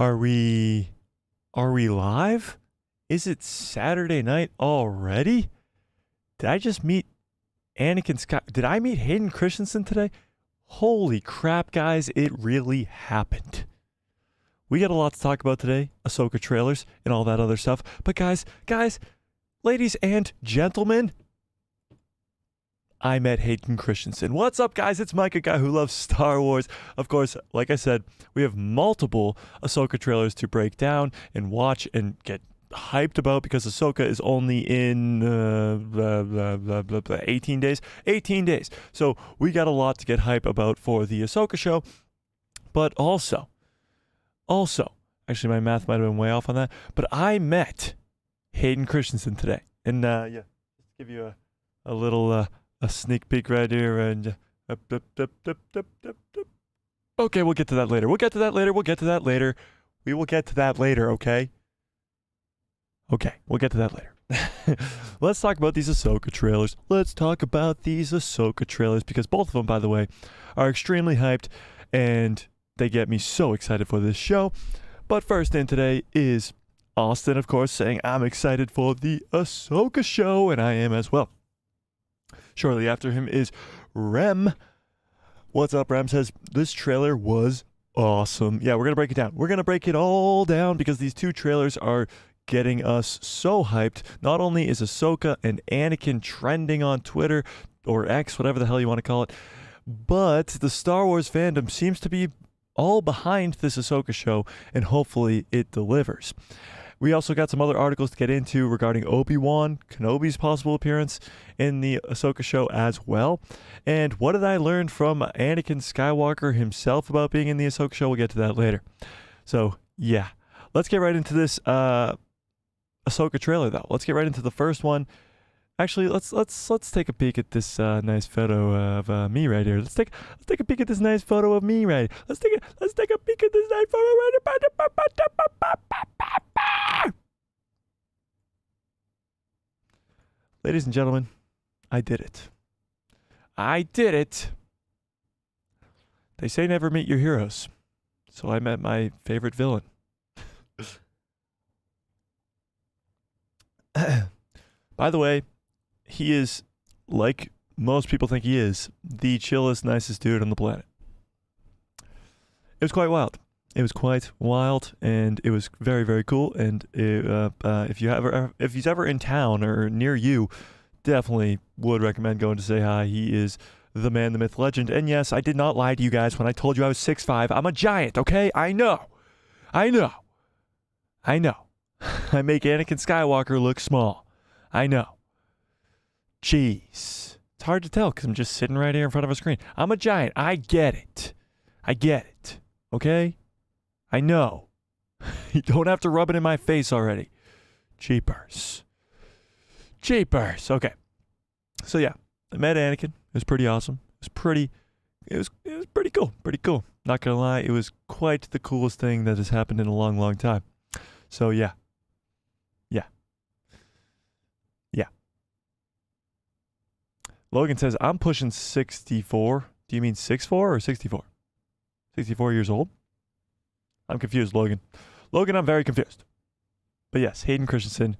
Are we live? Is it Saturday night already? Did I just meet Anakin Sky? Did I meet Hayden Christensen today? Holy crap, guys, it really happened. We got a lot to talk about today, Ahsoka trailers and all that other stuff. But guys, ladies and gentlemen, I met Hayden Christensen. What's up, guys? It's Mike, a guy who loves Star Wars. Of course, like I said, we have multiple Ahsoka trailers to break down and watch and get hyped about because Ahsoka is only in 18 days. 18 days. So we got a lot to get hype about for the Ahsoka show. But also, actually my math might have been way off on that, but I met Hayden Christensen today. And yeah, just give you a little... a sneak peek right here, and okay, we'll get to that later. We will get to that later, okay? Okay, we'll get to that later. Let's talk about these Ahsoka trailers. Because both of them, by the way, are extremely hyped, and they get me so excited for this show. But first in today is Austin, of course, saying, I'm excited for the Ahsoka show, and I am as well. Shortly after him is Rem. What's up, Rem? Says, this trailer was awesome. Yeah, we're going to break it down. We're going to break it all down because these two trailers are getting us so hyped. Not only is Ahsoka and Anakin trending on Twitter or X, whatever the hell you want to call it, but the Star Wars fandom seems to be all behind this Ahsoka show, and hopefully it delivers. We also got some other articles to get into regarding Obi-Wan Kenobi's possible appearance in the Ahsoka show as well. And what did I learn from Anakin Skywalker himself about being in the Ahsoka show? We'll get to that later. So, yeah. Let's get right into this Ahsoka trailer, though. Let's get right into the first one. Actually, let's take a peek at this nice photo of me right here. Let's take a peek at this nice photo of me right here. Let's take a peek at this nice photo right here. Ladies and gentlemen, I did it. They say never meet your heroes, so I met my favorite villain. By the way, he is, like most people think he is, the chillest, nicest dude on the planet. It was quite wild. And it was very, very cool. And if he's ever in town or near you, definitely would recommend going to say hi. He is the man, the myth, legend. And yes, I did not lie to you guys when I told you I was 6'5". I'm a giant, okay? I know. I make Anakin Skywalker look small. I know. Jeez. It's hard to tell because I'm just sitting right here in front of a screen. I'm a giant. I get it. Okay? I know. You don't have to rub it in my face already. Jeepers. Okay. So yeah, I met Anakin. It was pretty awesome. It was pretty cool. Not gonna lie, it was quite the coolest thing that has happened in a long, long time. So yeah. Logan says, I'm pushing 64. Do you mean 6'4" or 64? 64 years old? I'm confused, Logan. I'm very confused. But yes, Hayden Christensen,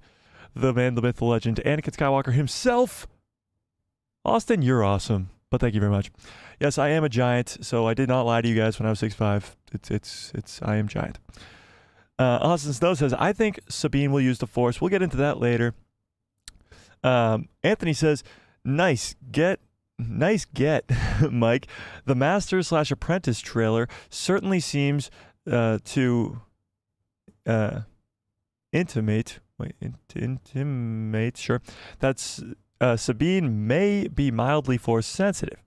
the man, the myth, the legend, Anakin Skywalker himself. Austin, you're awesome. But thank you very much. Yes, I am a giant, so I did not lie to you guys when I was 6'5". I am giant. Austin Snow says, I think Sabine will use the Force. We'll get into that later. Anthony says, Nice get, Mike. The Master/Apprentice trailer certainly seems to intimate, sure, that Sabine may be mildly Force sensitive.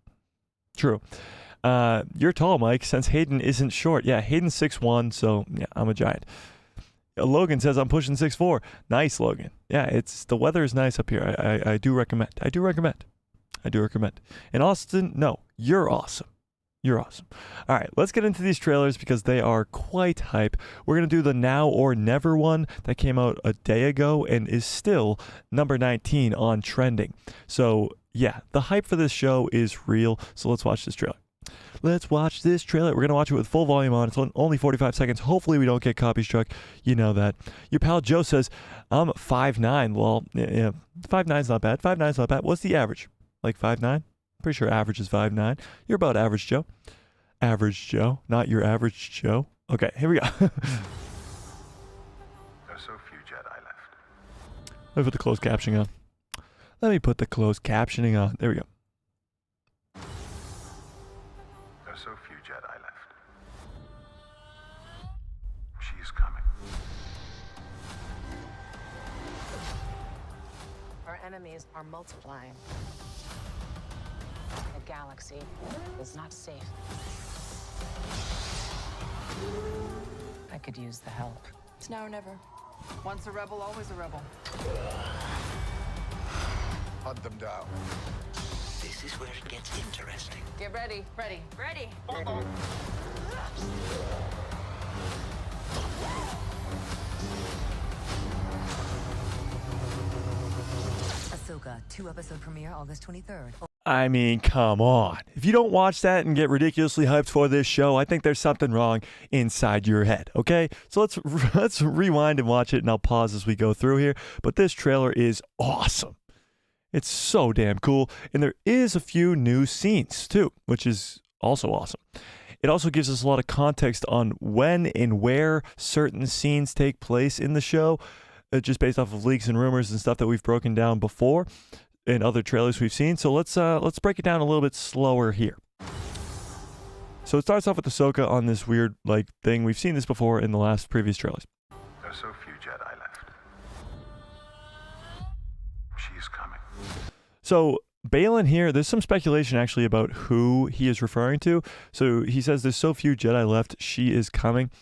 True. You're tall, Mike, since Hayden isn't short. Yeah, Hayden's 6'1", so yeah, I'm a giant. Logan says I'm pushing 6'4". Nice, Logan. Yeah, the weather is nice up here. I do recommend. And Austin, no, you're awesome. All right, let's get into these trailers because they are quite hype. We're going to do the Now or Never one that came out a day ago and is still number 19 on trending. So yeah, the hype for this show is real. So let's watch this trailer. let's watch this trailer. We're going to watch it with full volume on. It's only 45 seconds. Hopefully we don't get copy struck. You know that. Your pal Joe says, I'm 5'9". Well, yeah, 5'9's not bad. 5'9's not bad. What's the average? Like 5'9"? Pretty sure average is 5'9". You're about average Joe. Average Joe, not your average Joe. Okay, here we go. There's so few Jedi left. Let me put the closed captioning on. There we go. There's so few Jedi left. She's coming. Our enemies are multiplying. The galaxy is not safe. I could use the help. It's now or never. Once a rebel, always a rebel. Hunt them down. This is where it gets interesting. Get ready. Ready. Ready. Ahsoka, 2-episode premiere August 23rd. I mean, come on. If you don't watch that and get ridiculously hyped for this show, I think there's something wrong inside your head, okay? So let's rewind and watch it, and I'll pause as we go through here. But this trailer is awesome. It's so damn cool. And there is a few new scenes, too, which is also awesome. It also gives us a lot of context on when and where certain scenes take place in the show, just based off of leaks and rumors and stuff that we've broken down before in other trailers we've seen. So let's break it down a little bit slower here. So it starts off with Ahsoka on this weird thing. We've seen this before in the last previous trailers. There's so few Jedi left. She's coming. So Baylan here, there's some speculation actually about who he is referring to. So he says there's so few Jedi left, she is coming.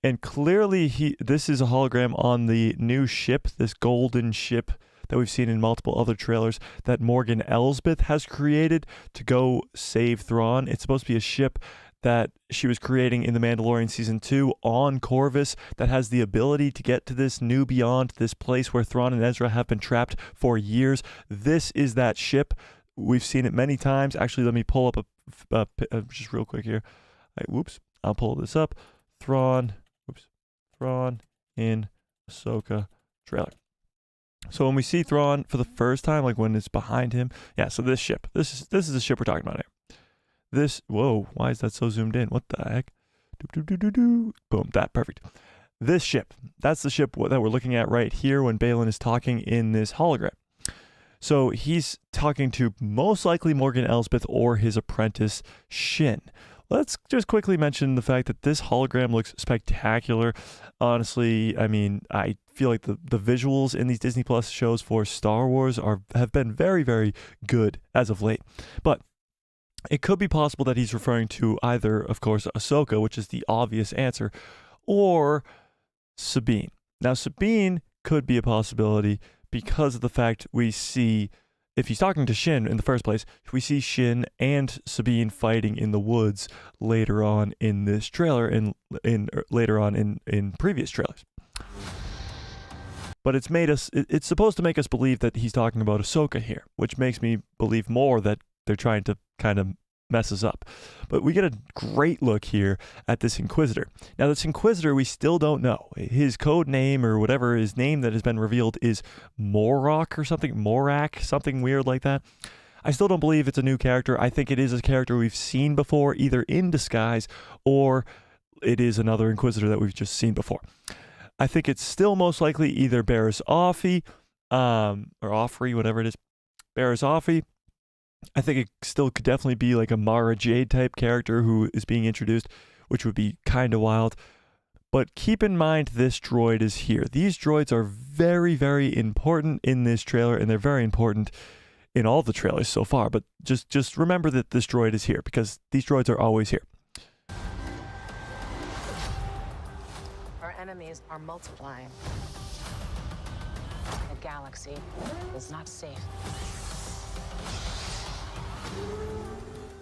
And clearly this is a hologram on the new ship, this golden ship that we've seen in multiple other trailers that Morgan Elsbeth has created to go save Thrawn. It's supposed to be a ship that she was creating in The Mandalorian Season 2 on Corvus that has the ability to get to this new beyond, this place where Thrawn and Ezra have been trapped for years. This is that ship. We've seen it many times. Actually, let me pull up just real quick here. Whoops. I'll pull this up. Thrawn in Ahsoka trailer. So when we see Thrawn for the first time, when it's behind him, yeah, so this ship, this is the ship we're talking about here. Whoa, why is that so zoomed in? What the heck? Boom, perfect. This ship, that's the ship that we're looking at right here when Baylan is talking in this hologram. So he's talking to most likely Morgan Elsbeth or his apprentice, Shin. Let's just quickly mention the fact that this hologram looks spectacular. Honestly, I mean, I feel like the visuals in these Disney Plus shows for Star Wars have been very, very good as of late. But it could be possible that he's referring to either, of course, Ahsoka, which is the obvious answer, or Sabine. Now, Sabine could be a possibility because of the fact we see, if he's talking to Shin in the first place, we see Shin and Sabine fighting in the woods later on in this trailer and later on in previous trailers. But it's supposed to make us believe that he's talking about Ahsoka here, which makes me believe more that they're trying to kind of mess us up. But we get a great look here at this Inquisitor. Now, this Inquisitor, we still don't know. His code name or whatever his name that has been revealed is Morak or something, Morak, something weird like that. I still don't believe it's a new character. I think it is a character we've seen before, either in disguise or it is another Inquisitor that we've just seen before. I think it's still most likely either Barriss Offee, or Offrey, whatever it is, Barriss Offee. I think it still could definitely be like a Mara Jade type character who is being introduced, which would be kind of wild. But keep in mind this droid is here. These droids are very, very important in this trailer, and they're very important in all the trailers so far. But just remember that this droid is here, because these droids are always here. Our enemies are multiplying. The galaxy is not safe.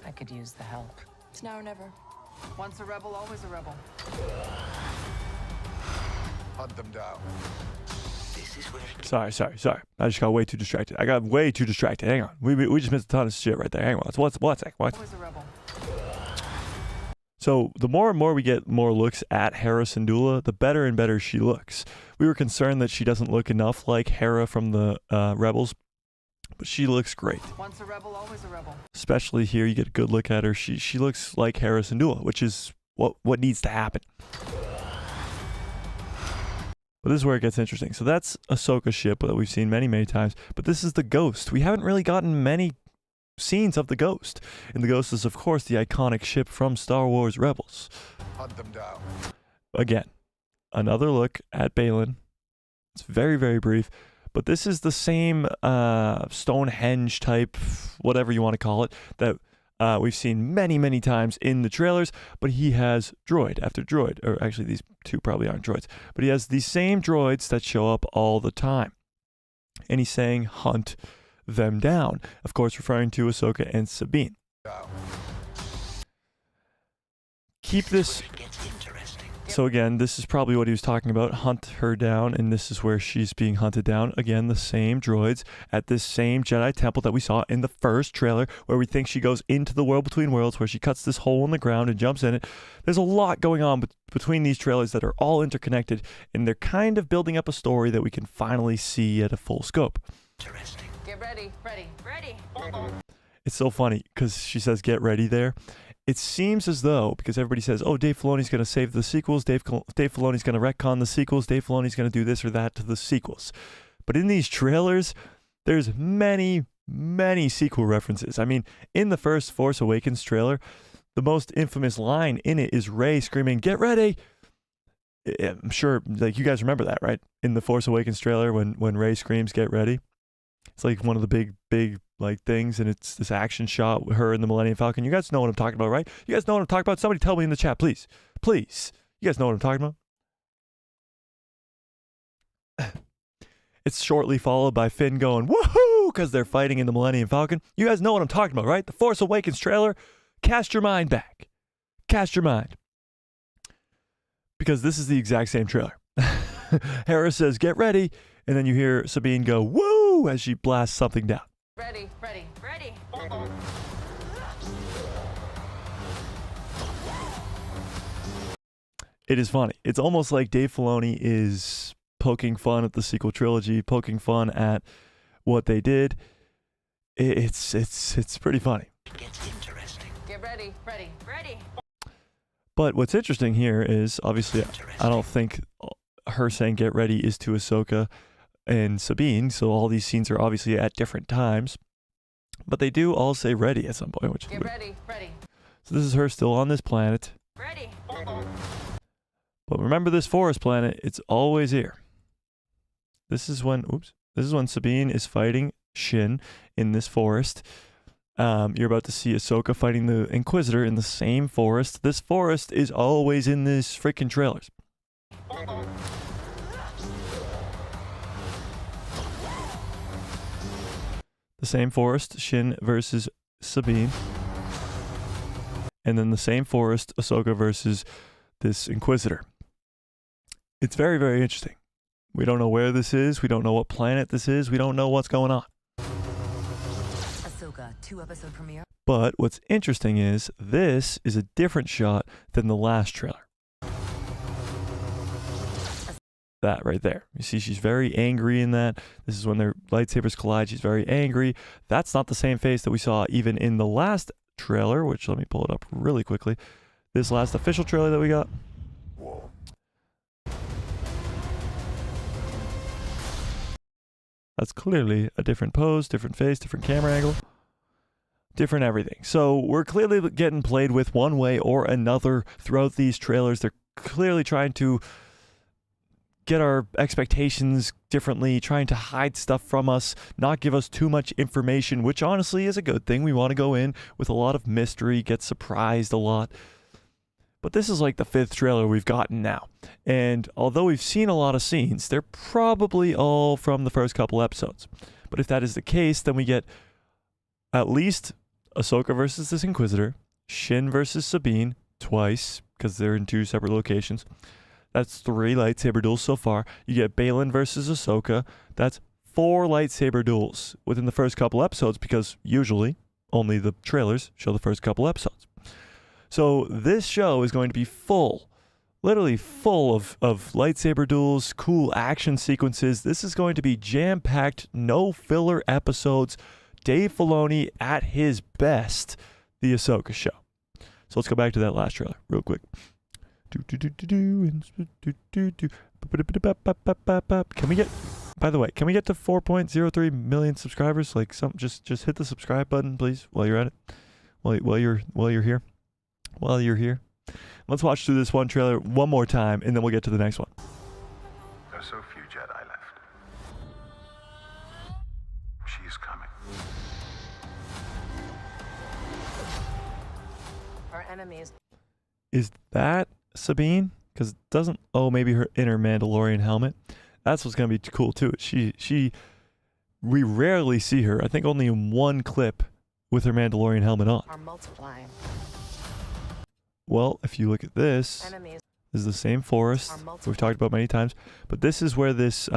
I could use the help. It's now or never. Once a rebel, always a rebel. Hunt them down. This is where it Sorry. I just got way too distracted. Hang on. We just missed a ton of shit right there. Hang on. What's Always a rebel. So the more and more we get more looks at Hera Syndulla, the better and better she looks. We were concerned that she doesn't look enough like Hera from the Rebels, but she looks great. Once a rebel, always a rebel. Especially here, you get a good look at her. She looks like Hera Syndulla, which is what needs to happen. But this is where it gets interesting. So that's Ahsoka's ship that we've seen many, many times. But this is the Ghost. We haven't really gotten many scenes of the Ghost. And the Ghost is, of course, the iconic ship from Star Wars Rebels. Hunt them down. Again, another look at Baylan. It's very, very brief. But this is the same Stonehenge type, whatever you want to call it, that we've seen many, many times in the trailers. But he has droid after droid. Or actually, these two probably aren't droids. But he has these same droids that show up all the time. And he's saying, hunt them down. Of course, referring to Ahsoka and Sabine. Down. Keep this. Where it gets interesting. So again, this is probably what he was talking about. Hunt her down, and this is where she's being hunted down. Again, the same droids at this same Jedi temple that we saw in the first trailer, where we think she goes into the world between worlds, where she cuts this hole in the ground and jumps in it. There's a lot going on between these trailers that are all interconnected, and they're kind of building up a story that we can finally see at a full scope. Interesting. Get ready. Ready. Ready. It's so funny because she says get ready there. It seems as though, because everybody says, oh, Dave Filoni's going to save the sequels, Dave Filoni's going to retcon the sequels, Dave Filoni's going to do this or that to the sequels. But in these trailers, there's many, many sequel references. I mean, in the first Force Awakens trailer, the most infamous line in it is Rey screaming, get ready! I'm sure, like, you guys remember that, right? In the Force Awakens trailer, when Rey screams, get ready. It's like one of the big like things, and it's this action shot with her and the Millennium Falcon. You guys know what I'm talking about, right? You guys know what I'm talking about? Somebody tell me in the chat, please. Please. You guys know what I'm talking about? It's shortly followed by Finn going, woohoo, because they're fighting in the Millennium Falcon. You guys know what I'm talking about, right? The Force Awakens trailer. Cast your mind back. Cast your mind. Because this is the exact same trailer. Hera says, get ready. And then you hear Sabine go, woo, as she blasts something down. Ready. Ready. Ready. It is funny. It's almost like Dave Filoni is poking fun at the sequel trilogy, poking fun at what they did. It's pretty funny. It gets interesting. Get ready. Ready. Ready. But what's interesting here is, obviously, I don't think her saying get ready is to Ahsoka and Sabine, so all these scenes are obviously at different times. But they do all say ready at some point, which is Get weird. ready. Ready. So this is her still on this planet. Ready. But remember this forest planet, it's always here. This is when Sabine is fighting Shin in this forest. You're about to see Ahsoka fighting the Inquisitor in the same forest. This forest is always in these freaking trailers. The same forest, Shin versus Sabine. And then the same forest, Ahsoka versus this Inquisitor. It's very, very interesting. We don't know where this is. We don't know what planet this is. We don't know what's going on. Ahsoka 2-episode premiere. But what's interesting is this is a different shot than the last trailer. That right there. You see she's very angry in that. This is when their lightsabers collide. She's very angry. That's not the same face that we saw even in the last trailer, which let me pull it up really quickly. This last official trailer that we got. Whoa. That's clearly a different pose, different face, different camera angle, different everything. So we're clearly getting played with one way or another throughout these trailers. They're clearly trying to get our expectations differently, trying to hide stuff from us, not give us too much information, which honestly is a good thing. We want to go in with a lot of mystery, get surprised a lot. But this is like the 5th trailer we've gotten now. And although we've seen a lot of scenes, they're probably all from the first couple episodes. But if that is the case, then we get at least Ahsoka versus this Inquisitor, Shin versus Sabine twice, because they're in 2 separate locations. That's 3 lightsaber duels so far. You get Baylan versus Ahsoka. That's 4 lightsaber duels within the first couple episodes, because usually only the trailers show the first couple episodes. So this show is going to be full, literally full of lightsaber duels, cool action sequences. This is going to be jam-packed, no filler episodes. Dave Filoni at his best, the Ahsoka show. So let's go back to that last trailer real quick. Can we get, by the way, can we get to 4.03 million subscribers? Like just hit the subscribe button, please, while you're at it. While you're here. Let's watch through this one trailer one more time, and then we'll get to the next one. There's so few Jedi left. She's coming. Our enemies Is that Sabine? Because it doesn't. Oh, maybe her inner Mandalorian helmet. That's what's gonna be cool too. We rarely see her. I think only in one clip with her Mandalorian helmet on. are multiplying. Well, if you look at this, Enemies this is the same forest are we've talked about many times. But this is where this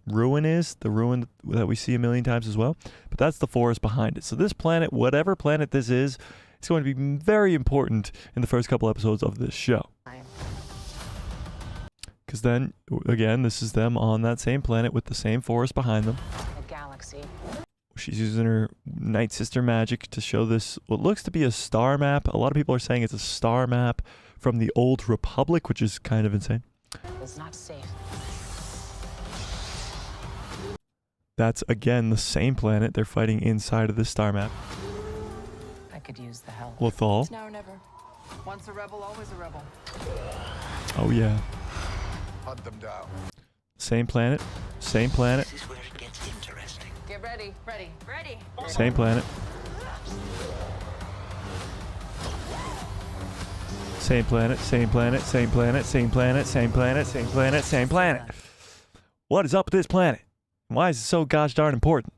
ruin is, the ruin that we see a million times as well. But that's the forest behind it. So this planet, whatever planet this is, it's going to be very important in the first couple episodes of this show. Because then, again, this is them on that same planet with the same forest behind them. a galaxy. She's using her Night Sister magic to show this, what looks to be a star map. A lot of people are saying it's a star map from the Old Republic, which is kind of insane. Is not safe. That's, again, the same planet. They're fighting inside of this star map. I could use the help. Lothal. Now or never. Once a rebel, always a rebel. Oh, yeah. Hunt them down. Same planet. Same planet. This is where it gets interesting. Get ready. Ready. Ready. Same planet. Same planet, same planet, same planet, same planet, same planet, same planet, same planet. What is up with this planet? Why is it so gosh darn important?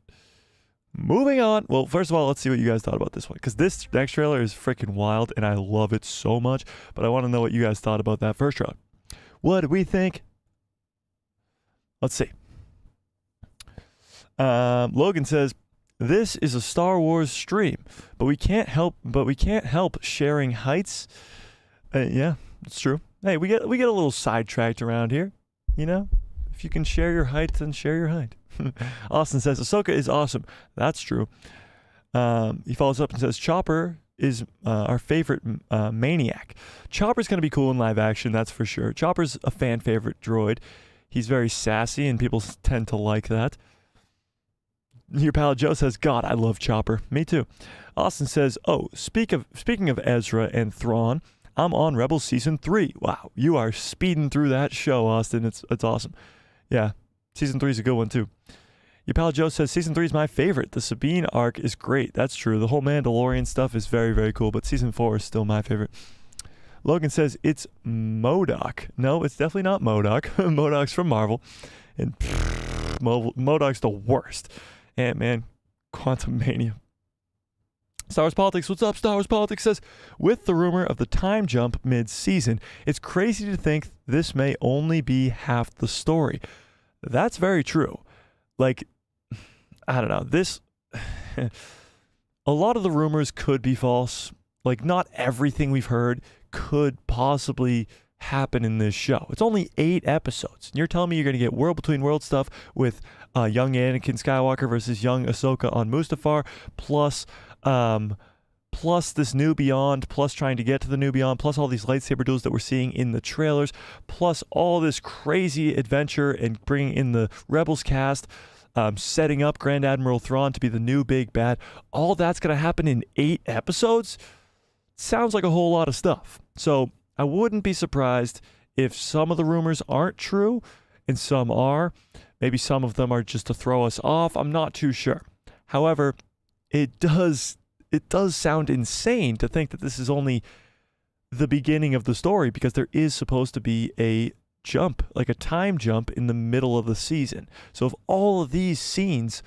Moving on. Well, first of all, let's see what you guys thought about this one. Because this next trailer is freaking wild, and I love it so much. But I want to know what you guys thought about that first trailer. What did we think? Let's see. Logan says, "This is a Star Wars stream, but we can't help sharing heights." Yeah, it's true. Hey, we get a little sidetracked around here. You know, if you can share your height, then share your height. Austin says, "Ahsoka is awesome." That's true. He follows up and says, "Chopper is our favorite maniac." Chopper's going to be cool in live action, that's for sure. Chopper's a fan favorite droid. He's very sassy, and people tend to like that. Your pal Joe says, "God, I love Chopper." Me too. Austin says, "Oh, speaking of Ezra and Thrawn, I'm on Rebels Season 3. Wow, you are speeding through that show, Austin. It's awesome. Yeah, Season 3 is a good one, too. Your pal Joe says, "Season 3 is my favorite. The Sabine arc is great." That's true. The whole Mandalorian stuff is very, very cool, but Season 4 is still my favorite. Logan says, "It's MODOK." No, it's definitely not MODOK. MODOK's from Marvel. And MODOK's the worst. Ant-Man, Quantum Mania. Star Wars Politics, what's up? Star Wars Politics says, "With the rumor of the time jump mid-season, it's crazy to think this may only be half the story." That's very true. Like, I don't know. This, a lot of the rumors could be false. Like, not everything we've heard could possibly happen in this show. It's only 8 episodes. And you're telling me you're going to get world between world stuff with young Anakin Skywalker versus young Ahsoka on Mustafar, plus this new Beyond, plus trying to get to the new Beyond, plus all these lightsaber duels that we're seeing in the trailers, plus all this crazy adventure and bringing in the Rebels cast, setting up Grand Admiral Thrawn to be the new big bad. All that's going to happen in 8 episodes? Sounds like a whole lot of stuff. So I wouldn't be surprised if some of the rumors aren't true and some are. Maybe some of them are just to throw us off. I'm not too sure. However, it does sound insane to think that this is only the beginning of the story, because there is supposed to be a jump, like a time jump in the middle of the season. So if all of these scenes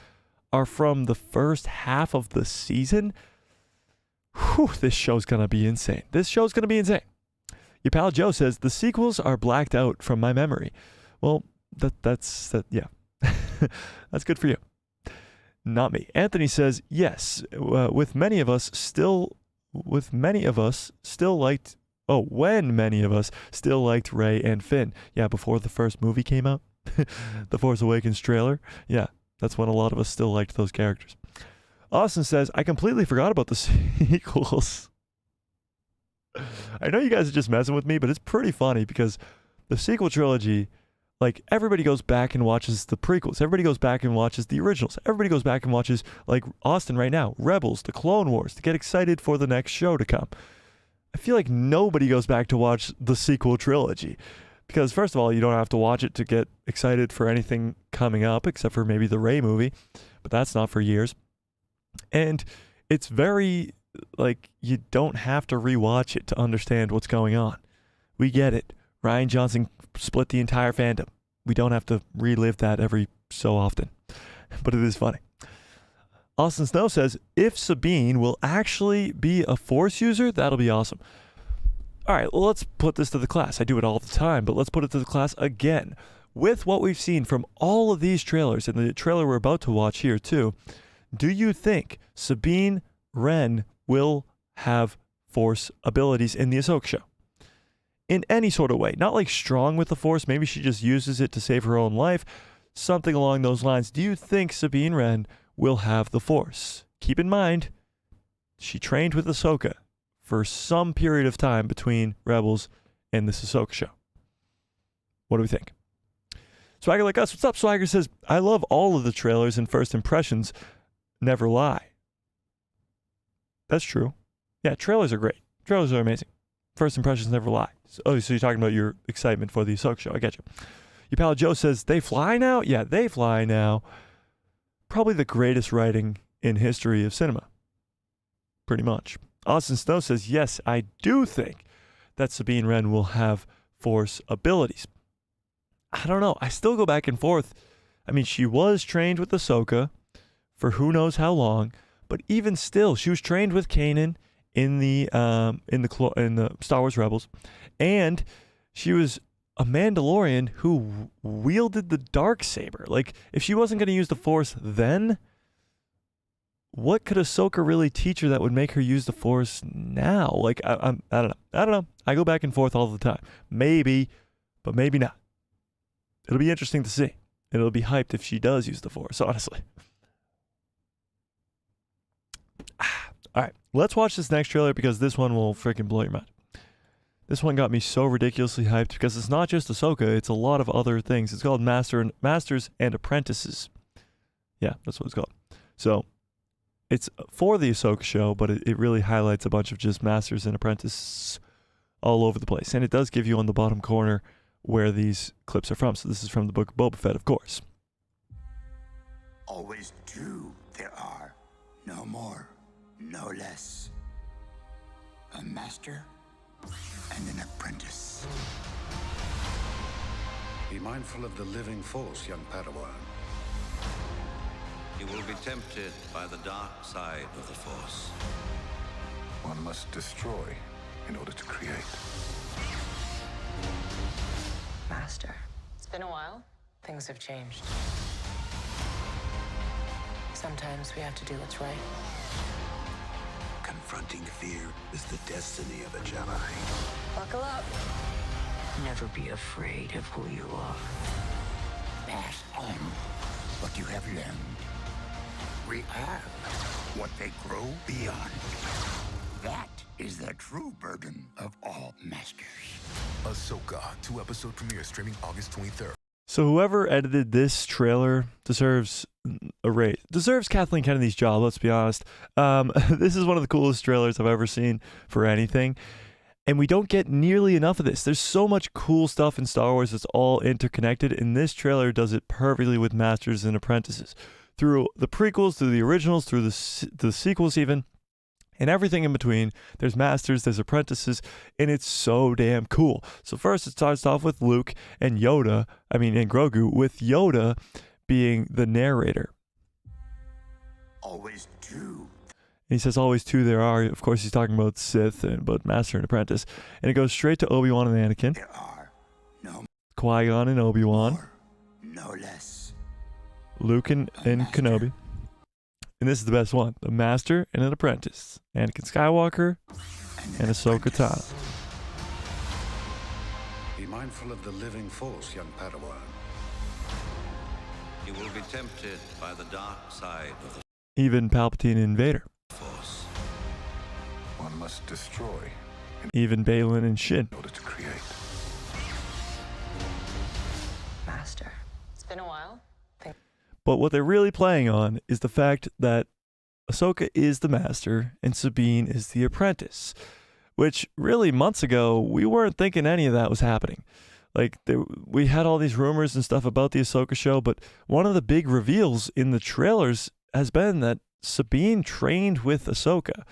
are from the first half of the season, this show's going to be insane. This show's going to be insane. Your pal Joe says, "The sequels are blacked out from my memory." Well, that's yeah. That's good for you. Not me. Anthony says, "Yes, with many of us still with many of us still liked. Oh, when many of us still liked Rey and Finn. Yeah, before the first movie came out, the Force Awakens trailer. Yeah, that's when a lot of us still liked those characters. Austin says, I completely forgot about the sequels. I know you guys are just messing with me, but it's pretty funny because the sequel trilogy, like, everybody goes back and watches the prequels. Everybody goes back and watches the originals. Everybody goes back and watches, like Austin right now, Rebels, the Clone Wars, to get excited for the next show to come. I feel like nobody goes back to watch the sequel trilogy because, first of all, you don't have to watch it to get excited for anything coming up except for maybe the Rey movie, but that's not for years. And it's very, like, you don't have to rewatch it to understand what's going on. We get it. Rian Johnson split the entire fandom. We don't have to relive that every so often, but it is funny. Austin Snow says, if Sabine will actually be a Force user, that'll be awesome. All right, well, let's put this to the class. I do it all the time, but let's put it to the class again. With what we've seen from all of these trailers, and the trailer we're about to watch here too, do you think Sabine Wren will have Force abilities in the Ahsoka show? In any sort of way. Not like strong with the Force. Maybe she just uses it to save her own life. Something along those lines. Do you think Sabine Wren will have the Force? Keep in mind, she trained with Ahsoka for some period of time between Rebels and this Ahsoka show. What do we think? Swagger Like Us. What's up, Swagger? Says, I love all of the trailers and first impressions never lie. That's true. Yeah, trailers are great. Trailers are amazing. First impressions never lie. So you're talking about your excitement for the Ahsoka show. I get you. Your pal Joe says, they fly now? Yeah, they fly now. Probably the greatest writing in history of cinema. Pretty much. Austin Snow says, yes, I do think that Sabine Wren will have Force abilities. I don't know. I still go back and forth. I mean, she was trained with Ahsoka for who knows how long, but even still, she was trained with Kanan in the Star Wars Rebels, and she was a Mandalorian who wielded the Darksaber. Like, if she wasn't going to use the Force then, what could Ahsoka really teach her that would make her use the Force now? Like, I don't know. I don't know. I go back and forth all the time. Maybe, but maybe not. It'll be interesting to see. It'll be hyped if she does use the Force, honestly. All right, let's watch this next trailer because this one will freaking blow your mind. This one got me so ridiculously hyped because it's not just Ahsoka, it's a lot of other things. It's called Masters and Apprentices. Yeah, that's what it's called. So it's for the Ahsoka show, but it really highlights a bunch of just Masters and Apprentices all over the place. And it does give you on the bottom corner where these clips are from. So this is from the book of Boba Fett, of course. Always two there are, no more, no less. A master and an apprentice. Be mindful of the living force, young Padawan. You will be tempted by the dark side of the Force. One must destroy in order to create. Master. It's been a while. Things have changed. Sometimes we have to do what's right. Confronting fear is the destiny of a Jedi. Buckle up. Never be afraid of who you are. Pass on what you have learned. React what they grow beyond. That is the true burden of all masters. Ahsoka, 2-episode premiere streaming August 23rd. So whoever edited this trailer deserves a raise. Deserves Kathleen Kennedy's job, let's be honest. This is one of the coolest trailers I've ever seen for anything. And we don't get nearly enough of this. There's so much cool stuff in Star Wars that's all interconnected, and this trailer does it perfectly with Masters and Apprentices. Through the prequels, through the originals, through the sequels even, and everything in between. There's Masters, there's Apprentices, and it's so damn cool. So first it starts off with Luke and and Grogu, with Yoda being the narrator. Always two. And he says always two there are. Of course, he's talking about Sith, but Master and Apprentice. And it goes straight to Obi-Wan and Anakin. There are no Qui-Gon and Obi-Wan. more, no less. Luke and Kenobi. And this is the best one. The Master and an Apprentice. Anakin Skywalker and Ahsoka Tano. Be mindful of the living force, young Padawan. You will be tempted by the dark side of the Even Palpatine and Vader. Force. One must destroy Even Balin and Shin. in order to create. Master. It's been a while. But what they're really playing on is the fact that Ahsoka is the Master and Sabine is the Apprentice. Which really months ago, we weren't thinking any of that was happening. Like, we had all these rumors and stuff about the Ahsoka show, but one of the big reveals in the trailers has been that Sabine trained with Ahsoka.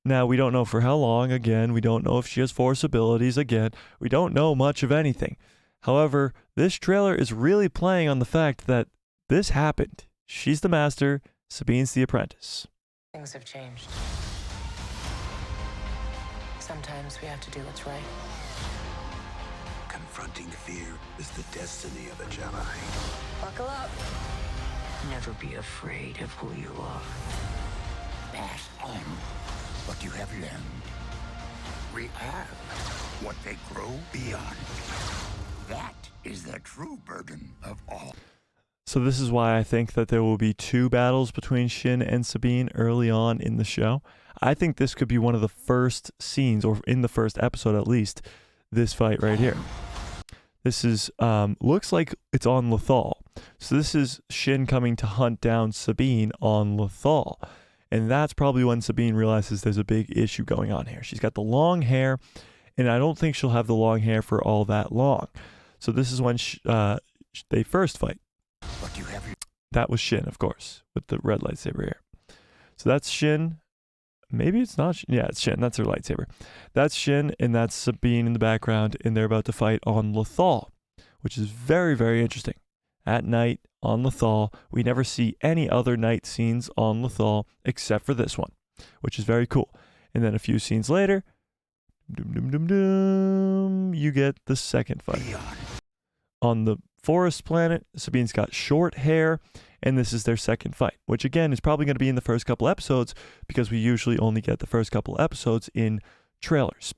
Now, we don't know for how long, again. We don't know if she has Force abilities, again. We don't know much of anything. However, this trailer is really playing on the fact that this happened. She's the Master, Sabine's the Apprentice. Things have changed. Sometimes we have to do what's right. Confronting fear is the destiny of a Jedi. Buckle up. Never be afraid of who you are. Pass on what you have learned. React what they grow beyond. That is the true burden of all. So this is why I think that there will be 2 battles between Shin and Sabine early on in the show. I think this could be one of the first scenes, or in the first episode at least, this fight right here. This is, looks like it's on Lothal. So this is Shin coming to hunt down Sabine on Lothal. And that's probably when Sabine realizes there's a big issue going on here. She's got the long hair, and I don't think she'll have the long hair for all that long. So this is when they first fight. What you have That was Shin, of course, with the red lightsaber here. So that's Shin. Maybe it's not. Yeah, it's Shin. That's her lightsaber. That's Shin, and that's Sabine in the background, and they're about to fight on Lothal, which is very, very interesting. At night on Lothal, we never see any other night scenes on Lothal except for this one, which is very cool. And then a few scenes later, you get the second fight. On the forest planet, Sabine's got short hair, and this is their second fight, which again is probably going to be in the first couple episodes because we usually only get the first couple episodes in trailers.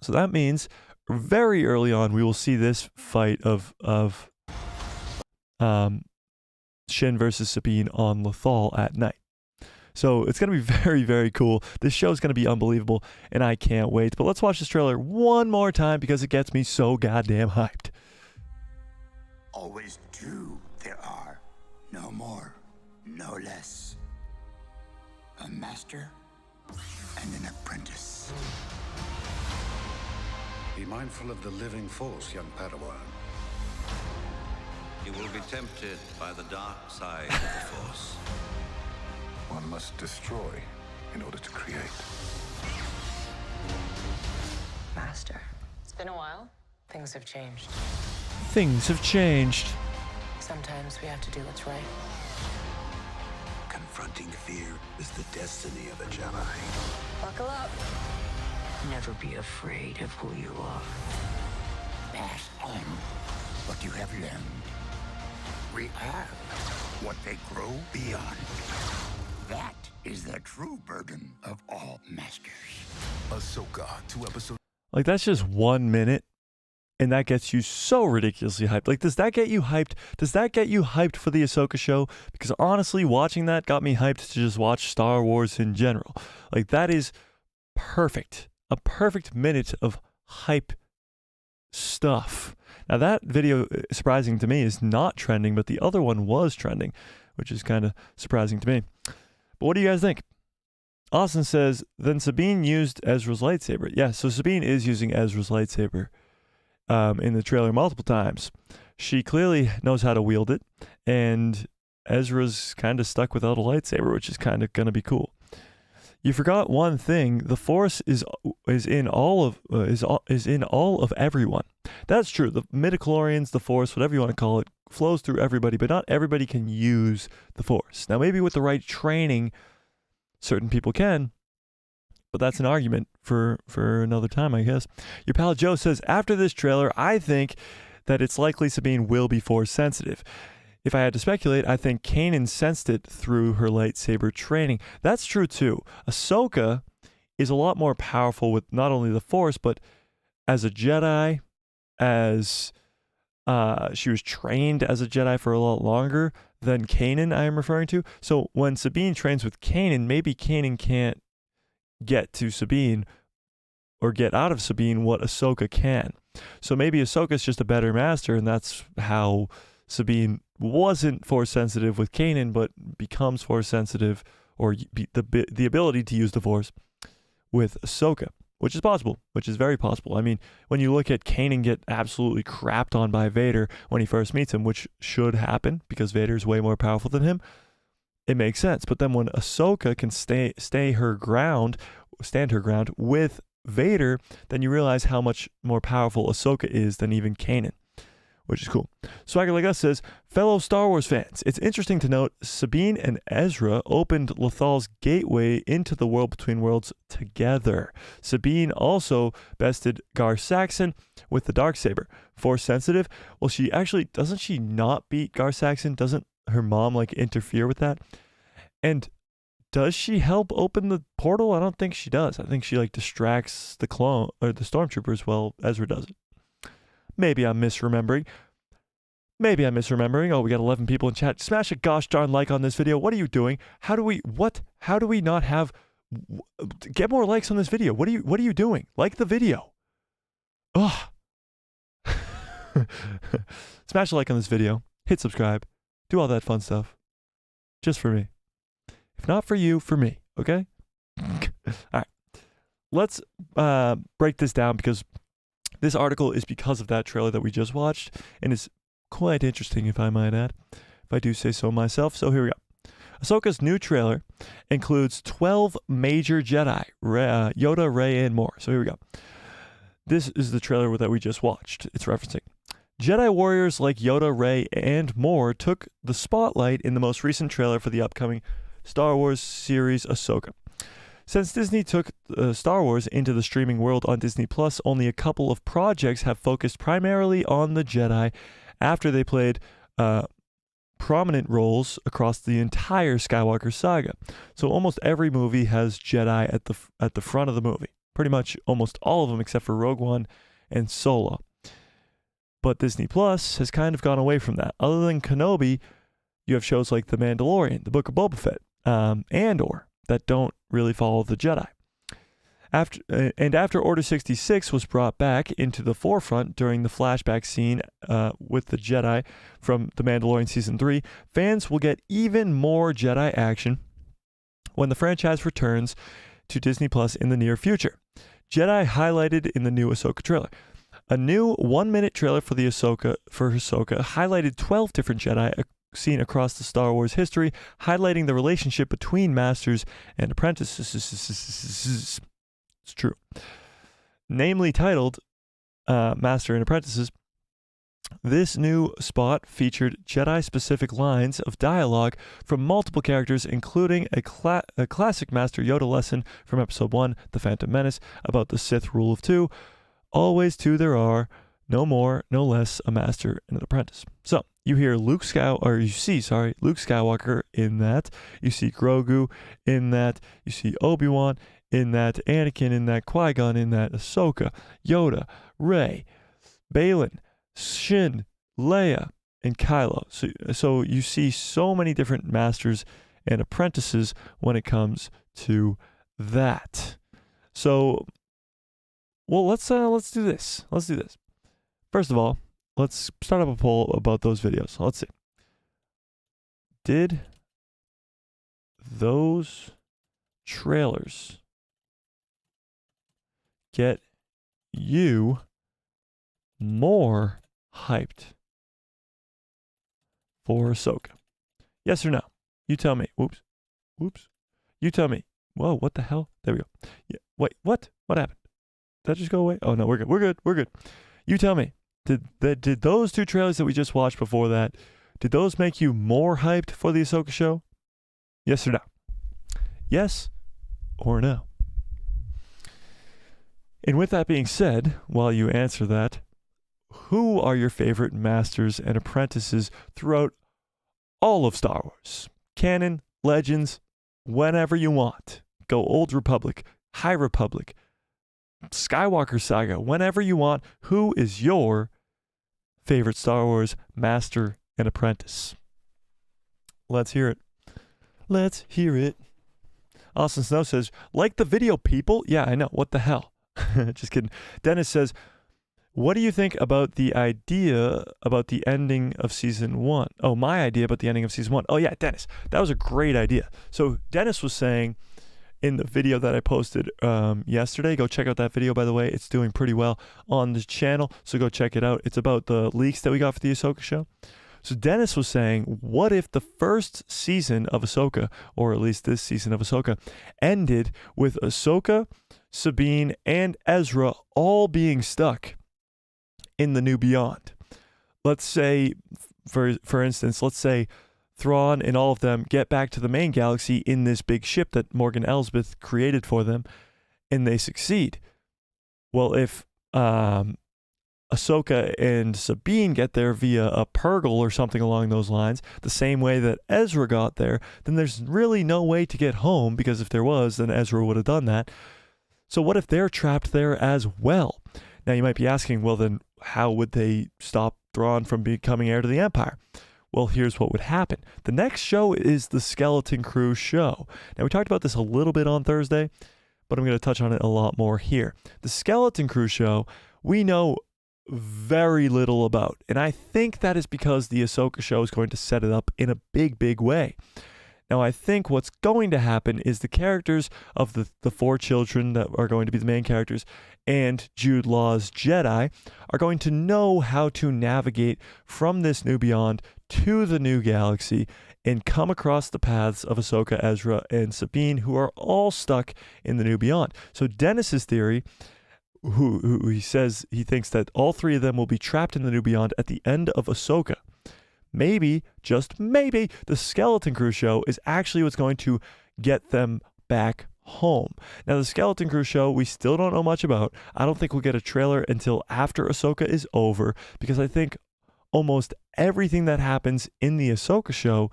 So that means very early on we will see this fight of Shin versus Sabine on Lothal at night. So it's going to be very, very cool. This show is going to be unbelievable, and I can't wait. But let's watch this trailer one more time because it gets me so goddamn hyped. always 2 there are. No more, no less. A master and an apprentice. Be mindful of the living force, young Padawan. You will be tempted by the dark side of the Force. One must destroy in order to create. Master. It's been a while. Things have changed. Things have changed. Sometimes we have to do what's right. Confronting fear is the destiny of a Jedi. Buckle up. Never be afraid of who you are. Pass on what you have learned. React what they grow beyond. That is the true burden of all masters. Ahsoka, 2 episodes. Like, that's just 1 minute, and that gets you so ridiculously hyped. Like, does that get you hyped? Does that get you hyped for the Ahsoka show? Because honestly, watching that got me hyped to just watch Star Wars in general. Like, that is perfect. A perfect minute of hype stuff. Now, that video, surprising to me, is not trending, but the other one was trending, which is kind of surprising to me. But what do you guys think? Austin says, then Sabine used Ezra's lightsaber. Yeah, so Sabine is using Ezra's lightsaber in the trailer multiple times. She clearly knows how to wield it, and Ezra's kind of stuck without a lightsaber, which is kind of going to be cool. You forgot one thing: the Force is in all of everyone. That's true. The midichlorians, the Force, whatever you want to call it, flows through everybody, but not everybody can use the Force. Now, maybe with the right training, certain people can, but that's an argument for another time, I guess. Your pal Joe says, after this trailer, I think that it's likely Sabine will be Force sensitive. if I had to speculate, I think Kanan sensed it through her lightsaber training. That's true too. Ahsoka is a lot more powerful with not only the Force, but as a Jedi, as she was trained as a Jedi for a lot longer than Kanan I am referring to. So when Sabine trains with Kanan, maybe Kanan can't get to Sabine or get out of Sabine what Ahsoka can. So maybe Ahsoka's just a better master, and that's how Sabine wasn't Force sensitive with Kanan, but becomes Force sensitive, or the ability to use the Force with Ahsoka, which is possible, which is very possible. I mean, when you look at Kanan get absolutely crapped on by Vader when he first meets him, which should happen because Vader's way more powerful than him, it makes sense. But then when Ahsoka can stand her ground with Vader, then you realize how much more powerful Ahsoka is than even Kanan, which is cool. Swagger Like Us says, fellow Star Wars fans, it's interesting to note Sabine and Ezra opened Lethal's gateway into the world between worlds together. Sabine also bested Gar Saxon with the Darksaber. Force sensitive? Well, she actually, doesn't she not beat Gar Saxon? Doesn't her mom like interfere with that? And does she help open the portal? I don't think she does. I think she like distracts the clone or the stormtroopers while Ezra does it. Maybe I'm misremembering. Oh, we got 11 people in chat. Smash a gosh darn like on this video. What are you doing? How do we not have, get more likes on this video? What are you doing? Like the video. Ugh. Smash a like on this video. Hit subscribe. Do all that fun stuff. Just for me. If not for you, for me. Okay? All right. Let's break this down because this article is because of that trailer that we just watched, and it's quite interesting, if I might add, if I do say so myself. So here we go. Ahsoka's new trailer includes 12 major Jedi, Yoda, Rey, and more. So here we go. This is the trailer that we just watched. It's referencing. Jedi warriors like Yoda, Rey, and more took the spotlight in the most recent trailer for the upcoming Star Wars series Ahsoka. Since Disney took Star Wars into the streaming world on Disney Plus, only a couple of projects have focused primarily on the Jedi after they played prominent roles across the entire Skywalker saga. So almost every movie has Jedi at the front of the movie. Pretty much almost all of them except for Rogue One and Solo. But Disney Plus has kind of gone away from that. Other than Kenobi, you have shows like The Mandalorian, The Book of Boba Fett, Andor, that don't really follow the Jedi. After Order 66 was brought back into the forefront during the flashback scene with the Jedi from The Mandalorian Season 3, fans will get even more Jedi action when the franchise returns to Disney Plus in the near future. Jedi highlighted in the new Ahsoka trailer. A new 1-minute trailer for Ahsoka highlighted 12 different Jedi seen across the Star Wars history, highlighting the relationship between masters and apprentices. It's true. Namely titled Master and Apprentices, this new spot featured Jedi-specific lines of dialogue from multiple characters, including a classic Master Yoda lesson from Episode 1, The Phantom Menace, about the Sith Rule of Two. Always two there are, no more, no less, a master and an apprentice. So, you see Luke Skywalker in that. You see Grogu in that. You see Obi-Wan in that. Anakin in that. Qui-Gon in that. Ahsoka, Yoda, Rey, Balin, Shin, Leia, and Kylo. So you see so many different masters and apprentices when it comes to that. So, well, let's do this. Let's do this. First of all, let's start up a poll about those videos. Let's see. Did those trailers get you more hyped for Ahsoka? Yes or no? You tell me. Whoops. You tell me. Whoa, what the hell? There we go. Yeah. Wait, what? What happened? Did that just go away? Oh, no, we're good. You tell me. Did those two trailers that we just watched before that, did those make you more hyped for the Ahsoka show? Yes or no? Yes or no? And with that being said, while you answer that, who are your favorite masters and apprentices throughout all of Star Wars. Canon, Legends, whenever you want. Go Old Republic, High Republic, Skywalker Saga, whenever you want. Who is your favorite Star Wars master and apprentice? Let's hear it. Let's hear it. Austin Snow says, like the video, people? Yeah, I know. What the hell? Just kidding. Dennis says, what do you think about the idea about the ending of season 1? Oh, my idea about the ending of season 1. Oh, yeah, Dennis. That was a great idea. So Dennis was saying in the video that I posted yesterday, go check out that video, by the way. It's doing pretty well on the channel, so go check it out. It's about the leaks that we got for the Ahsoka show. So Dennis was saying, what if the first season of Ahsoka, or at least this season of Ahsoka, ended with Ahsoka, Sabine, and Ezra all being stuck in the New Beyond? Let's say, for instance, let's say Thrawn and all of them get back to the main galaxy in this big ship that Morgan Elsbeth created for them, and they succeed. Well, if Ahsoka and Sabine get there via a Purgle or something along those lines, the same way that Ezra got there, then there's really no way to get home, because if there was, then Ezra would have done that. So what if they're trapped there as well? Now you might be asking, well then how would they stop Thrawn from becoming heir to the Empire? Well, here's what would happen. The next show is the Skeleton Crew show. Now we talked about this a little bit on Thursday, but I'm going to touch on it a lot more here. The Skeleton Crew show, we know very little about, and I think that is because the Ahsoka show is going to set it up in a big, big way. Now, I think what's going to happen is the characters of the 4 children that are going to be the main characters and Jude Law's Jedi are going to know how to navigate from this New Beyond to the new galaxy and come across the paths of Ahsoka, Ezra, and Sabine, who are all stuck in the New Beyond. So Dennis's theory, who he says he thinks that all 3 of them will be trapped in the New Beyond at the end of Ahsoka. Maybe, just maybe, the Skeleton Crew show is actually what's going to get them back home. Now, the Skeleton Crew show, we still don't know much about. I don't think we'll get a trailer until after Ahsoka is over, because I think almost everything that happens in the Ahsoka show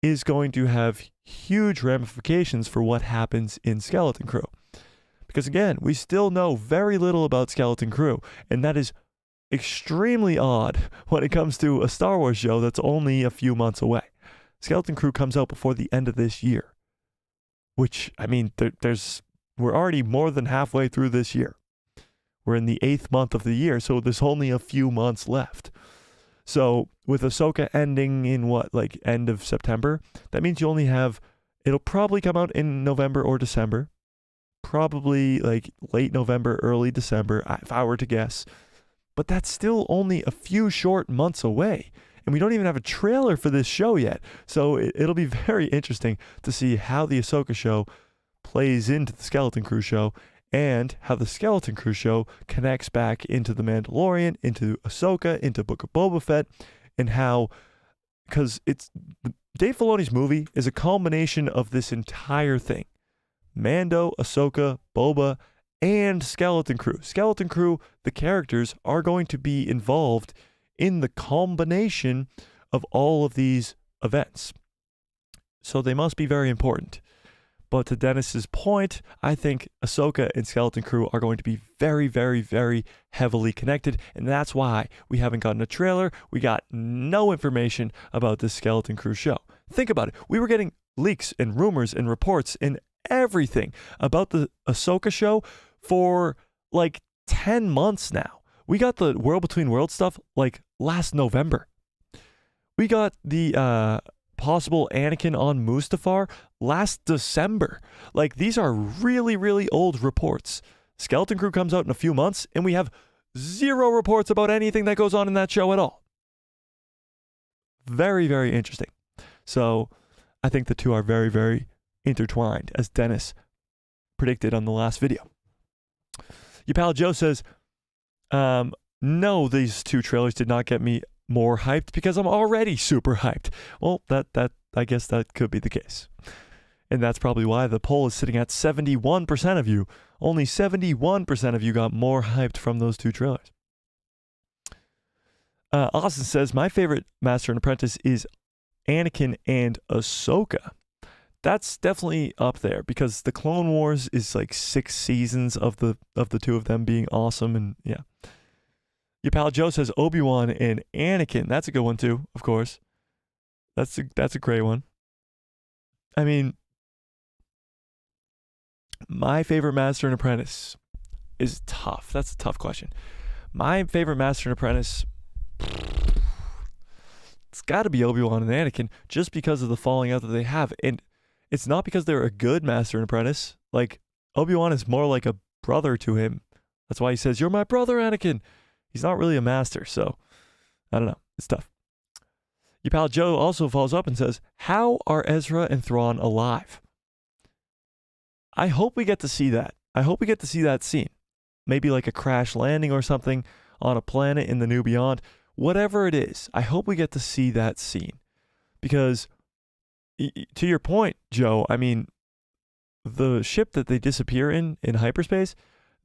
is going to have huge ramifications for what happens in Skeleton Crew. Because again, we still know very little about Skeleton Crew, and that is extremely odd when it comes to a Star Wars show that's only a few months away. Skeleton Crew comes out before the end of this year, which, I mean, we're already more than halfway through this year. We're in the 8th month of the year, so there's only a few months left. So with Ahsoka ending in end of September, that means you only have, it'll probably come out in November or December, probably late November, early December, if I were to guess. But that's still only a few short months away. And we don't even have a trailer for this show yet. So it'll be very interesting to see how the Ahsoka show plays into the Skeleton Crew show, and how the Skeleton Crew show connects back into The Mandalorian, into Ahsoka, into Book of Boba Fett, and how, because Dave Filoni's movie is a culmination of this entire thing. Mando, Ahsoka, Boba, and Skeleton Crew. Skeleton Crew, the characters, are going to be involved in the combination of all of these events. So they must be very important. But to Dennis's point, I think Ahsoka and Skeleton Crew are going to be very, very, very heavily connected, and that's why we haven't gotten a trailer. We got no information about this Skeleton Crew show. Think about it. We were getting leaks and rumors and reports and everything about the Ahsoka show for 10 months now. We got the World Between Worlds stuff last November. We got the possible Anakin on Mustafar last December. These are really, really old reports. Skeleton Crew comes out in a few months, and we have 0 reports about anything that goes on in that show at all. Very, very interesting. So I think the two are very, very intertwined, as Dennis predicted on the last video. Your pal Joe says, no, these 2 trailers did not get me more hyped because I'm already super hyped. Well, that I guess that could be the case. And that's probably why the poll is sitting at 71% of you. Only 71% of you got more hyped from those 2 trailers. Austin says, my favorite Master and Apprentice is Anakin and Ahsoka. That's definitely up there because the Clone Wars is like 6 seasons of the two of them being awesome, and yeah. Your pal Joe says Obi-Wan and Anakin. That's a good one too, of course. That's a great one. I mean, my favorite Master and Apprentice is tough. That's a tough question. My favorite Master and Apprentice, it's got to be Obi-Wan and Anakin, just because of the falling out that they have. And it's not because they're a good Master and Apprentice. Like, Obi-Wan is more like a brother to him. That's why he says, "You're my brother, Anakin." He's not really a master, so I don't know. It's tough. Your pal Joe also follows up and says, how are Ezra and Thrawn alive? I hope we get to see that. I hope we get to see that scene. Maybe like a crash landing or something on a planet in the New Beyond. Whatever it is, I hope we get to see that scene. Because, to your point, Joe, I mean, the ship that they disappear in hyperspace,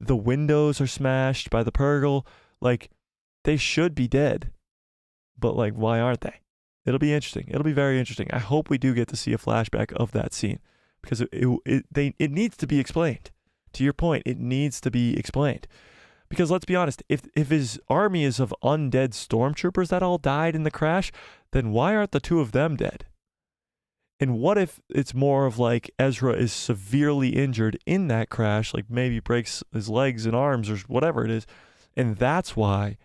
the windows are smashed by the Purgle. Like, they should be dead. But, like, why aren't they? It'll be interesting. It'll be very interesting. I hope we do get to see a flashback of that scene. Because it needs to be explained. To your point, it needs to be explained. Because let's be honest, if his army is of undead stormtroopers that all died in the crash, then why aren't the two of them dead? And what if it's more of like Ezra is severely injured in that crash, like maybe breaks his legs and arms or whatever it is, and that's why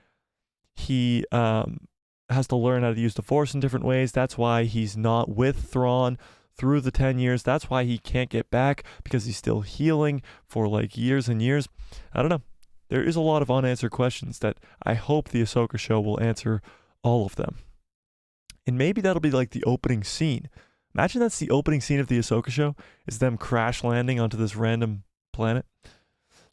he has to learn how to use the Force in different ways. That's why he's not with Thrawn through the 10 years. That's why he can't get back, because he's still healing for like years and years. I don't know. There is a lot of unanswered questions that I hope the Ahsoka show will answer all of them. And maybe that'll be like the opening scene. Imagine that's the opening scene of the Ahsoka show, is them crash landing onto this random planet.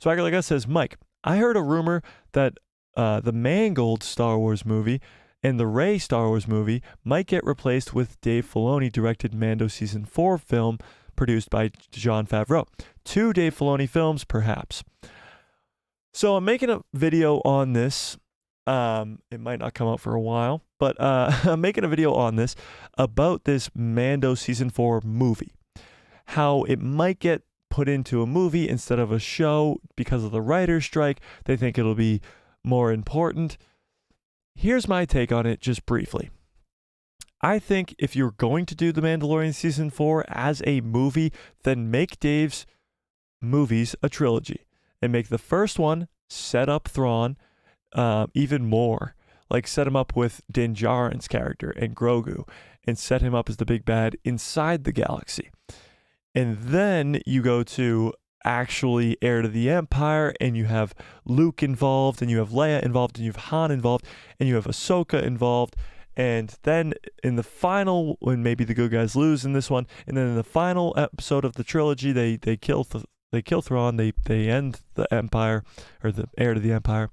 Swagger Like Us says, Mike, I heard a rumor that the Mangold Star Wars movie and the Rey Star Wars movie might get replaced with Dave Filoni directed Mando Season 4 film produced by Jon Favreau. 2 Dave Filoni films, perhaps. So I'm making a video on this. It might not come out for a while, but I'm making a video on this about this Mando Season 4 movie. How it might get put into a movie instead of a show because of the writer's strike. They think it'll be more important. Here's my take on it just briefly. I think if you're going to do The Mandalorian Season 4 as a movie, then make Dave's movies a trilogy. And make the first one set up Thrawn even more. Like set him up with Din Djarin's character and Grogu, and set him up as the big bad inside the galaxy. And then you go to actually Heir to the Empire, and you have Luke involved, and you have Leia involved, and you have Han involved, and you have Ahsoka involved. And then in the final, when maybe the good guys lose in this one, and then in the final episode of the trilogy, they kill Thrawn, they end the Empire, or the Heir to the Empire,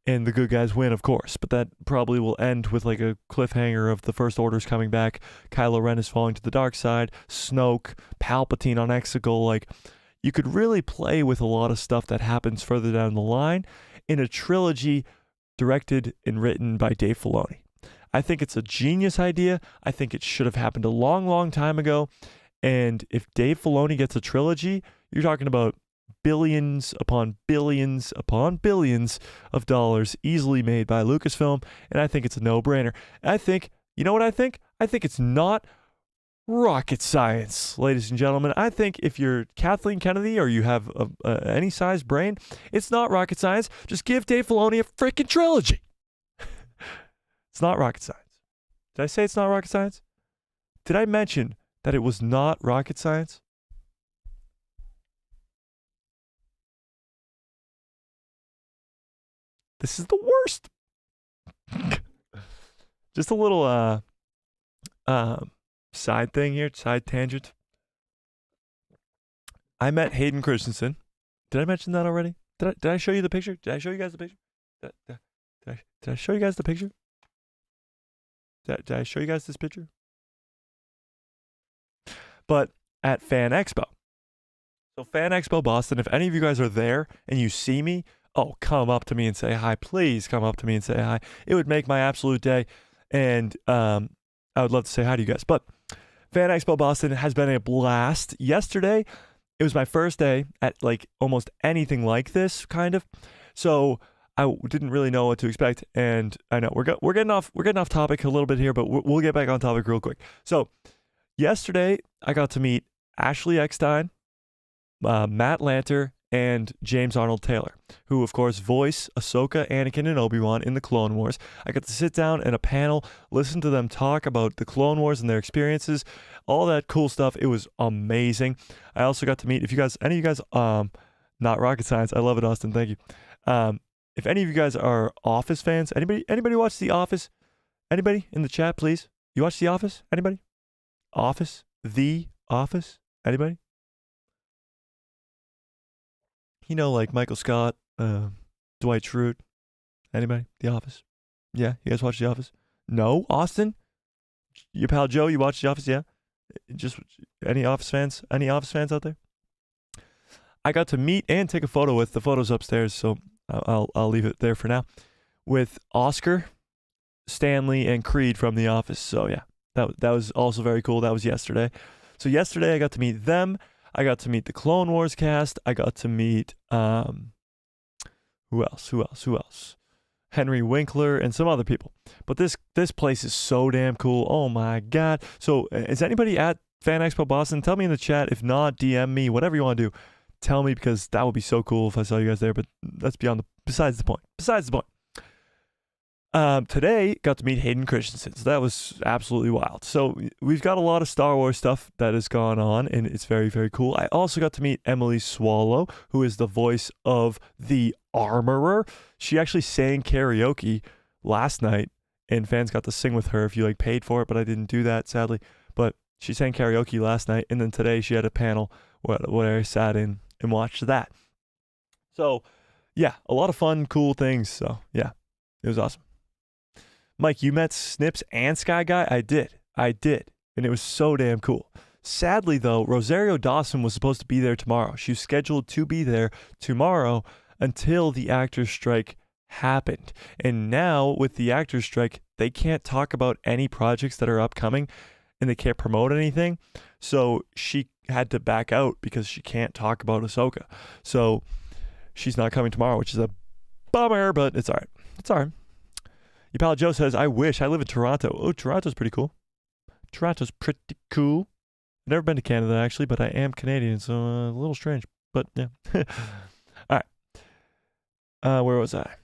and the good guys win, of course. But that probably will end with like a cliffhanger of the First Order's coming back, Kylo Ren is falling to the dark side, Snoke, Palpatine on Exegol. Like, you could really play with a lot of stuff that happens further down the line in a trilogy directed and written by Dave Filoni. I think it's a genius idea. I think it should have happened a long, long time ago. And if Dave Filoni gets a trilogy, you're talking about billions upon billions upon billions of dollars easily made by Lucasfilm. And I think it's a no-brainer. I think, you know what I think? I think it's not rocket science, ladies and gentlemen. I think if you're Kathleen Kennedy or you have any size brain, it's not rocket science. Just give Dave Filoni a freaking trilogy. It's not rocket science. Did I say it's not rocket science? Did I mention that it was not rocket science? This is the worst. Just a little side thing here, side tangent. I met Hayden Christensen. Did I mention that already? Did I show you the picture? Did I show you guys the picture? Did I show you guys the picture? Did I show you guys this picture? But at Fan Expo. So Fan Expo Boston, if any of you guys are there and you see me, oh, come up to me and say hi. Please come up to me and say hi. It would make my absolute day. And I would love to say hi to you guys. But Fan Expo Boston has been a blast. Yesterday, it was my first day at like almost anything like this, kind of. So I didn't really know what to expect, and I know we're getting off topic a little bit here, but we'll get back on topic real quick. So yesterday, I got to meet Ashley Eckstein, Matt Lanter, and James Arnold Taylor, who of course voice Ahsoka, Anakin, and Obi-Wan in the Clone Wars. I got to sit down in a panel, listen to them talk about the Clone Wars and their experiences, all that cool stuff. It was amazing. I also got to meet, any of you guys, not rocket science. I love it, Austin. Thank you. If any of you guys are Office fans, anybody watch The Office? Anybody in the chat, please? You watch The Office? Anybody? Office? The Office? Anybody? You know, like Michael Scott, Dwight Schrute. Anybody? The Office? Yeah, you guys watch The Office? No? Austin? Your pal Joe, you watch The Office? Yeah? Just any Office fans? Any Office fans out there? I got to meet and take a photo with, the photos upstairs, so I'll leave it there for now, with Oscar, Stanley, and Creed from The Office. So yeah, that was also very cool. That was yesterday. So yesterday I got to meet them. I got to meet the Clone Wars cast. I got to meet who else? Henry Winkler and some other people. But this place is so damn cool. Oh my god. So is anybody at Fan Expo Boston? Tell me in the chat. If not, DM me. Whatever you want to do. Tell me, because that would be so cool if I saw you guys there. But that's besides the point. Today, got to meet Hayden Christensen. So that was absolutely wild. So we've got a lot of Star Wars stuff that has gone on, and it's very, very cool. I also got to meet Emily Swallow, who is the voice of the Armorer. She actually sang karaoke last night, and fans got to sing with her if you paid for it, but I didn't do that, sadly. But she sang karaoke last night, and then today she had a panel where I sat in and watched that. So, yeah, a lot of fun, cool things. So, yeah, it was awesome. Mike, you met Snips and Sky Guy? I did. And it was so damn cool. Sadly, though, Rosario Dawson was supposed to be there tomorrow. She was scheduled to be there tomorrow until the actors' strike happened. And now, with the actors' strike, they can't talk about any projects that are upcoming, and they can't promote anything. So she had to back out because she can't talk about Ahsoka. So she's not coming tomorrow, which is a bummer, but it's all right. Your pal Joe says, I wish. I live in Toronto. Oh, Toronto's pretty cool. I've never been to Canada, actually, but I am Canadian, so a little strange. But, yeah. All right. Where was I?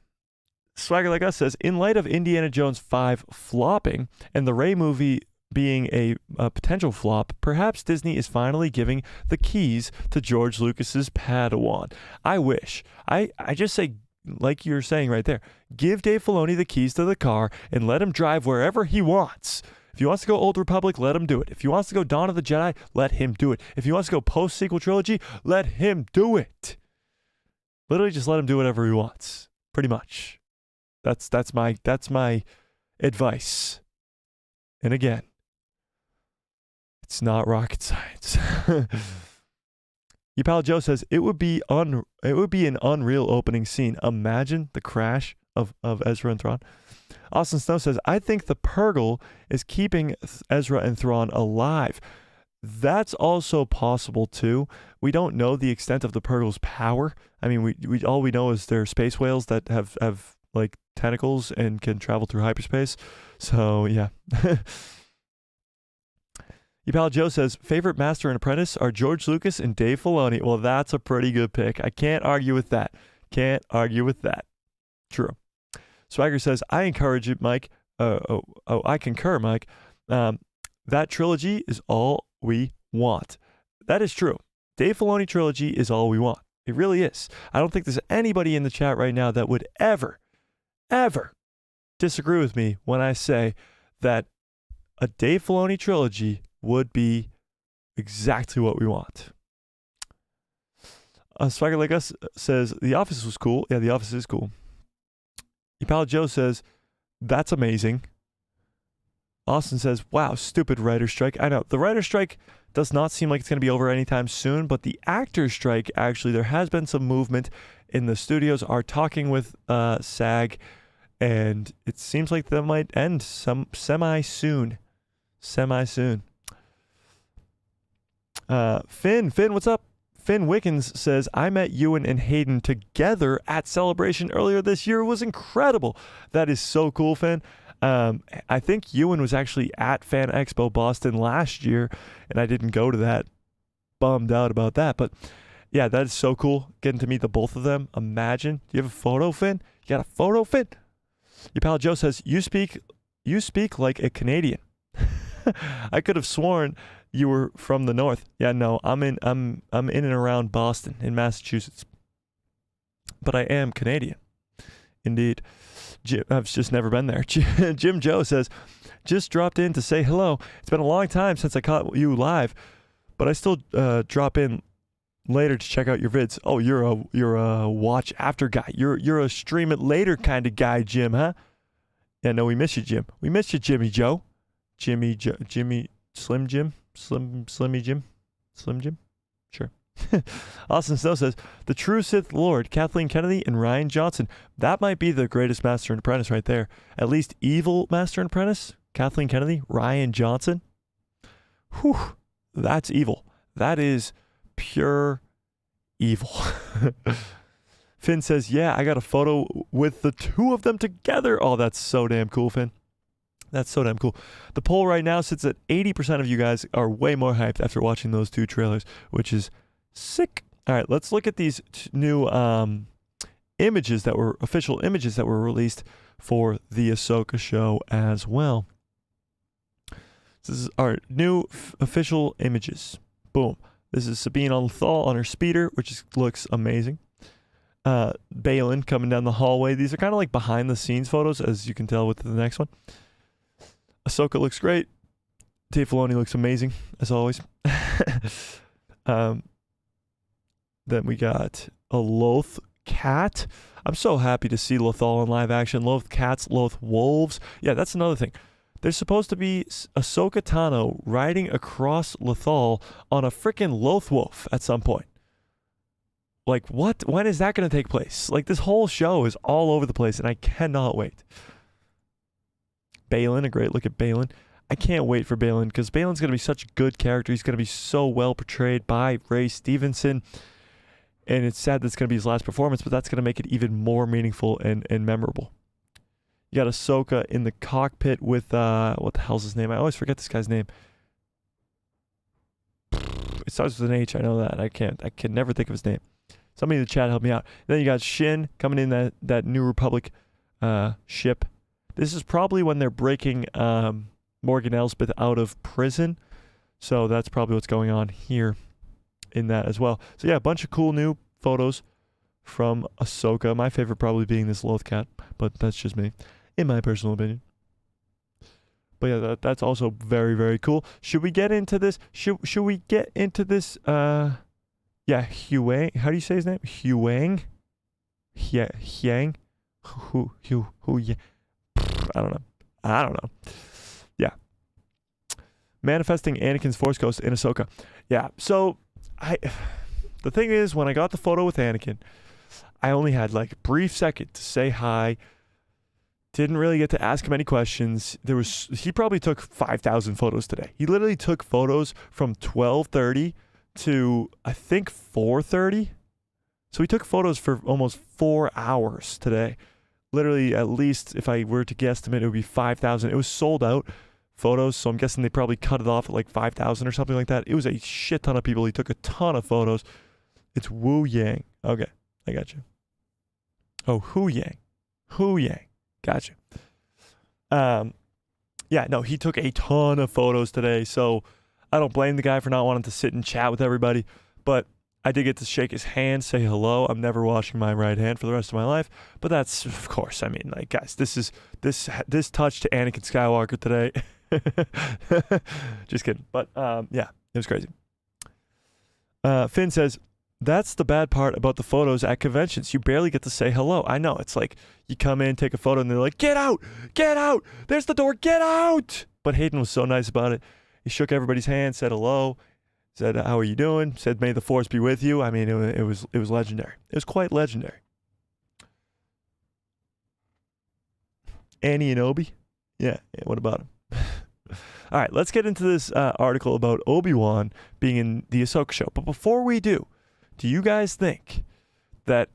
Swagger Like Us says, in light of Indiana Jones 5 flopping and the Rey movie being a potential flop, perhaps Disney is finally giving the keys to George Lucas's Padawan. I wish. I just say, like you're saying right there, give Dave Filoni the keys to the car and let him drive wherever he wants. If he wants to go Old Republic, let him do it. If he wants to go Dawn of the Jedi, let him do it. If he wants to go post-sequel trilogy, let him do it. Literally just let him do whatever he wants. Pretty much. That's my advice. And again, it's not rocket science. Your pal Joe says it would be an unreal opening scene. Imagine the crash of Ezra and Thrawn. Austin Snow says, I think the Purgle is keeping Ezra and Thrawn alive. That's also possible too. We don't know the extent of the Purgle's power. I mean, we all we know is they're space whales that have like tentacles and can travel through hyperspace. So yeah. Your pal Joe says, favorite Master and Apprentice are George Lucas and Dave Filoni. Well, that's a pretty good pick. I can't argue with that. True. Swagger says, I encourage it, Mike. I concur, Mike. That trilogy is all we want. That is true. Dave Filoni trilogy is all we want. It really is. I don't think there's anybody in the chat right now that would ever disagree with me when I say that a Dave Filoni trilogy would be exactly what we want. Swagger Like Us says, The Office was cool. Yeah, The Office is cool. Your pal Joe says, that's amazing. Austin says, wow, stupid writer's strike. I know, the writer's strike does not seem like it's going to be over anytime soon, but the actor's strike, actually, there has been some movement in the studios are talking with SAG, and it seems like that might end semi soon. Semi-soon. Finn, what's up? Finn Wickens says, I met Ewan and Hayden together at Celebration earlier this year. It was incredible. That is so cool, Finn. I think Ewan was actually at Fan Expo Boston last year, and I didn't go to that. Bummed out about that. But yeah, that is so cool, getting to meet the both of them. Imagine. You have a photo, Finn? You got a photo, Finn? Your pal Joe says, you speak like a Canadian. I could have sworn you were from the north. Yeah, no, I'm in and around Boston in Massachusetts. But I am Canadian. Indeed. I've just never been there. Jim Joe says, just dropped in to say hello. It's been a long time since I caught you live, but I still drop in later to check out your vids. Oh, you're a watch after guy. You're a stream it later kind of guy, Jim, huh? Yeah, no, we miss you, Jim. We miss you, Jimmy Joe. Slim Jim? Sure. Austin Snow says, the true Sith Lord, Kathleen Kennedy and Ryan Johnson. That might be the greatest Master and Apprentice right there. At least evil Master and Apprentice, Kathleen Kennedy, Ryan Johnson. Whew, that's evil. That is pure evil. Finn says, yeah, I got a photo with the two of them together. Oh, that's so damn cool, Finn. That's so damn cool. The poll right now sits at 80% of you guys are way more hyped after watching those two trailers, which is sick. All right, let's look at these new images that were official images that were released for the Ahsoka show as well. This is our new official images. Boom. This is Sabine on Lothal on her speeder, which looks amazing. Baylan coming down the hallway. These are kind of like behind the scenes photos, as you can tell with the next one. Ahsoka looks great. Dave Filoni looks amazing, as always. Then we got a Loth cat. I'm so happy to see Lothal in live action. Loth cats, Loth wolves. Yeah, that's another thing. There's supposed to be Ahsoka Tano riding across Lothal on a freaking Loth wolf at some point. Like, what? When is that going to take place? Like, this whole show is all over the place, and I cannot wait. Baylan, a great look at Baylan. I can't wait for Baylan, because Baylan's going to be such a good character. He's going to be so well portrayed by Ray Stevenson. And it's sad that it's going to be his last performance, but that's going to make it even more meaningful and memorable. You got Ahsoka in the cockpit with, what the hell's his name? I always forget this guy's name. It starts with an H, I know that. I can never think of his name. Somebody in the chat help me out. Then you got Shin coming in that New Republic ship. This is probably when they're breaking Morgan Elsbeth out of prison. So that's probably what's going on here in that as well. So yeah, a bunch of cool new photos from Ahsoka. My favorite probably being this Loth cat, but that's just me, in my personal opinion. But yeah, that's also very, very cool. Should we get into this? Should we get into this? Yeah, Huang. How do you say his name? Huang? Hyang? Who? Yeah. I don't know. Yeah. Manifesting Anakin's Force Ghost in Ahsoka. Yeah. So the thing is, when I got the photo with Anakin, I only had like a brief second to say hi. Didn't really get to ask him any questions. He probably took 5,000 photos today. He literally took photos from 12:30 to I think 4:30. So he took photos for almost 4 hours today. Literally, at least if I were to guesstimate, it would be 5,000. It was sold out photos, so I'm guessing they probably cut it off at like 5,000 or something like that. It was a shit ton of people. He took a ton of photos. It's Wu Yang. Okay, I got you. Oh, Hu Yang. Gotcha. Yeah, no, he took a ton of photos today, so I don't blame the guy for not wanting to sit and chat with everybody, but I did get to shake his hand, say hello. I'm never washing my right hand for the rest of my life, but that's, of course, I mean, like, guys, this touch to Anakin Skywalker today. Just kidding, but yeah, it was crazy. Finn says, that's the bad part about the photos at conventions. You barely get to say hello. I know. It's like you come in, take a photo, and they're like, get out. There's the door. Get out. But Hayden was so nice about it. He shook everybody's hand, said hello, said, how are you doing? Said, may the Force be with you. I mean, it was legendary. It was quite legendary. Annie and Obi? Yeah, what about him? All right, let's get into this article about Obi-Wan being in the Ahsoka show. But before we do you guys think that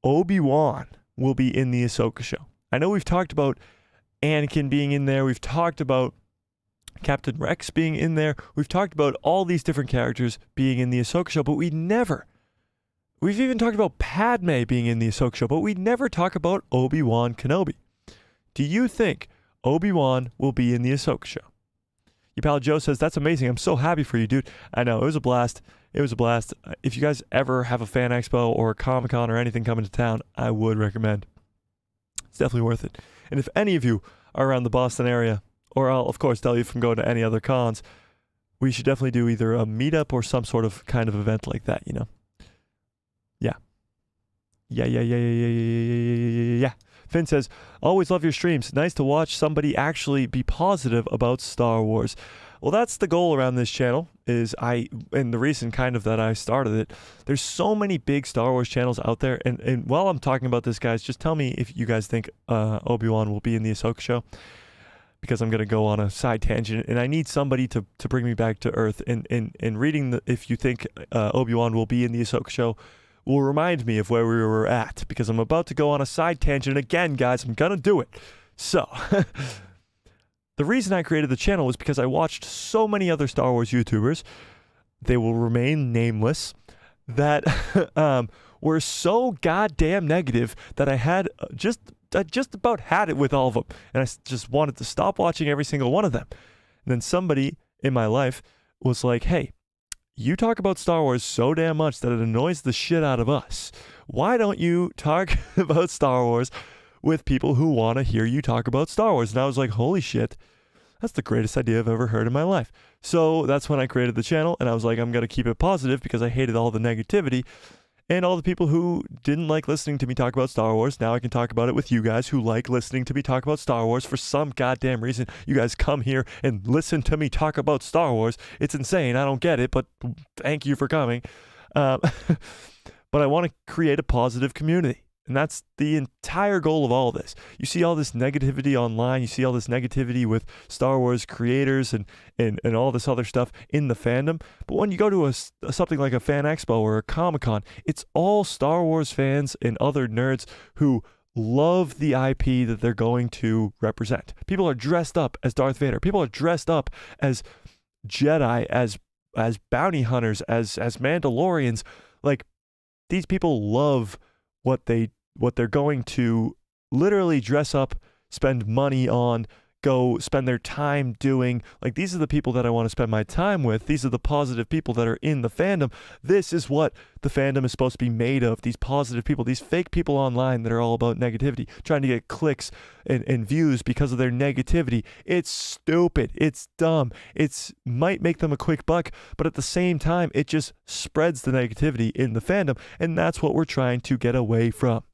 Obi-Wan will be in the Ahsoka show? I know we've talked about Anakin being in there. We've talked about Captain Rex being in there. We've talked about all these different characters being in the Ahsoka show, but we've even talked about Padme being in the Ahsoka show, but we never talk about Obi-Wan Kenobi. Do you think Obi-Wan will be in the Ahsoka show? Your pal Joe says, that's amazing. I'm so happy for you, dude. I know, it was a blast. It was a blast. If you guys ever have a fan expo or a Comic-Con or anything coming to town, I would recommend. It's definitely worth it. And if any of you are around the Boston area, or I'll, of course, tell you from going to any other cons, we should definitely do either a meetup or some sort of kind of event like that, you know? Yeah. Yeah. Finn says, always love your streams. Nice to watch somebody actually be positive about Star Wars. Well, that's the goal around this channel, and the reason kind of that I started it, there's so many big Star Wars channels out there, and while I'm talking about this, guys, just tell me if you guys think Obi-Wan will be in the Ahsoka show, because I'm going to go on a side tangent, and I need somebody to bring me back to earth, and reading if you think Obi-Wan will be in the Ahsoka show will remind me of where we were at, because I'm about to go on a side tangent again, guys. I'm going to do it. So, the reason I created the channel was because I watched so many other Star Wars YouTubers, they will remain nameless, that were so goddamn negative that I had I just about had it with all of them. And I just wanted to stop watching every single one of them. And then somebody in my life was like, hey, you talk about Star Wars so damn much that it annoys the shit out of us. Why don't you talk about Star Wars with people who want to hear you talk about Star Wars? And I was like, holy shit, that's the greatest idea I've ever heard in my life. So that's when I created the channel, and I was like, I'm going to keep it positive because I hated all the negativity and all the people who didn't like listening to me talk about Star Wars. Now I can talk about it with you guys who like listening to me talk about Star Wars. For some goddamn reason, you guys come here and listen to me talk about Star Wars. It's insane. I don't get it, but thank you for coming. But I want to create a positive community. And that's the entire goal of all this. You see all this negativity online. You see all this negativity with Star Wars creators and all this other stuff in the fandom. But when you go to something like a fan expo or a Comic-Con, it's all Star Wars fans and other nerds who love the IP that they're going to represent. People are dressed up as Darth Vader. People are dressed up as Jedi, as bounty hunters, as Mandalorians. Like, these people love what they're going to literally dress up, spend money on, go spend their time doing. Like, these are the people that I want to spend my time with. These are the positive people that are in the fandom. This is what the fandom is supposed to be made of. These positive people, these fake people online that are all about negativity, trying to get clicks and views because of their negativity. It's stupid. It's dumb. It's might make them a quick buck, but at the same time, it just spreads the negativity in the fandom. And that's what we're trying to get away from.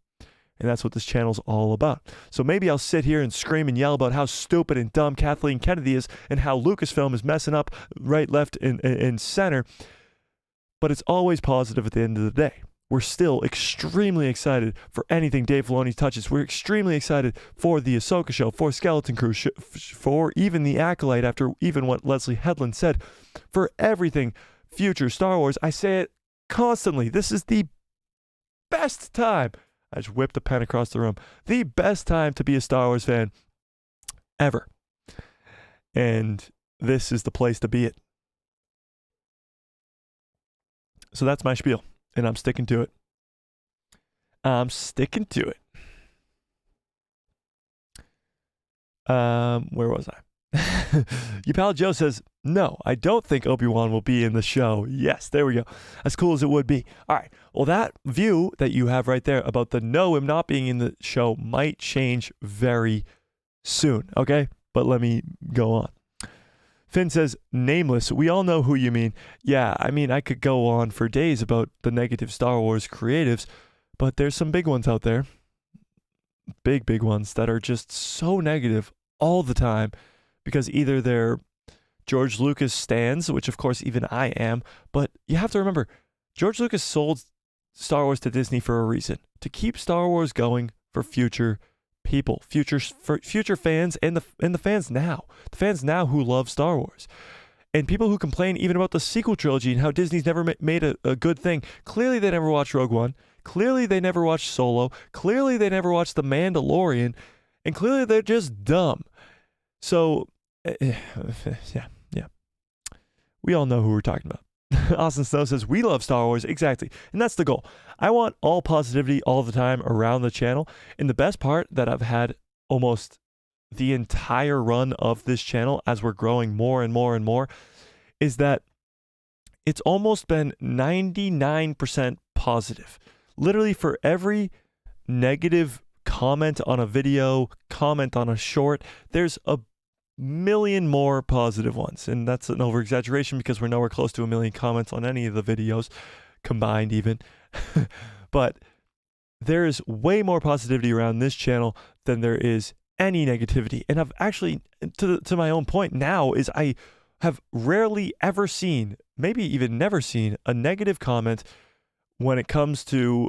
And that's what this channel's all about. So maybe I'll sit here and scream and yell about how stupid and dumb Kathleen Kennedy is and how Lucasfilm is messing up right, left, and center. But it's always positive at the end of the day. We're still extremely excited for anything Dave Filoni touches. We're extremely excited for the Ahsoka show, for Skeleton Crew, for even The Acolyte, after even what Leslie Headland said, for everything future Star Wars. I say it constantly. This is the best time. I just whipped a pen across the room. The best time to be a Star Wars fan ever. And this is the place to be it. So that's my spiel. And I'm sticking to it. Where was I? Your pal Joe says, no, I don't think Obi-Wan will be in the show. Yes, there we go. As cool as it would be. All right. Well, that view that you have right there about the no, him not being in the show might change very soon. Okay? But let me go on. Finn says, nameless. We all know who you mean. Yeah, I mean, I could go on for days about the negative Star Wars creatives, but there's some big ones out there. Big ones that are just so negative all the time. Because either they're George Lucas stans, which of course even I am, but you have to remember, George Lucas sold Star Wars to Disney for a reason. To keep Star Wars going for future people, future fans, and the fans now who love Star Wars. And people who complain even about the sequel trilogy and how Disney's never made a good thing. Clearly, they never watched Rogue One. Clearly, they never watched Solo. Clearly, they never watched The Mandalorian. And clearly, they're just dumb. So, yeah. We all know who we're talking about. Austin Snow says, we love Star Wars. Exactly. And that's the goal. I want all positivity all the time around the channel. And the best part that I've had almost the entire run of this channel as we're growing more and more and more is that it's almost been 99% positive. Literally for every negative comment on a video, comment on a short, there's a million more positive ones. And that's an over-exaggeration because we're nowhere close to a million comments on any of the videos combined even. But there is way more positivity around this channel than there is any negativity. And I've actually, to my own point now, is I have rarely ever seen, maybe even never seen, a negative comment when it comes to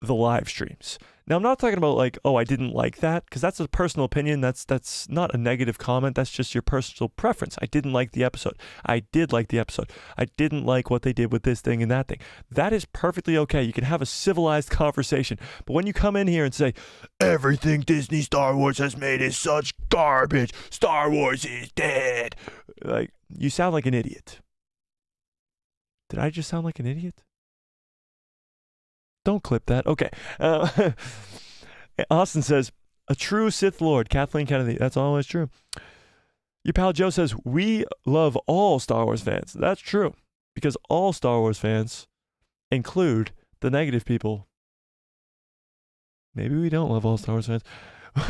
the live streams. Now, I'm not talking about like, oh, I didn't like that, because that's a personal opinion. That's not a negative comment. That's just your personal preference. I didn't like the episode. I did like the episode. I didn't like what they did with this thing and that thing. That is perfectly okay. You can have a civilized conversation. But when you come in here and say, everything Disney Star Wars has made is such garbage, Star Wars is dead, like, you sound like an idiot. Did I just sound like an idiot? Don't clip that. Okay. Austin says, a true Sith Lord, Kathleen Kennedy. That's always true. Your pal Joe says, we love all Star Wars fans. That's true. Because all Star Wars fans include the negative people. Maybe we don't love all Star Wars fans.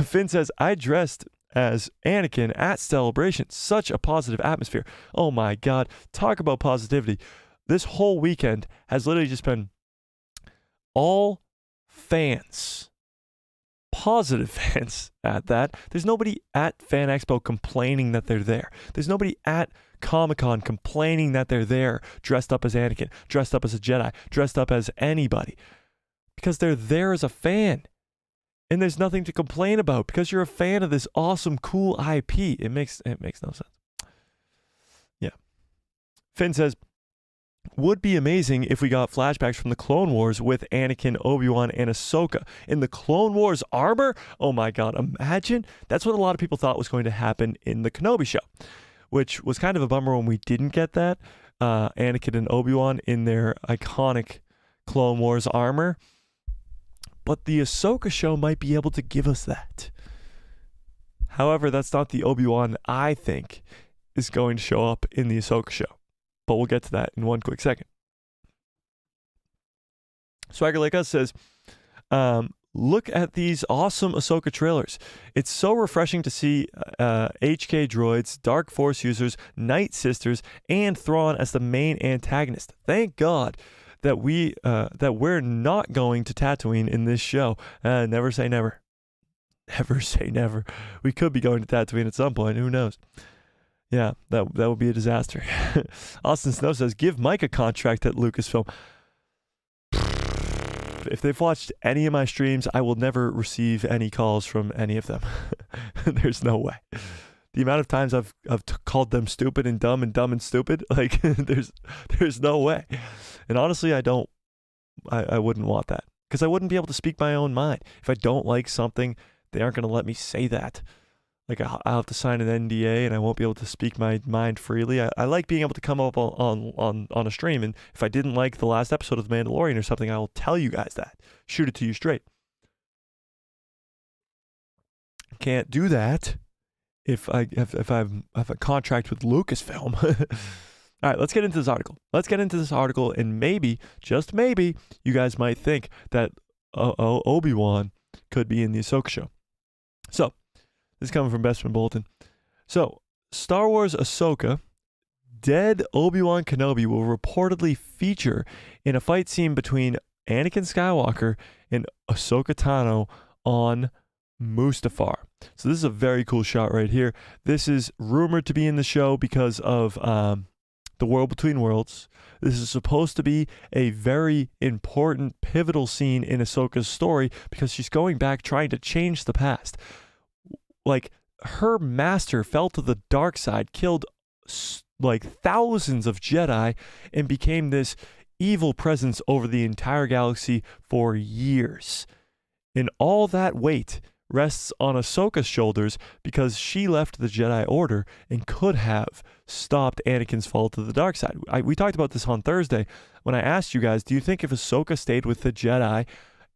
Finn says, I dressed as Anakin at Celebration. Such a positive atmosphere. Oh my God. Talk about positivity. This whole weekend has literally just been all fans, positive fans at that. There's nobody at Fan Expo complaining that they're there. There's nobody at Comic-Con complaining that they're there dressed up as Anakin, dressed up as a Jedi, dressed up as anybody. Because they're there as a fan. And there's nothing to complain about because you're a fan of this awesome, cool IP. It makes no sense. Yeah. Finn says, would be amazing if we got flashbacks from the Clone Wars with Anakin, Obi-Wan, and Ahsoka in the Clone Wars armor. Oh my God, imagine. That's what a lot of people thought was going to happen in the Kenobi show, which was kind of a bummer when we didn't get that. Anakin and Obi-Wan in their iconic Clone Wars armor. But the Ahsoka show might be able to give us that. However, that's not the Obi-Wan I think is going to show up in the Ahsoka show. But we'll get to that in one quick second. Swagger Like Us says, look at these awesome Ahsoka trailers. It's so refreshing to see HK droids, Dark Force users, Night Sisters, and Thrawn as the main antagonist. Thank God that we're not going to Tatooine in this show. Never say never. Never say never. We could be going to Tatooine at some point. Who knows? Yeah, that would be a disaster. Austin Snow says, give Mike a contract at Lucasfilm. If they've watched any of my streams, I will never receive any calls from any of them. There's no way. The amount of times I've called them stupid and dumb and stupid, like there's no way. And honestly, I wouldn't want that because I wouldn't be able to speak my own mind. If I don't like something, they aren't going to let me say that. Like I'll have to sign an NDA and I won't be able to speak my mind freely. I like being able to come up on a stream, and if I didn't like the last episode of The Mandalorian or something, I will tell you guys that. Shoot it to you straight. Can't do that if I have a contract with Lucasfilm. All right, let's get into this article. And maybe, just maybe, you guys might think that Obi-Wan could be in the Ahsoka show. So, this is coming from Bestman Bolton. So, Star Wars Ahsoka, dead Obi-Wan Kenobi will reportedly feature in a fight scene between Anakin Skywalker and Ahsoka Tano on Mustafar. So this is a very cool shot right here. This is rumored to be in the show because of the World Between Worlds. This is supposed to be a very important, pivotal scene in Ahsoka's story because she's going back trying to change the past. Like, her master fell to the dark side, killed like thousands of Jedi, and became this evil presence over the entire galaxy for years. And all that weight rests on Ahsoka's shoulders because she left the Jedi Order and could have stopped Anakin's fall to the dark side. We talked about this on Thursday when I asked you guys, do you think if Ahsoka stayed with the Jedi,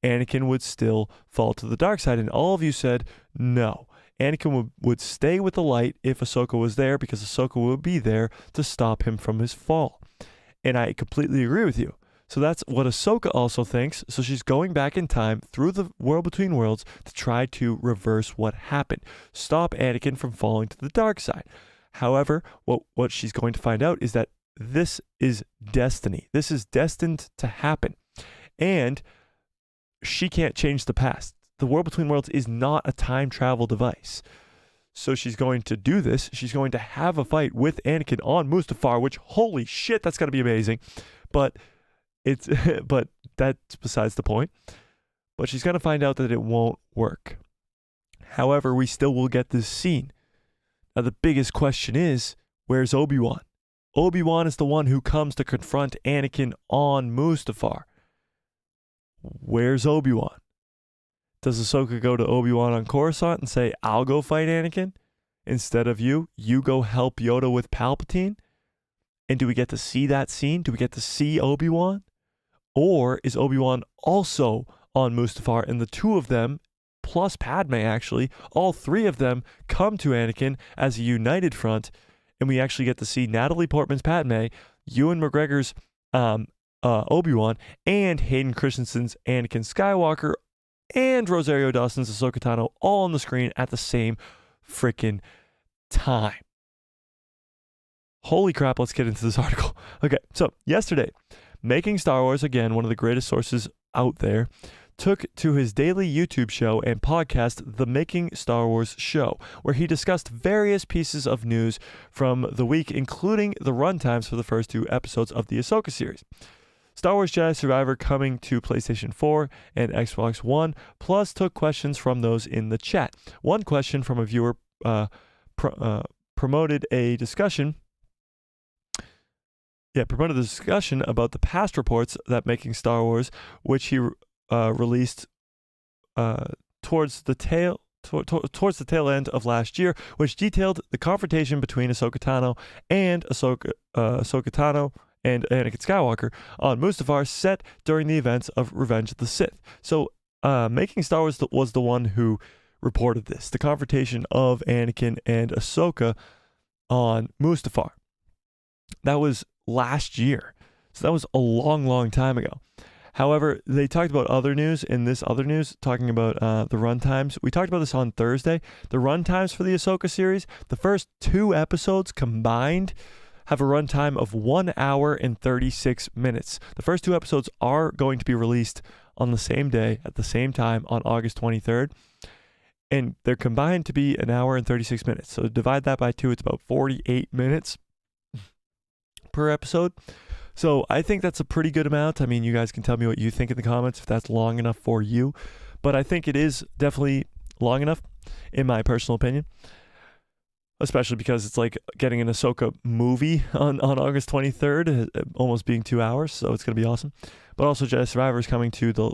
Anakin would still fall to the dark side? And all of you said no. Anakin would stay with the light if Ahsoka was there because Ahsoka would be there to stop him from his fall. And I completely agree with you. So that's what Ahsoka also thinks. So she's going back in time through the World Between Worlds to try to reverse what happened. Stop Anakin from falling to the dark side. However, what she's going to find out is that this is destiny. This is destined to happen. And she can't change the past. The World Between Worlds is not a time travel device. So she's going to do this. She's going to have a fight with Anakin on Mustafar, which, holy shit, that's going to be amazing. But that's besides the point. But she's going to find out that it won't work. However, we still will get this scene. Now, the biggest question is, where's Obi-Wan? Obi-Wan is the one who comes to confront Anakin on Mustafar. Where's Obi-Wan? Does Ahsoka go to Obi-Wan on Coruscant and say, I'll go fight Anakin instead of you? You go help Yoda with Palpatine? And do we get to see that scene? Do we get to see Obi-Wan? Or is Obi-Wan also on Mustafar and the two of them, plus Padme actually, all three of them come to Anakin as a united front, and we actually get to see Natalie Portman's Padme, Ewan McGregor's Obi-Wan, and Hayden Christensen's Anakin Skywalker, and Rosario Dawson's Ahsoka Tano all on the screen at the same freaking time. Holy crap, let's get into this article. Okay, so yesterday, Making Star Wars, again, one of the greatest sources out there, took to his daily YouTube show and podcast, The Making Star Wars Show, where he discussed various pieces of news from the week, including the runtimes for the first two episodes of the Ahsoka series. Star Wars Jedi Survivor coming to PlayStation 4 and Xbox One, plus took questions from those in the chat. One question from a viewer promoted a discussion about the past reports that Making Star Wars, which he released towards the tail end of last year, which detailed the confrontation between Ahsoka Tano and Ahsoka Tano and Anakin Skywalker on Mustafar, set during the events of Revenge of the Sith. So, Making Star Wars was the one who reported this, the confrontation of Anakin and Ahsoka on Mustafar. That was last year. So that was a long, long time ago. However, they talked about other news in this other news, talking about the runtimes. We talked about this on Thursday. The runtimes for the Ahsoka series, the first two episodes combined have a runtime of 1 hour and 36 minutes. The first two episodes are going to be released on the same day at the same time on August 23rd. And they're combined to be 1 hour and 36 minutes. So divide that by 2, it's about 48 minutes per episode. So I think that's a pretty good amount. I mean, you guys can tell me what you think in the comments if that's long enough for you. But I think it is definitely long enough, in my personal opinion. Especially because it's like getting an Ahsoka movie on August 23rd, almost being 2 hours, so it's going to be awesome. But also Jedi Survivor is coming to the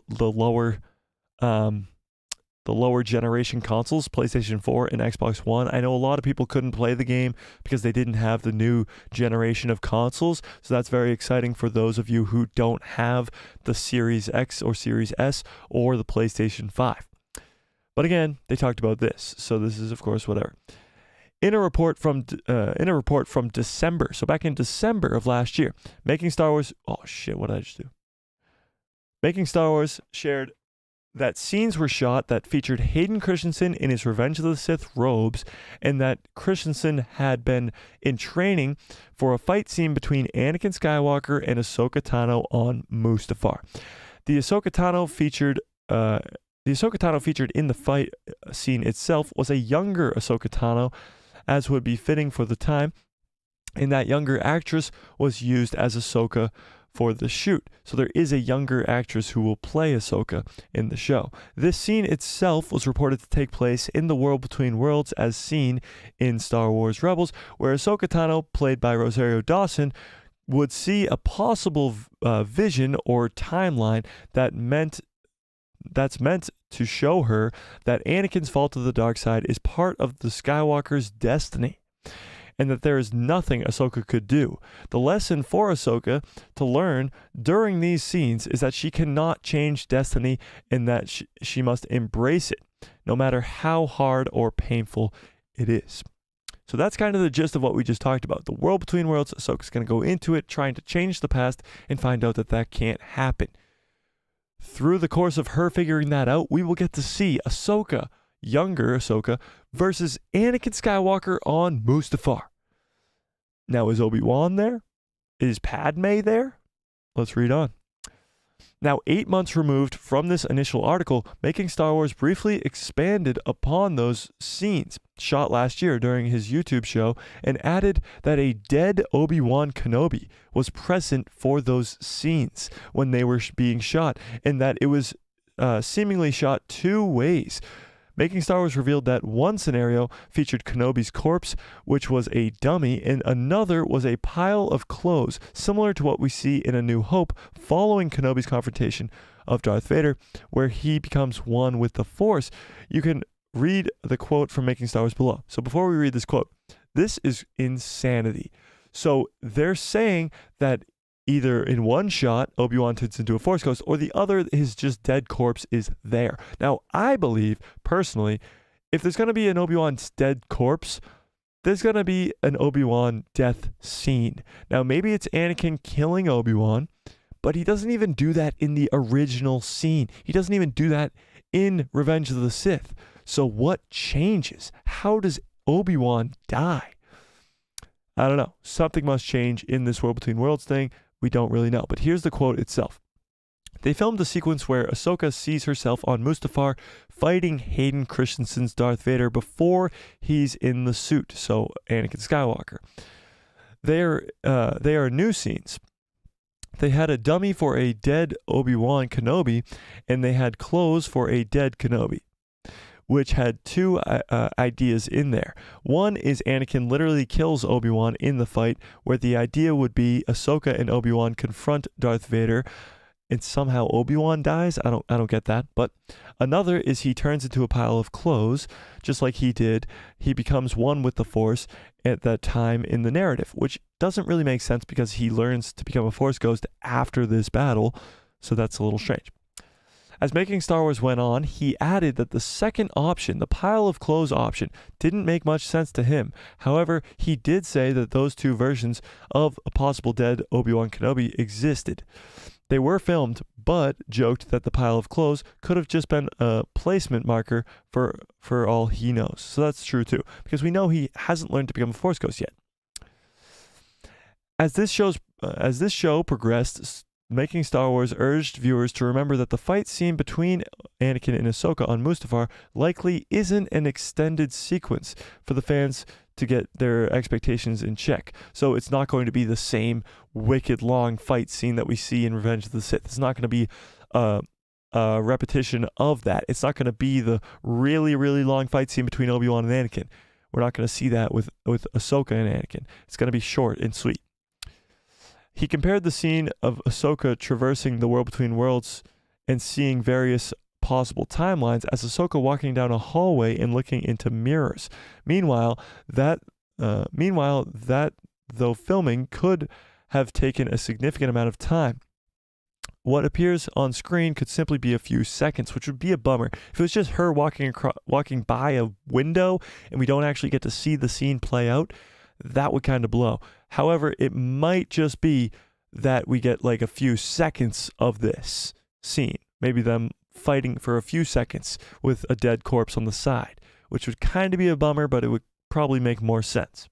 lower generation consoles, PlayStation 4 and Xbox One. I know a lot of people couldn't play the game because they didn't have the new generation of consoles, so that's very exciting for those of you who don't have the Series X or Series S or the PlayStation 5. But again, they talked about this, so this is, of course, whatever. In a report from December, so back in December of last year, Making Star Wars... Oh, shit, what did I just do? Making Star Wars shared that scenes were shot that featured Hayden Christensen in his Revenge of the Sith robes, and that Christensen had been in training for a fight scene between Anakin Skywalker and Ahsoka Tano on Mustafar. The Ahsoka Tano featured in the fight scene itself was a younger Ahsoka Tano, as would be fitting for the time. And that younger actress was used as Ahsoka for the shoot. So there is a younger actress who will play Ahsoka in the show. This scene itself was reported to take place in the world between worlds as seen in Star Wars Rebels, where Ahsoka Tano, played by Rosario Dawson, would see a possible vision or timeline that's meant to show her that Anakin's fall to the dark side is part of the Skywalker's destiny, and that there is nothing Ahsoka could do. The lesson for Ahsoka to learn during these scenes is that she cannot change destiny, and that she must embrace it, no matter how hard or painful it is. So that's kind of the gist of what we just talked about. The world between worlds, Ahsoka's going to go into it trying to change the past and find out that that can't happen. Through the course of her figuring that out, we will get to see Ahsoka, younger Ahsoka, versus Anakin Skywalker on Mustafar. Now, is Obi-Wan there? Is Padme there? Let's read on. Now, 8 months removed from this initial article, Making Star Wars briefly expanded upon those scenes shot last year during his YouTube show and added that a dead Obi-Wan Kenobi was present for those scenes when they were being shot, and that it was seemingly shot 2 ways. Making Star Wars revealed that one scenario featured Kenobi's corpse, which was a dummy, and another was a pile of clothes, similar to what we see in A New Hope following Kenobi's confrontation of Darth Vader, where he becomes one with the Force. You can read the quote from Making Star Wars below. So before we read this quote, this is insanity. So they're saying that either in one shot, Obi-Wan turns into a Force ghost, or the other, his just dead corpse is there. Now, I believe, personally, if there's going to be an Obi-Wan's dead corpse, there's going to be an Obi-Wan death scene. Now, maybe it's Anakin killing Obi-Wan, but he doesn't even do that in the original scene. He doesn't even do that in Revenge of the Sith. So what changes? How does Obi-Wan die? I don't know. Something must change in this world between worlds thing. We don't really know. But here's the quote itself. They filmed a sequence where Ahsoka sees herself on Mustafar fighting Hayden Christensen's Darth Vader before he's in the suit, so Anakin Skywalker. They are new scenes. They had a dummy for a dead Obi-Wan Kenobi, and they had clothes for a dead Kenobi, which had 2 ideas in there. One is Anakin literally kills Obi-Wan in the fight, where the idea would be Ahsoka and Obi-Wan confront Darth Vader, and somehow Obi-Wan dies. I don't get that. But another is he turns into a pile of clothes, just like he did. He becomes one with the Force at that time in the narrative, which doesn't really make sense because he learns to become a Force ghost after this battle, so that's a little strange. As Making Star Wars went on, he added that the second option, the pile of clothes option, didn't make much sense to him. However, he did say that those 2 versions of a possible dead Obi-Wan Kenobi existed. They were filmed, but joked that the pile of clothes could have just been a placement marker for all he knows. So that's true too, because we know he hasn't learned to become a Force ghost yet. As this show progressed, Making Star Wars urged viewers to remember that the fight scene between Anakin and Ahsoka on Mustafar likely isn't an extended sequence for the fans to get their expectations in check. So it's not going to be the same wicked long fight scene that we see in Revenge of the Sith. It's not going to be a repetition of that. It's not going to be the really, really long fight scene between Obi-Wan and Anakin. We're not going to see that with Ahsoka and Anakin. It's going to be short and sweet. He compared the scene of Ahsoka traversing the world between worlds and seeing various possible timelines as Ahsoka walking down a hallway and looking into mirrors. Meanwhile, that though filming could have taken a significant amount of time, what appears on screen could simply be a few seconds, which would be a bummer. If it was just her walking by a window and we don't actually get to see the scene play out, that would kind of blow. However, it might just be that we get like a few seconds of this scene. Maybe them fighting for a few seconds with a dead corpse on the side, which would kind of be a bummer, but it would probably make more sense.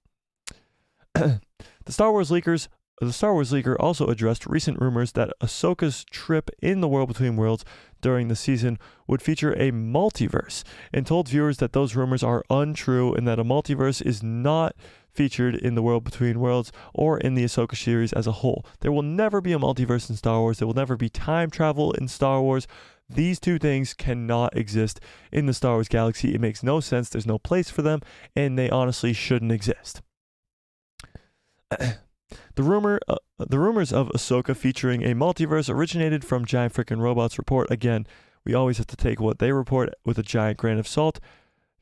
The Star Wars leaker also addressed recent rumors that Ahsoka's trip in the world between worlds during the season would feature a multiverse, and told viewers that those rumors are untrue and that a multiverse is not featured in The World Between Worlds or in the Ahsoka series as a whole. There will never be a multiverse in Star Wars. There will never be time travel in Star Wars. These two things cannot exist in the Star Wars galaxy. It makes no sense. There's no place for them, and they honestly shouldn't exist. The rumors of Ahsoka featuring a multiverse originated from Giant Frickin' Robots report. Again, we always have to take what they report with a giant grain of salt,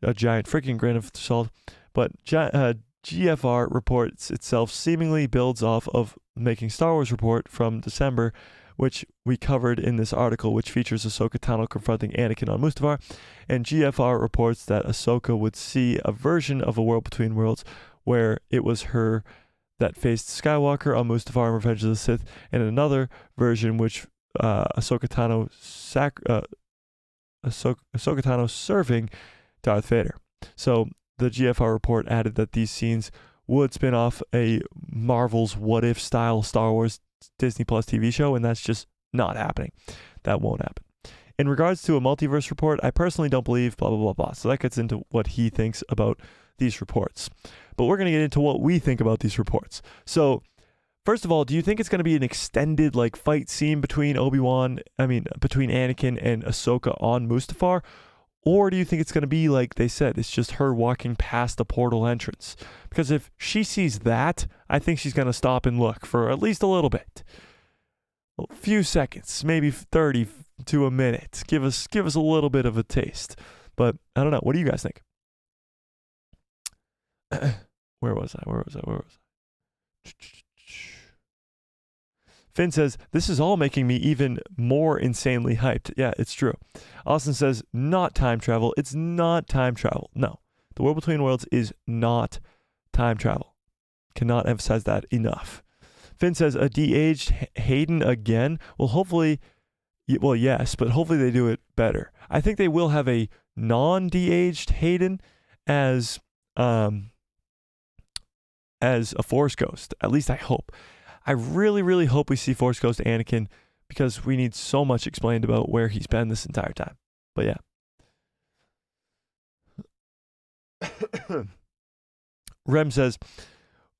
a giant freaking grain of salt. But GFR reports itself seemingly builds off of Making Star Wars report from December, which we covered in this article, which features Ahsoka Tano confronting Anakin on Mustafar. And GFR reports that Ahsoka would see a version of A World Between Worlds where it was her that faced Skywalker on Mustafar and Revenge of the Sith, and another version which Ahsoka Tano serving Darth Vader. So the GFR report added that these scenes would spin off a Marvel's What If style Star Wars Disney Plus TV show, and that's just not happening. That won't happen. In regards to a multiverse report, I personally don't believe blah, blah, blah, blah. So that gets into what he thinks about these reports. But we're going to get into what we think about these reports. So, first of all, do you think it's going to be an extended like fight scene between between Anakin and Ahsoka on Mustafar? Or do you think it's going to be like they said, it's just her walking past the portal entrance? Because if she sees that, I think she's going to stop and look for at least a little bit. A few seconds, maybe 30 to a minute. Give us a little bit of a taste. But I don't know. What do you guys think? Where was I? Finn says, this is all making me even more insanely hyped. Yeah, it's true. Austin says, not time travel. It's not time travel. No. The World Between Worlds is not time travel. Cannot emphasize that enough. Finn says, a de-aged Hayden again? Well, yes, but hopefully they do it better. I think they will have a non-de-aged Hayden as a Force Ghost. At least I hope. I really, really hope we see Force Ghost Anakin because we need so much explained about where he's been this entire time. But yeah. Rem says,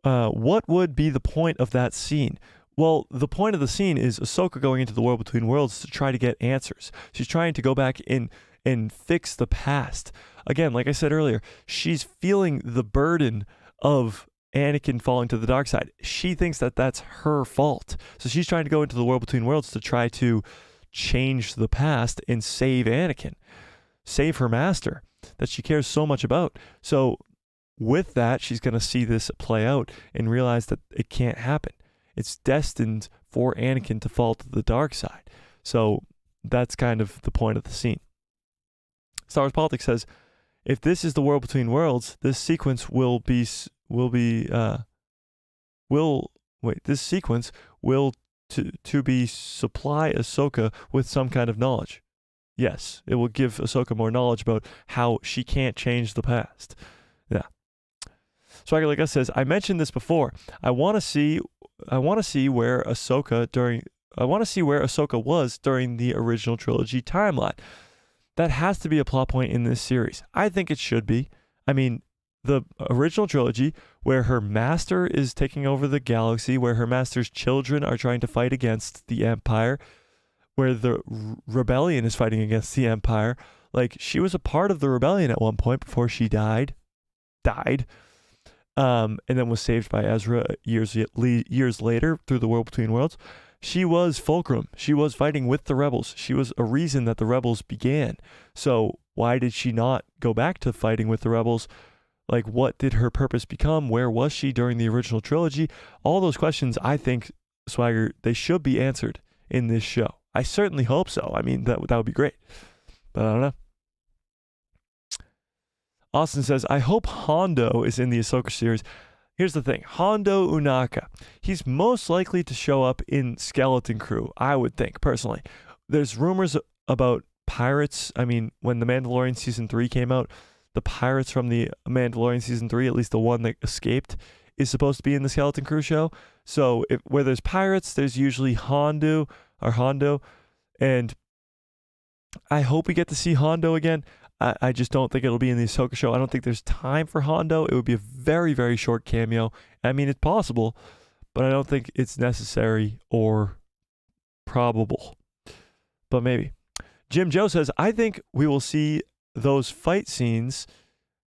what would be the point of that scene? Well, the point of the scene is Ahsoka going into the World Between Worlds to try to get answers. She's trying to go back in and fix the past. Again, like I said earlier, she's feeling the burden of Anakin falling to the dark side. She thinks that that's her fault. So she's trying to go into the World Between Worlds to try to change the past and save Anakin, save her master that she cares so much about. So with that, she's going to see this play out and realize that it can't happen. It's destined for Anakin to fall to the dark side. So that's kind of the point of the scene. Star Wars Politics says, if this is the World Between Worlds, this sequence will supply Ahsoka with some kind of knowledge. Yes, it will give Ahsoka more knowledge about how she can't change the past. Yeah. Swagger Like Us says, I mentioned this before. I want to see where Ahsoka was during the original trilogy timeline. That has to be a plot point in this series. I think it should be. I mean, the original trilogy, where her master is taking over the galaxy, where her master's children are trying to fight against the Empire, where the rebellion is fighting against the Empire. Like, she was a part of the rebellion at one point before she died, and then was saved by Ezra years later through the World Between Worlds. She was Fulcrum. She was fighting with the rebels. She was a reason that the rebels began. So why did she not go back to fighting with the rebels? Like, what did her purpose become? Where was she during the original trilogy? All those questions, I think, Swagger, they should be answered in this show. I certainly hope so. I mean, that would be great. But I don't know. Austin says, I hope Hondo is in the Ahsoka series. Here's the thing. Hondo Unaka, he's most likely to show up in Skeleton Crew, I would think, personally. There's rumors about pirates. I mean, when The Mandalorian Season 3 came out, the pirates from the Mandalorian Season 3, at least the one that escaped, is supposed to be in the Skeleton Crew show. So where there's pirates, there's usually Hondo, and I hope we get to see Hondo again. I just don't think it'll be in the Ahsoka show. I don't think there's time for Hondo. It would be a very, very short cameo. I mean, it's possible, but I don't think it's necessary or probable. But maybe. Jim Joe says, I think we will see those fight scenes.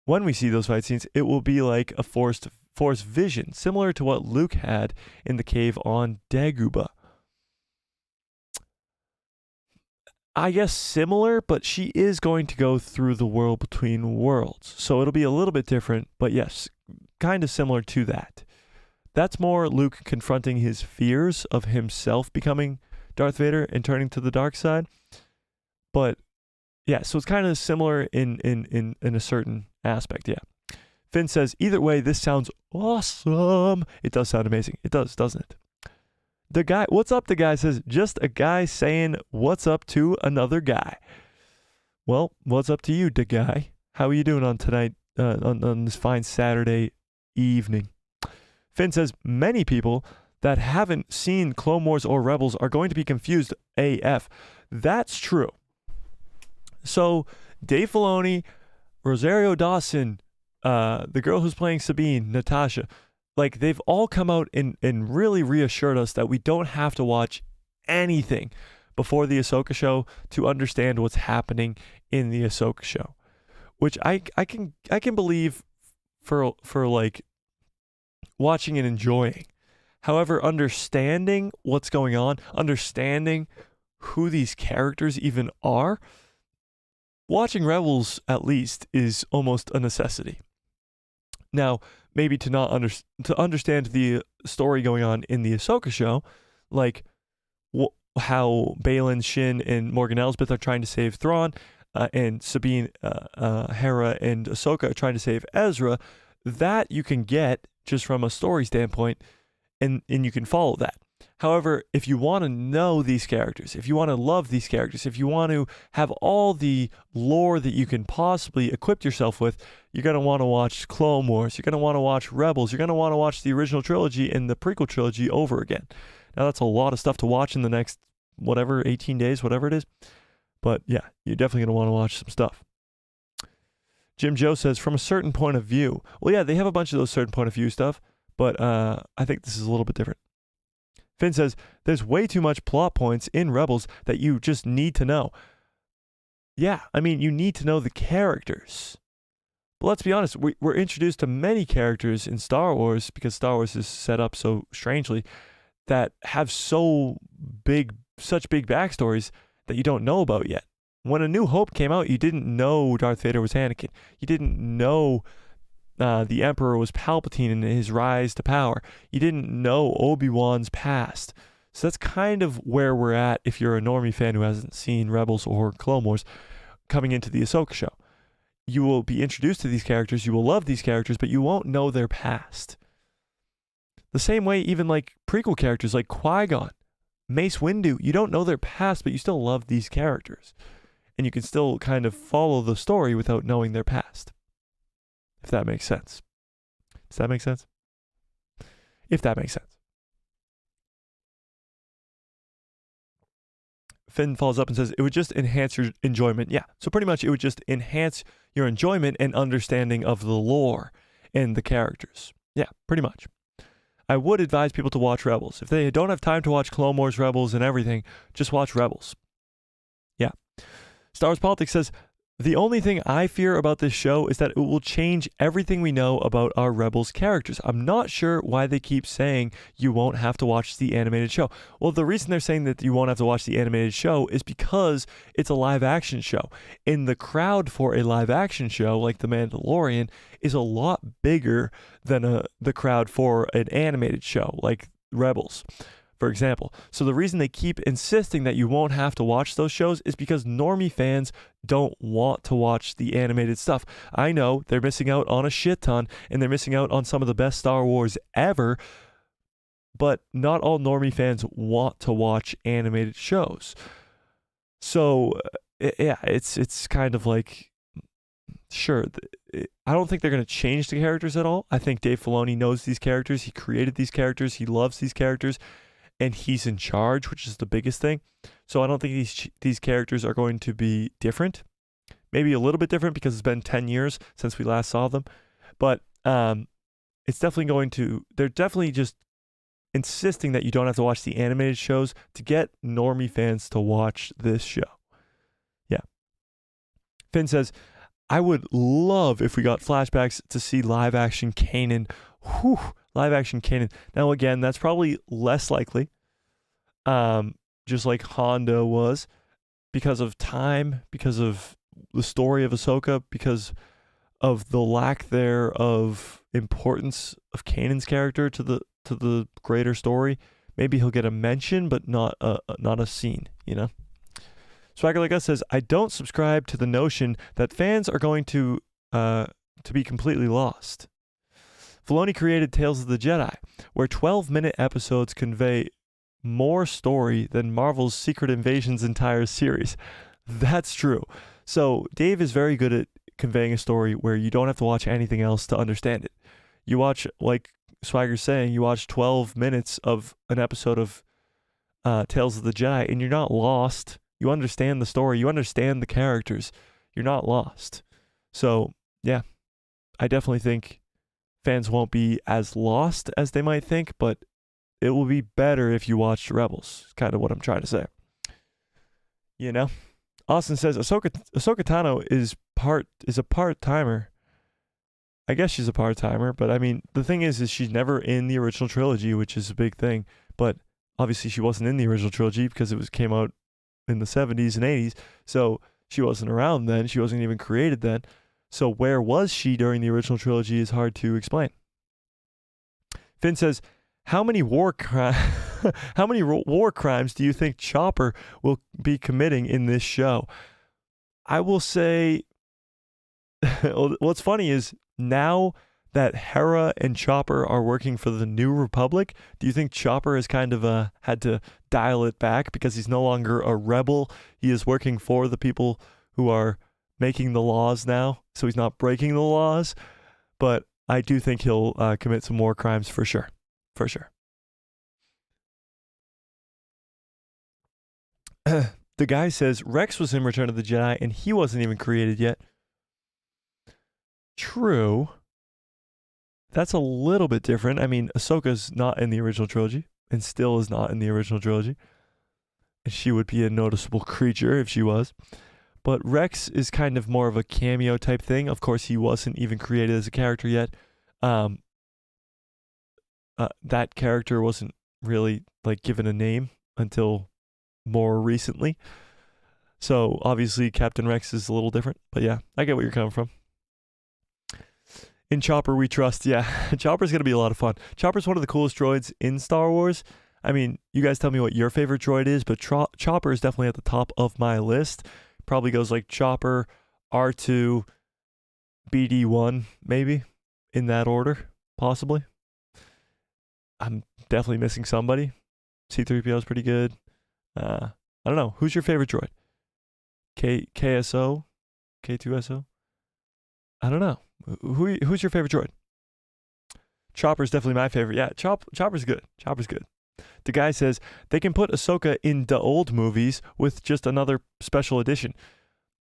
When we see those fight scenes, it will be like a forced vision, similar to what Luke had in the cave on Dagobah. I guess similar, but she is going to go through the world between worlds. So it'll be a little bit different, but yes, kind of similar to that. That's more Luke confronting his fears of himself becoming Darth Vader and turning to the dark side. But yeah, so it's kind of similar in a certain aspect, yeah. Finn says, either way, this sounds awesome. It does sound amazing. It does, doesn't it? The guy, what's up, the guy says, just a guy saying what's up to another guy. Well, what's up to you, the guy? How are you doing on tonight, on this fine Saturday evening? Finn says, many people that haven't seen Clone Wars or Rebels are going to be confused AF. That's true. So, Dave Filoni, Rosario Dawson, the girl who's playing Sabine, Natasha, like, they've all come out and really reassured us that we don't have to watch anything before the Ahsoka show to understand what's happening in the Ahsoka show, which I can believe for like watching and enjoying. However, understanding what's going on, understanding who these characters even are, watching Rebels at least is almost a necessity. Now, maybe to understand the story going on in the Ahsoka show, like how Baylan, Shin, and Morgan Elsbeth are trying to save Thrawn, and Sabine, Hera, and Ahsoka are trying to save Ezra, that you can get just from a story standpoint, and you can follow that. However, if you want to know these characters, if you want to love these characters, if you want to have all the lore that you can possibly equip yourself with, you're going to want to watch Clone Wars, you're going to want to watch Rebels, you're going to want to watch the original trilogy and the prequel trilogy over again. Now, that's a lot of stuff to watch in the next, 18 days, whatever it is. But yeah, you're definitely going to want to watch some stuff. Jim Joe says, from a certain point of view. Well, yeah, they have a bunch of those certain point of view stuff, but I think this is a little bit different. Finn says, there's way too much plot points in Rebels that you just need to know. Yeah, I mean, you need to know the characters. But let's be honest, we're introduced to many characters in Star Wars, because Star Wars is set up so strangely, that have such big backstories that you don't know about yet. When A New Hope came out, you didn't know Darth Vader was Anakin. You didn't know the Emperor was Palpatine and his rise to power. You didn't know Obi-Wan's past. So that's kind of where we're at if you're a normie fan who hasn't seen Rebels or Clone Wars coming into the Ahsoka show. You will be introduced to these characters, you will love these characters, but you won't know their past. The same way even like prequel characters like Qui-Gon, Mace Windu, you don't know their past, but you still love these characters. And you can still kind of follow the story without knowing their past. If that makes sense. Does that make sense? If that makes sense. Finn follows up and says, it would just enhance your enjoyment. Yeah, so pretty much it would just enhance your enjoyment and understanding of the lore and the characters. Yeah, pretty much. I would advise people to watch Rebels. If they don't have time to watch Clone Wars, Rebels, and everything, just watch Rebels. Yeah. Star Wars Politics says, the only thing I fear about this show is that it will change everything we know about our Rebels characters. I'm not sure why they keep saying you won't have to watch the animated show. Well, the reason they're saying that you won't have to watch the animated show is because it's a live action show. And the crowd for a live action show like The Mandalorian is a lot bigger than the crowd for an animated show like Rebels, for example. So the reason they keep insisting that you won't have to watch those shows is because normie fans don't want to watch the animated stuff. I know they're missing out on a shit ton, and they're missing out on some of the best Star Wars ever, but not all normie fans want to watch animated shows. So yeah, it's kind of like, sure, I don't think they're going to change the characters at all. I think Dave Filoni knows these characters. He created these characters. He loves these characters. and he's in charge, which is the biggest thing. So I don't think these characters are going to be different. Maybe a little bit different because it's been 10 years since we last saw them. But it's definitely going to, they're definitely just insisting that you don't have to watch the animated shows to get normie fans to watch this show. Yeah. Finn says, I would love if we got flashbacks to see live action Kanan. Whew, live action Kanan. Now, again, that's probably less likely, just like Honda was, because of time, because of the story of Ahsoka, because of the lack there of importance of Kanan's character to the greater story. Maybe he'll get a mention, but not a scene, you know? Swagger Like Us says, I don't subscribe to the notion that fans are going to be completely lost. Filoni created Tales of the Jedi, where 12-minute episodes convey more story than Marvel's Secret Invasion's entire series. That's true. So Dave is very good at conveying a story where you don't have to watch anything else to understand it. You watch, like Swagger's saying, you watch 12 minutes of an episode of Tales of the Jedi, and you're not lost. You understand the story. You understand the characters. You're not lost. So, yeah, I definitely think fans won't be as lost as they might think, but it will be better if you watched Rebels. It's kind of what I'm trying to say. You know? Austin says, Ahsoka Tano is a part-timer. I guess she's a part-timer, but I mean, the thing is she's never in the original trilogy, which is a big thing. But obviously she wasn't in the original trilogy because it came out in the 70s and 80s. So she wasn't around then. She wasn't even created then. So where was she during the original trilogy is hard to explain. Finn says, how many war crimes do you think Chopper will be committing in this show? I will say, what's funny is now that Hera and Chopper are working for the New Republic, do you think Chopper has kind of had to dial it back because he's no longer a rebel? He is working for the people who are making the laws now, so he's not breaking the laws. But I do think he'll commit some more crimes for sure. For sure. The guy says Rex was in Return of the Jedi and he wasn't even created yet. True. That's a little bit different. I mean, Ahsoka's not in the original trilogy and still is not in the original trilogy. And she would be a noticeable creature if she was. But Rex is kind of more of a cameo type thing. Of course, he wasn't even created as a character yet. That character wasn't really like given a name until more recently. So obviously Captain Rex is a little different. But yeah, I get what you're coming from. In Chopper we trust. Yeah, Chopper's going to be a lot of fun. Chopper's one of the coolest droids in Star Wars. I mean, you guys tell me what your favorite droid is, but Chopper is definitely at the top of my list. Probably goes like Chopper, R2, BD1, maybe, in that order, possibly. I'm definitely missing somebody. C-3PO is pretty good. I don't know. Who's your favorite droid? KSO? K2SO? I don't know. Who's your favorite droid? Chopper's definitely my favorite. Yeah, Chopper's good. Chopper's good. The guy says they can put Ahsoka in the old movies with just another special edition.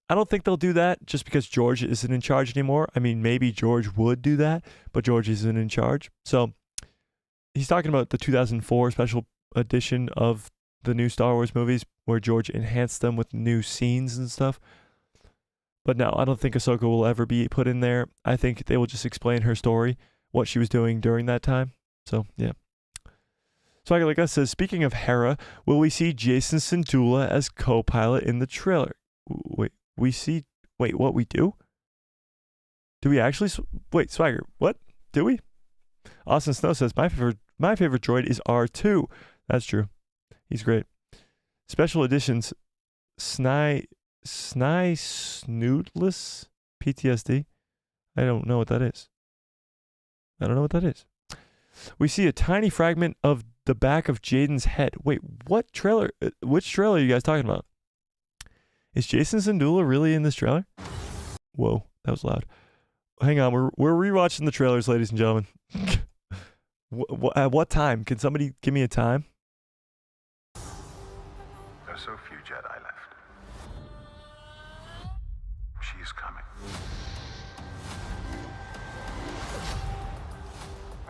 I don't think they'll do that just because George isn't in charge anymore. I mean, maybe George would do that, but George isn't in charge. So he's talking about the 2004 special edition of the new Star Wars movies where George enhanced them with new scenes and stuff. But no, I don't think Ahsoka will ever be put in there. I think they will just explain her story, what she was doing during that time. So, yeah. Swagger Like Us says, speaking of Hera, will we see Jason Syndulla as co-pilot in the trailer? Wait, what, we do? Do we actually? Wait, Swagger, what? Do we? Austin Snow says, my favorite droid is R2. That's true. He's great. Special editions, Snai Snootless PTSD. I don't know what that is. We see a tiny fragment of the back of Jaden's head. Wait, what trailer? Which trailer are you guys talking about? Is Jason Syndulla really in this trailer? Whoa, that was loud. Hang on, we're rewatching the trailers, ladies and gentlemen. At what time? Can somebody give me a time?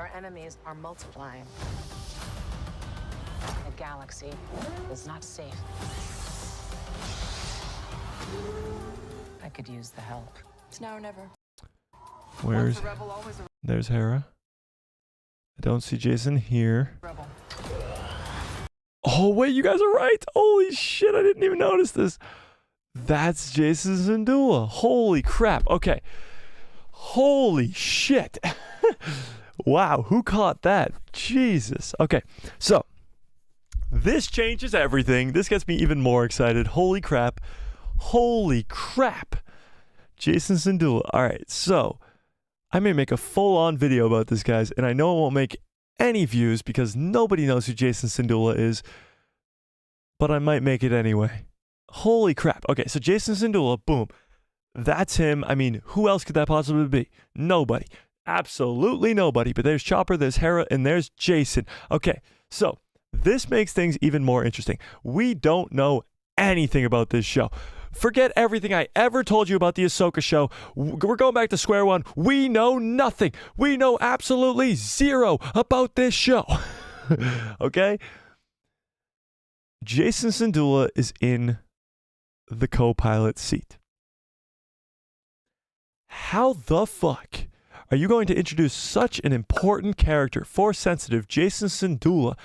our enemies are multiplying. The galaxy is not safe. I could use the help. It's now or never. Where's... Once a rebel, always a There's Hera. I don't see Jason here. rebel. Oh, wait, you guys are right. Holy shit, I didn't even notice this. That's Jason Syndulla. Holy crap. Okay. Holy shit. Wow, who caught that? Jesus. Okay, so this changes everything. This gets me even more excited. Holy crap. Holy crap. Jason Syndulla. All right, so I may make a full-on video about this, guys, and I know it won't make any views because nobody knows who Jason Syndulla is, but I might make it anyway. Holy crap. Okay, so Jason Syndulla, boom. That's him. I mean, who else could that possibly be? Nobody. Absolutely nobody. But there's Chopper, there's Hera, and there's Jason. Okay, so this makes things even more interesting. We don't know anything about this show. Forget everything I ever told you about the Ahsoka show. We're going back to square one. We know nothing. We know absolutely zero about this show. Okay? Jason Syndulla is in the co-pilot seat. How the fuck are you going to introduce such an important character, Force-sensitive Jason Syndulla,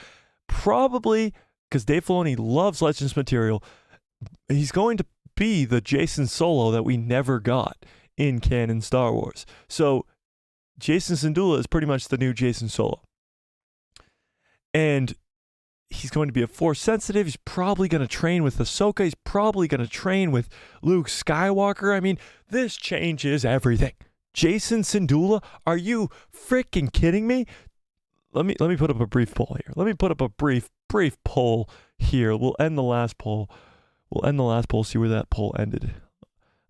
probably because Dave Filoni loves Legends material, he's going to be the Jason Solo that we never got in canon Star Wars. So Jason Syndulla is pretty much the new Jason Solo. And he's going to be a Force sensitive. He's probably going to train with Ahsoka. He's probably going to train with Luke Skywalker. I mean, this changes everything. Jason Syndulla, are you freaking kidding me? Let me put up a brief poll here. Let me put up a brief poll here. We'll end the last poll. See where that poll ended.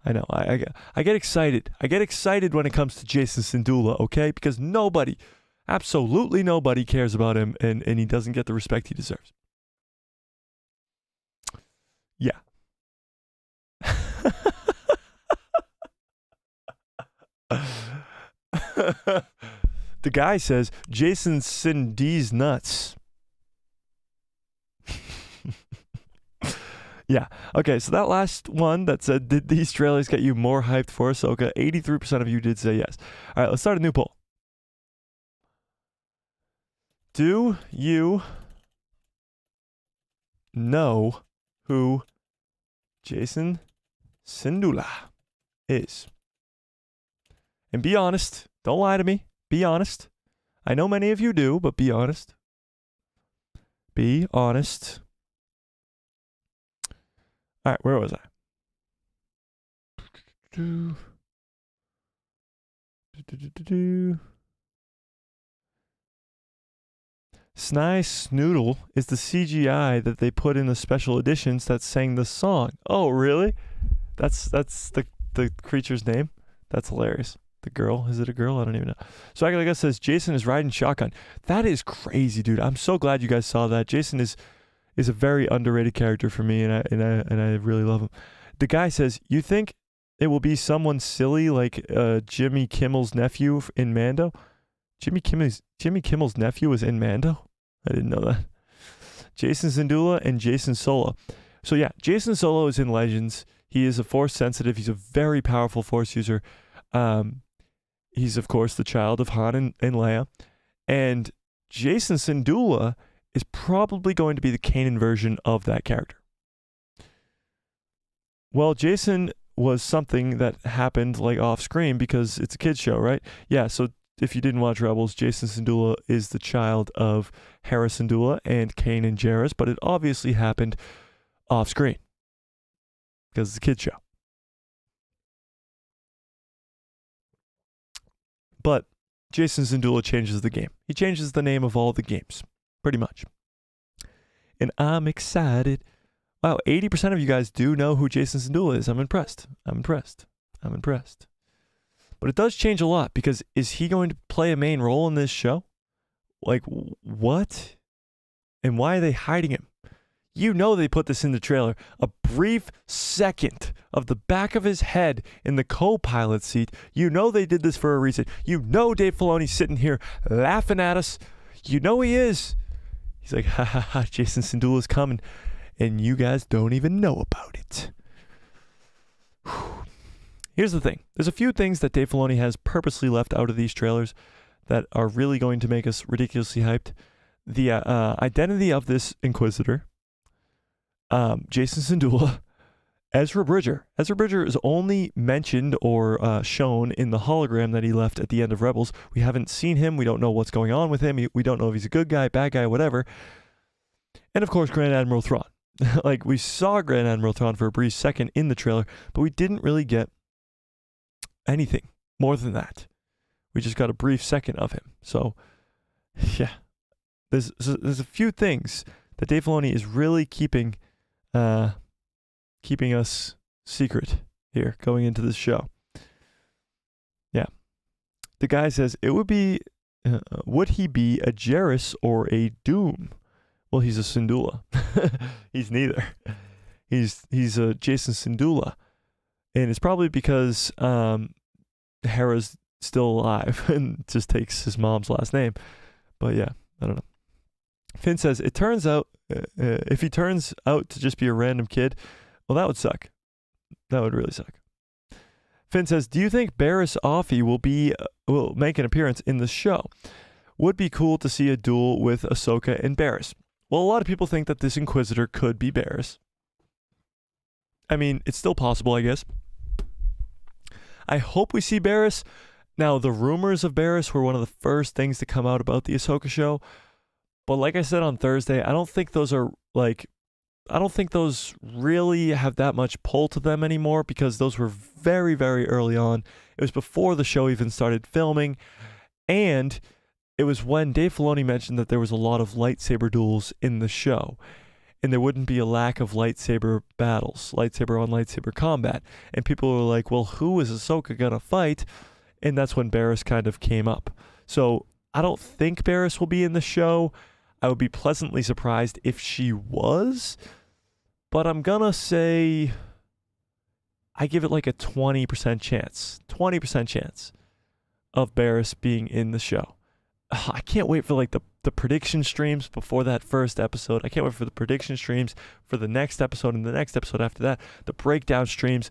I know. I get excited. I get excited when it comes to Jason Syndulla, okay? Because nobody, absolutely nobody cares about him, and he doesn't get the respect he deserves. Yeah. The guy says, Jason Syndulla's nuts. Yeah. Okay, so that last one that said, did these trailers get you more hyped for Ahsoka? 83% of you did say yes. All right, let's start a new poll. Do you know who Jason Syndulla is? And be honest. Don't lie to me. Be honest. I know many of you do, but be honest. Be honest. All right, where was I? Snai Snoodle is the CGI that they put in the special editions that sang the song. Oh, really? That's the creature's name? That's hilarious. The girl? Is it a girl? I don't even know. So I guess says Jason is riding shotgun. That is crazy, dude. I'm so glad you guys saw that. Jason is a very underrated character for me, and I really love him. The guy says, you think it will be someone silly like Jimmy Kimmel's nephew in Mando? Jimmy Kimmel's nephew was in Mando? I didn't know that. Jason Syndulla and Jason Solo. So yeah, Jason Solo is in Legends. He is a Force sensitive. He's a very powerful Force user. He's, of course, the child of Han and Leia. And Jason Syndulla is probably going to be the Kanan version of that character. Well, Jason was something that happened like off screen because it's a kid's show, right? Yeah, so if you didn't watch Rebels, Jason Syndulla is the child of Hera Syndulla and Kanan Jarrus, but it obviously happened off screen because it's a kid's show. But Jason Syndulla changes the game. He changes the name of all the games, pretty much. And I'm excited. Wow, 80% of you guys do know who Jason Syndulla is. I'm impressed. But it does change a lot because is he going to play a main role in this show? Like, what? And why are they hiding him? You know they put this in the trailer. A brief second of the back of his head in the co-pilot seat. You know they did this for a reason. You know Dave Filoni's sitting here laughing at us. You know he is. He's like, ha ha ha, Jason Syndulla's coming, and you guys don't even know about it. Here's the thing. There's a few things that Dave Filoni has purposely left out of these trailers that are really going to make us ridiculously hyped. The identity of this Inquisitor, Jason Syndulla, Ezra Bridger. Ezra Bridger is only mentioned or shown in the hologram that he left at the end of Rebels. We haven't seen him. We don't know what's going on with him. We don't know if he's a good guy, bad guy, whatever. And of course, Grand Admiral Thrawn. Like, we saw Grand Admiral Thrawn for a brief second in the trailer, but we didn't really get anything more than that. We just got a brief second of him. So, yeah, there's a few things that Dave Filoni is really keeping us secret here going into this show. Yeah, the guy says it would be, would he be a Jarrus or a Doom? Well, he's a Syndulla. He's neither. He's a Jason Syndulla, and it's probably because Hera's still alive and just takes his mom's last name. But yeah, I don't know. Finn says it turns out if he turns out to just be a random kid, well, that would suck. That would really suck. Finn says, do you think Barriss Offee will make an appearance in the show? Would be cool to see a duel with Ahsoka and Barriss. Well, a lot of people think that this Inquisitor could be Barriss. I mean, it's still possible, I guess. I hope we see Barriss. Now, the rumors of Barriss were one of the first things to come out about the Ahsoka show. But like I said on Thursday, I don't think those really have that much pull to them anymore, because those were very, very early on. It was before the show even started filming. And it was when Dave Filoni mentioned that there was a lot of lightsaber duels in the show, and there wouldn't be a lack of lightsaber battles, lightsaber on lightsaber combat. And people were like, well, who is Ahsoka gonna fight? And that's when Barriss kind of came up. So I don't think Barriss will be in the show. I would be pleasantly surprised if she was, but I'm gonna say I give it like a 20% chance. 20% chance of Barriss being in the show. I can't wait for like the prediction streams before that first episode. I can't wait for the prediction streams for the next episode and the next episode after that. The breakdown streams,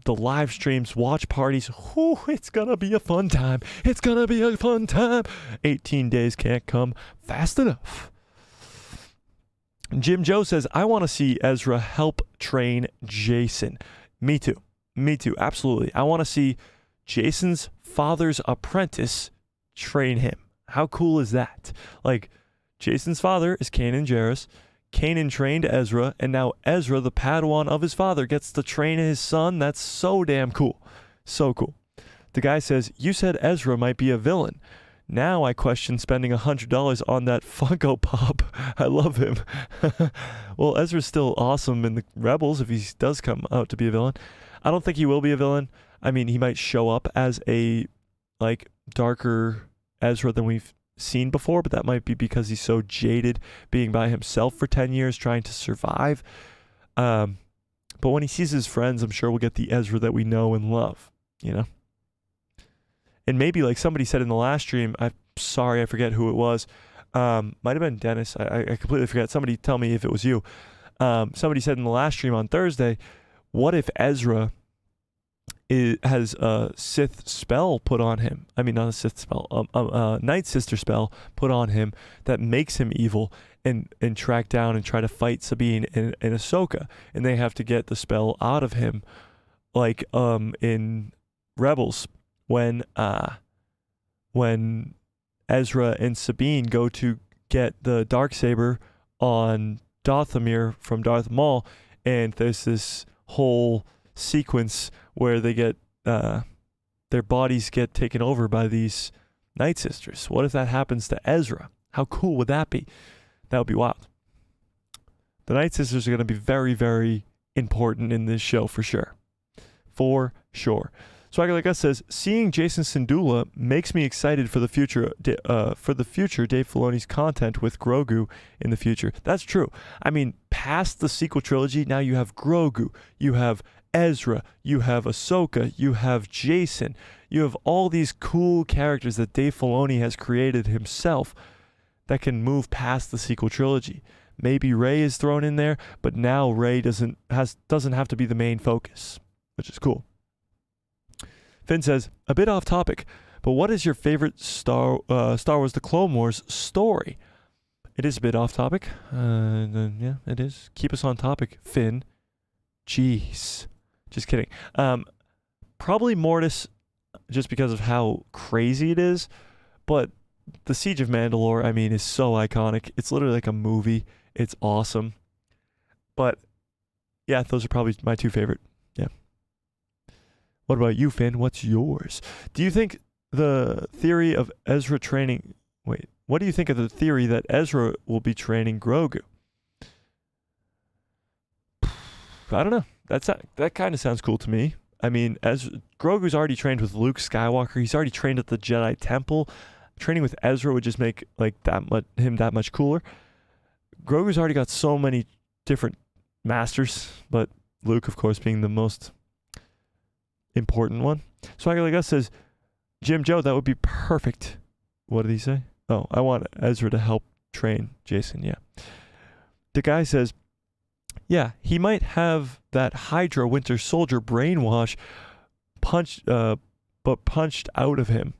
the live streams, watch parties. Whew, it's gonna be a fun time. It's gonna be a fun time. 18 days can't come fast enough. Jim Joe says, I want to see Ezra help train Jason. Me too. Absolutely. I want to see Jason's father's apprentice train him. How cool is that? Like, Jason's father is Kanan Jarrus. Kanan trained Ezra, and now Ezra, the Padawan of his father, gets to train his son. That's so damn cool. So cool. The guy says, you said Ezra might be a villain. Now I question spending $100 on that Funko Pop. I love him. Well, Ezra's still awesome in the Rebels if he does come out to be a villain. I don't think he will be a villain. I mean, he might show up as a, like, darker Ezra than we've seen before, but that might be because he's so jaded being by himself for 10 years trying to survive. But when he sees his friends, I'm sure we'll get the Ezra that we know and love, you know? And maybe, like somebody said in the last stream, I'm sorry, I forget who it was. Might have been Dennis. I completely forget. Somebody tell me if it was you. Somebody said in the last stream on Thursday, what if Ezra has a Sith spell put on him? I mean, not a Sith spell, a Night Sister spell put on him that makes him evil and track down and try to fight Sabine and Ahsoka. And they have to get the spell out of him, like in Rebels, when Ezra and Sabine go to get the Darksaber on Dathomir from Darth Maul, and there's this whole sequence where they get their bodies get taken over by these Night Sisters. What if that happens to Ezra? How cool would that be? That would be wild. The Night Sisters are going to be very, very important in this show for sure. For sure. Swagger Like Us says, seeing Jason Syndulla makes me excited for the future. Dave Filoni's content with Grogu in the future. That's true. I mean, past the sequel trilogy, now you have Grogu, you have Ezra, you have Ahsoka, you have Jason, you have all these cool characters that Dave Filoni has created himself that can move past the sequel trilogy. Maybe Rey is thrown in there, but now Rey doesn't have to be the main focus, which is cool. Finn says, a bit off topic, but what is your favorite Star Wars The Clone Wars story? It is a bit off topic. Yeah, it is. Keep us on topic, Finn. Jeez. Just kidding. Probably Mortis, just because of how crazy it is, but the Siege of Mandalore, I mean, is so iconic. It's literally like a movie. It's awesome. But yeah, those are probably my two favorite. Yeah. What about you, Finn? What's yours? Do you think the theory of Ezra training... Wait, what do you think of the theory that Ezra will be training Grogu? I don't know. That kind of sounds cool to me. I mean, Grogu's already trained with Luke Skywalker. He's already trained at the Jedi Temple. Training with Ezra would just make like him that much cooler. Grogu's already got so many different masters, but Luke, of course, being the most important one. Swagger Like Us says, Jim Joe, that would be perfect. What did he say? Oh, I want Ezra to help train Jason. Yeah. The guy says, yeah, he might have that Hydra Winter Soldier brainwash but punched out of him.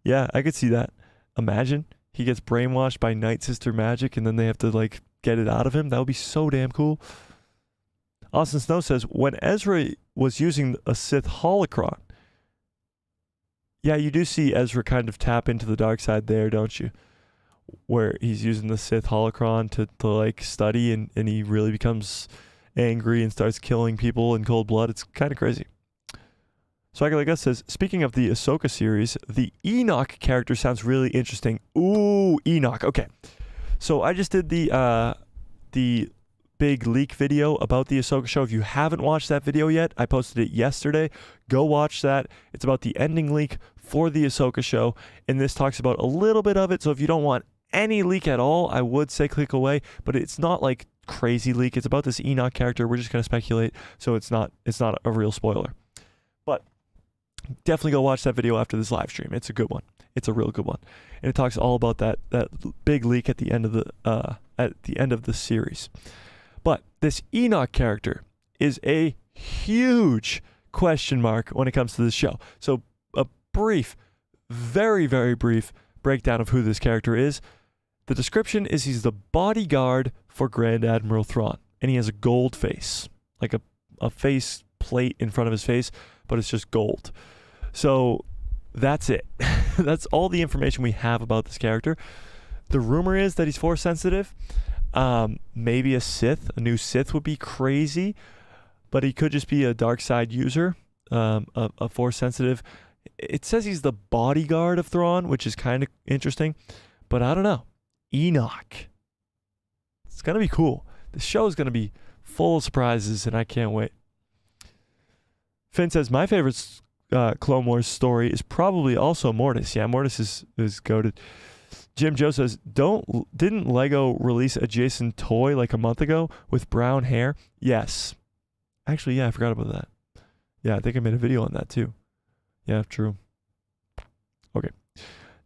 Yeah, I could see that. Imagine he gets brainwashed by Night Sister magic and then they have to like get it out of him. That would be so damn cool. Austin Snow says, when Ezra was using a Sith holocron, yeah, you do see Ezra kind of tap into the dark side there, don't you? Where he's using the Sith holocron to like study and he really becomes angry and starts killing people in cold blood. It's kind of crazy. Swagger Like Us says, speaking of the Ahsoka series, the Enoch character sounds really interesting. Ooh, Enoch. Okay. So I just did the big leak video about the Ahsoka show. If you haven't watched that video yet, I posted it yesterday. Go watch that. It's about the ending leak for the Ahsoka show, and this talks about a little bit of it. So if you don't want any leak at all, I would say click away, but it's not like crazy leak. It's about this Enoch character. We're just going to speculate, so it's not a real spoiler. But definitely go watch that video after this live stream. It's a good one. It's a real good one. And it talks all about that big leak at the end of the series. But this Enoch character is a huge question mark when it comes to this show. So a brief, very, very brief breakdown of who this character is. The description is he's the bodyguard for Grand Admiral Thrawn. And he has a gold face. Like a face plate in front of his face, but it's just gold. So that's it. That's all the information we have about this character. The rumor is that he's Force sensitive. Maybe a new Sith would be crazy, but he could just be a dark side user, a Force sensitive. It says he's the bodyguard of Thrawn, which is kind of interesting, but I don't know. Enoch. It's going to be cool. The show is going to be full of surprises, and I can't wait. Finn says, my favorite Clone Wars story is probably also Mortis. Yeah, Mortis is goated. Jim Joe says, didn't Lego release a Jason toy like a month ago with brown hair? Yes. Actually, yeah, I forgot about that. Yeah, I think I made a video on that too. Yeah, true. Okay.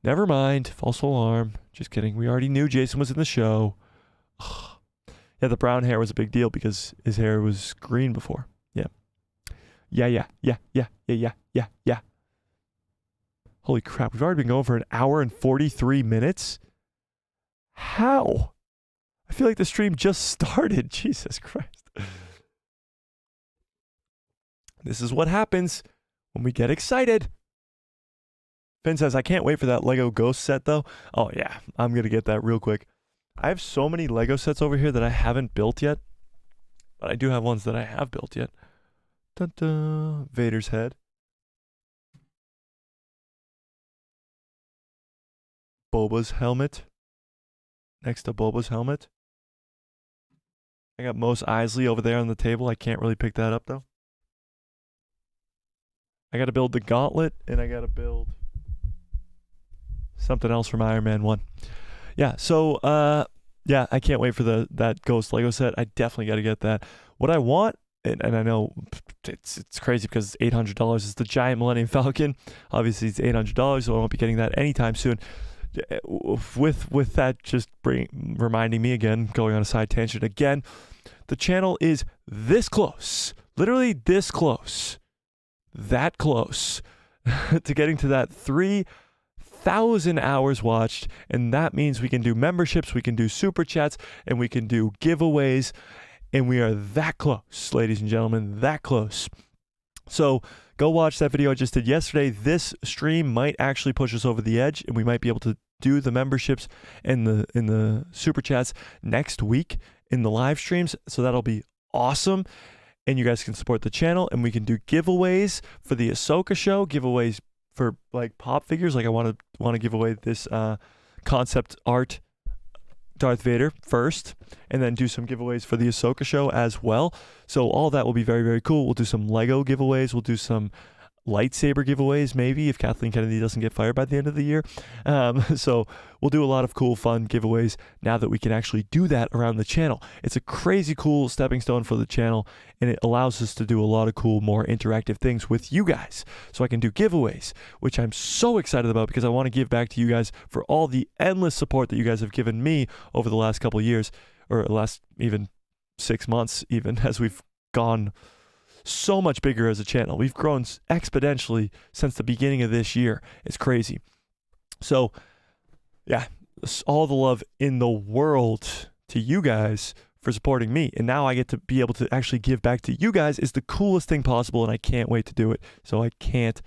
Never mind. False alarm. Just kidding. We already knew Jason was in the show. Yeah, the brown hair was a big deal because his hair was green before. Yeah. Yeah. Holy crap, we've already been going for an hour and 43 minutes? How? I feel like the stream just started. Jesus Christ. This is what happens when we get excited. Finn says, I can't wait for that Lego Ghost set though. Oh yeah, I'm going to get that real quick. I have so many Lego sets over here that I haven't built yet. But I do have ones that I have built yet. Dun dun. Vader's head. Boba's helmet. Next to Boba's helmet. I got Mos Eisley over there on the table. I can't really pick that up though. I got to build the gauntlet, and I got to build something else from Iron Man 1. Yeah, so yeah, I can't wait for that Ghost Lego set. I definitely got to get that. What I want and I know it's crazy because it's $800. It's the giant Millennium Falcon. Obviously, it's $800, so I won't be getting that anytime soon. With that, just reminding me again, going on a side tangent again, the channel is this close, literally this close, that close to getting to that 3,000 hours watched, and that means we can do memberships, we can do super chats, and we can do giveaways, and we are that close, ladies and gentlemen, that close. So go watch that video I just did yesterday. This stream might actually push us over the edge, and we might be able to do the memberships and the super chats next week in the live streams. So that'll be awesome. And you guys can support the channel, and we can do giveaways for the Ahsoka show, giveaways for like pop figures. Like I want to give away this concept art Darth Vader first, and then do some giveaways for the Ahsoka show as well. So all that will be very, very cool. We'll do some Lego giveaways. We'll do some lightsaber giveaways, maybe, if Kathleen Kennedy doesn't get fired by the end of the year. So we'll do a lot of cool, fun giveaways now that we can actually do that around the channel. It's a crazy cool stepping stone for the channel, and it allows us to do a lot of cool, more interactive things with you guys. So I can do giveaways, which I'm so excited about because I want to give back to you guys for all the endless support that you guys have given me over the last couple of years, or last even 6 months, even as we've gone so much bigger as a channel. We've grown exponentially since the beginning of this year. It's crazy. So yeah, all the love in the world to you guys for supporting me. And now I get to be able to actually give back to you guys is the coolest thing possible, and I can't wait to do it. So I can't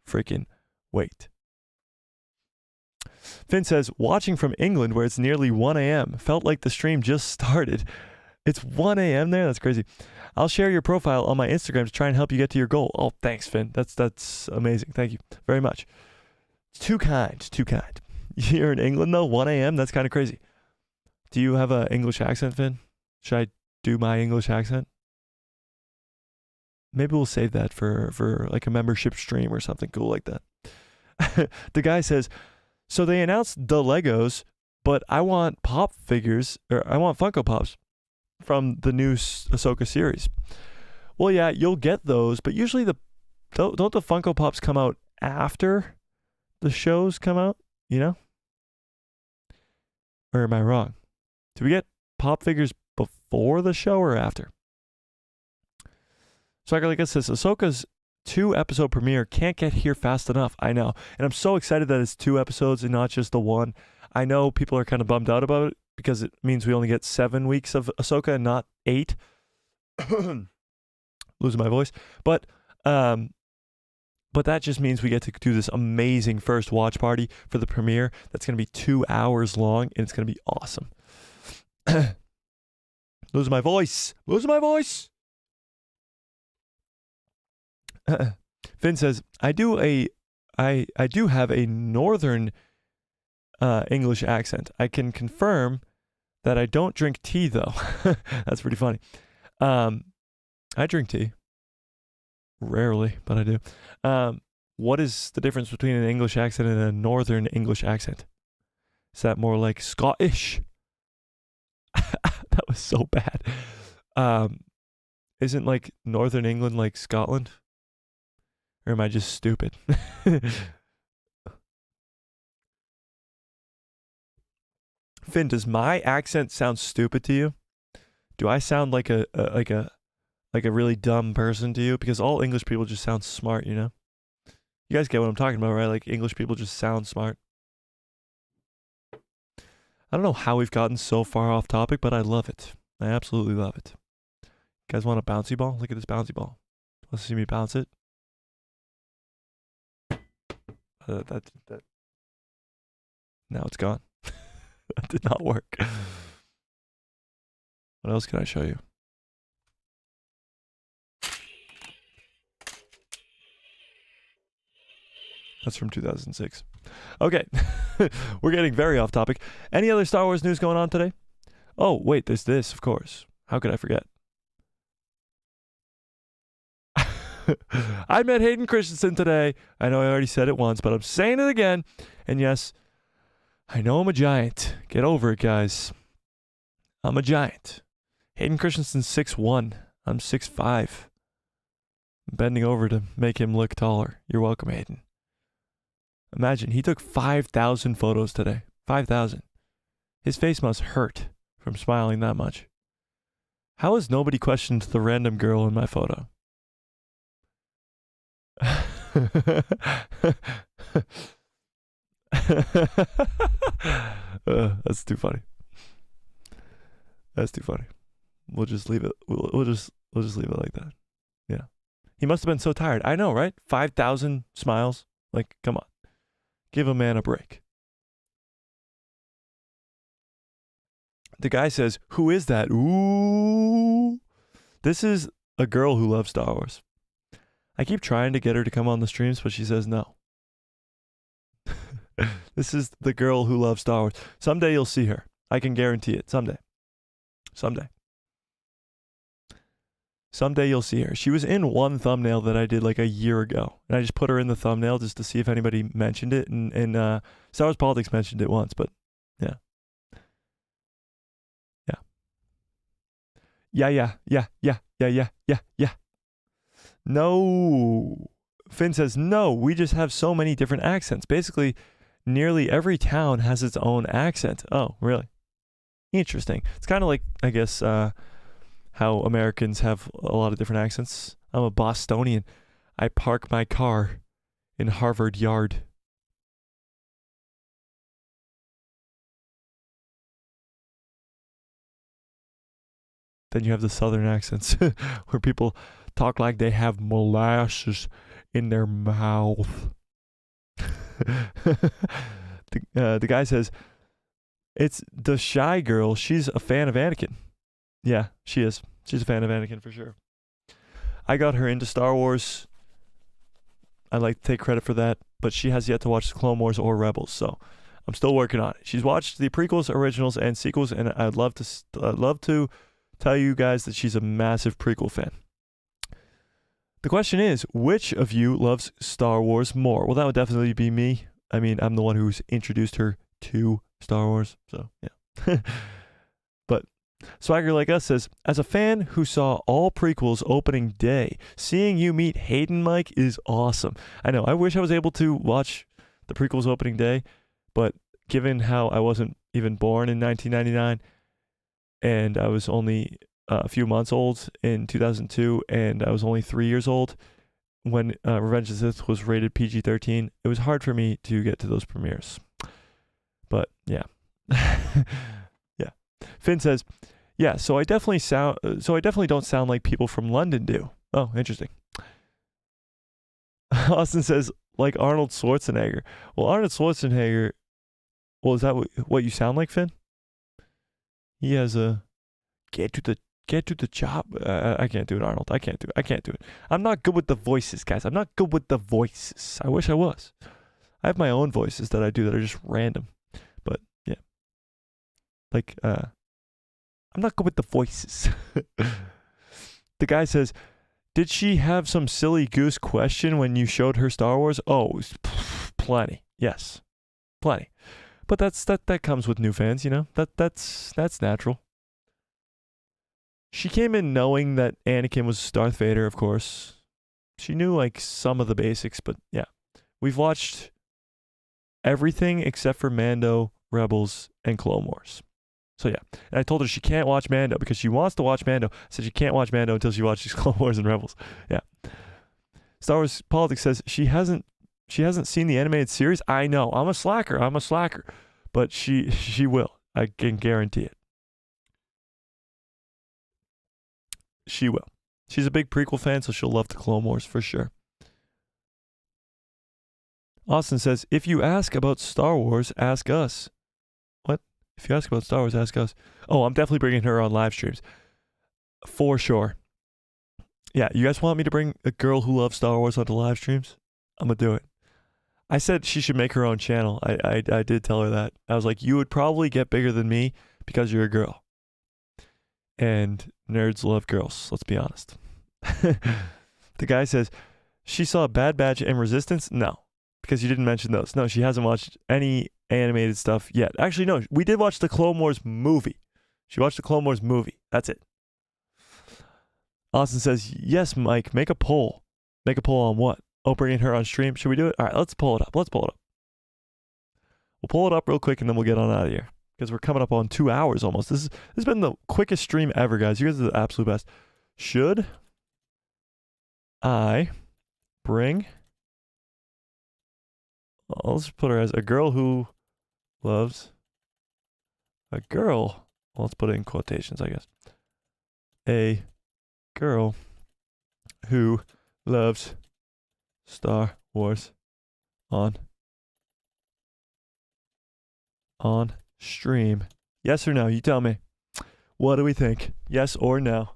freaking wait. Finn says, watching from England where it's nearly 1 a.m. Felt like the stream just started. It's 1 a.m. there? That's crazy. I'll share your profile on my Instagram to try and help you get to your goal. Oh, thanks, Finn. That's amazing. Thank you very much. Too kind. Too kind. You're in England, though? 1 a.m.? That's kind of crazy. Do you have an English accent, Finn? Should I do my English accent? Maybe we'll save that for like a membership stream or something cool like that. The guy says, so they announced the Legos, but I want pop figures, or I want Funko Pops from the new Ahsoka series. Well, yeah, you'll get those, but usually don't the Funko Pops come out after the shows come out, you know? Or am I wrong? Do we get pop figures before the show or after? So like I says, Ahsoka's 2-episode premiere can't get here fast enough. I know. And I'm so excited that it's 2 episodes and not just the one. I know people are kind of bummed out about it because it means we only get 7 weeks of Ahsoka and not 8. Losing my voice. But that just means we get to do this amazing first watch party for the premiere. That's going to be 2 hours long, and it's going to be awesome. Losing my voice. Losing my voice. Finn says, I do have a northern English accent. I can confirm that I don't drink tea, though. That's pretty funny. I drink tea. Rarely, but I do. What is the difference between an English accent and a northern English accent? Is that more like Scottish? That was so bad. Isn't like Northern England like Scotland? Or am I just stupid? Finn, does my accent sound stupid to you? Do I sound like a really dumb person to you? Because all English people just sound smart, you know? You guys get what I'm talking about, right? Like English people just sound smart. I don't know how we've gotten so far off topic, but I love it. I absolutely love it. You guys want a bouncy ball? Look at this bouncy ball. Want to see me bounce it? That. Now it's gone. That did not work. What else can I show you? That's from 2006. Okay. We're getting very off topic. Any other Star Wars news going on today? Oh, wait, there's this, of course. How could I forget? I met Hayden Christensen today. I know I already said it once, but I'm saying it again. And yes, I know I'm a giant. Get over it, guys. I'm a giant. Hayden Christensen's 6'1". I'm 6'5". I'm bending over to make him look taller. You're welcome, Hayden. Imagine, he took 5,000 photos today. 5,000. His face must hurt from smiling that much. How has nobody questioned the random girl in my photo? That's too funny. That's too funny. We'll just leave it. We'll just leave it like that. Yeah. He must have been so tired. I know, right? 5,000 smiles. Like, come on. Give a man a break. The guy says, "Who is that?" Ooh. This is a girl who loves Star Wars. I keep trying to get her to come on the streams, but she says no. This is the girl who loves Star Wars. Someday you'll see her. I can guarantee it. Someday. Someday. Someday you'll see her. She was in one thumbnail that I did like a year ago. And I just put her in the thumbnail just to see if anybody mentioned it. And Star Wars Politics mentioned it once, but yeah. Yeah. No. Finn says, no, we just have so many different accents. Basically, nearly every town has its own accent. Oh, really? Interesting. It's kind of like, I guess, how Americans have a lot of different accents. I'm a Bostonian. I park my car in Harvard Yard. Then you have the southern accents where people talk like they have molasses in their mouth. The guy says, it's the shy girl. She's a fan of Anakin. Yeah, she is. She's a fan of Anakin for sure. I got her into Star Wars. I'd like to take credit for that, but she has yet to watch the Clone Wars or Rebels, so I'm still working on it. She's watched the prequels, originals, and sequels, and I'd love to tell you guys that she's a massive prequel fan. The question is, which of you loves Star Wars more? Well, that would definitely be me. I mean, I'm the one who's introduced her to Star Wars, so yeah. But Swagger Like Us says, as a fan who saw all prequels opening day, seeing you meet Hayden Mike is awesome. I know, I wish I was able to watch the prequels opening day, but given how I wasn't even born in 1999, and I was only a few months old in 2002, and I was only 3 years old when Revenge of the Sith was rated PG-13. It was hard for me to get to those premieres. But yeah. Yeah. Finn says, yeah, so I definitely don't sound like people from London do. Oh, interesting. Austin says, like Arnold Schwarzenegger. Well, Arnold Schwarzenegger, well, is that what you sound like, Finn? He has a get to the job. I can't do it, Arnold. I can't do it. I'm not good with the voices, guys. I'm not good with the voices. I wish I was. I have my own voices that I do that are just random. But yeah. Like, I'm not good with the voices. The guy says, did she have some silly goose question when you showed her Star Wars? Oh, plenty. Yes. Plenty. But that comes with new fans, you know? That's natural. She came in knowing that Anakin was Darth Vader, of course. She knew like some of the basics, but yeah. We've watched everything except for Mando, Rebels, and Clone Wars. So yeah. And I told her she can't watch Mando because she wants to watch Mando. I said she can't watch Mando until she watches Clone Wars and Rebels. Yeah. Star Wars Politics says she hasn't seen the animated series. I know. I'm a slacker. But she will. I can guarantee it. She will. She's a big prequel fan, so she'll love the Clone Wars for sure. Austin says, if you ask about Star Wars, ask us. What? If you ask about Star Wars, ask us. Oh, I'm definitely bringing her on live streams. For sure. Yeah, you guys want me to bring a girl who loves Star Wars onto live streams? I'm going to do it. I said she should make her own channel. I did tell her that. I was like, you would probably get bigger than me because you're a girl. And nerds love girls, let's be honest. The guy says, she saw Bad Batch and Resistance? No, because you didn't mention those. No, she hasn't watched any animated stuff yet. Actually, no, we did watch the Clone Wars movie. She watched the Clone Wars movie. That's it. Austin says, yes, Mike, make a poll. Make a poll on what? Oh, bringing her on stream. Should we do it? All right, let's pull it up. We'll pull it up real quick and then we'll get on out of here because we're coming up on 2 hours almost. This has been the quickest stream ever, guys. You guys are the absolute best. Should I bring... I'll just put her as a girl who loves... A girl... Well, let's put it in quotations, I guess. A girl who loves Star Wars on stream. Yes or no? You tell me. What do we think? Yes or no?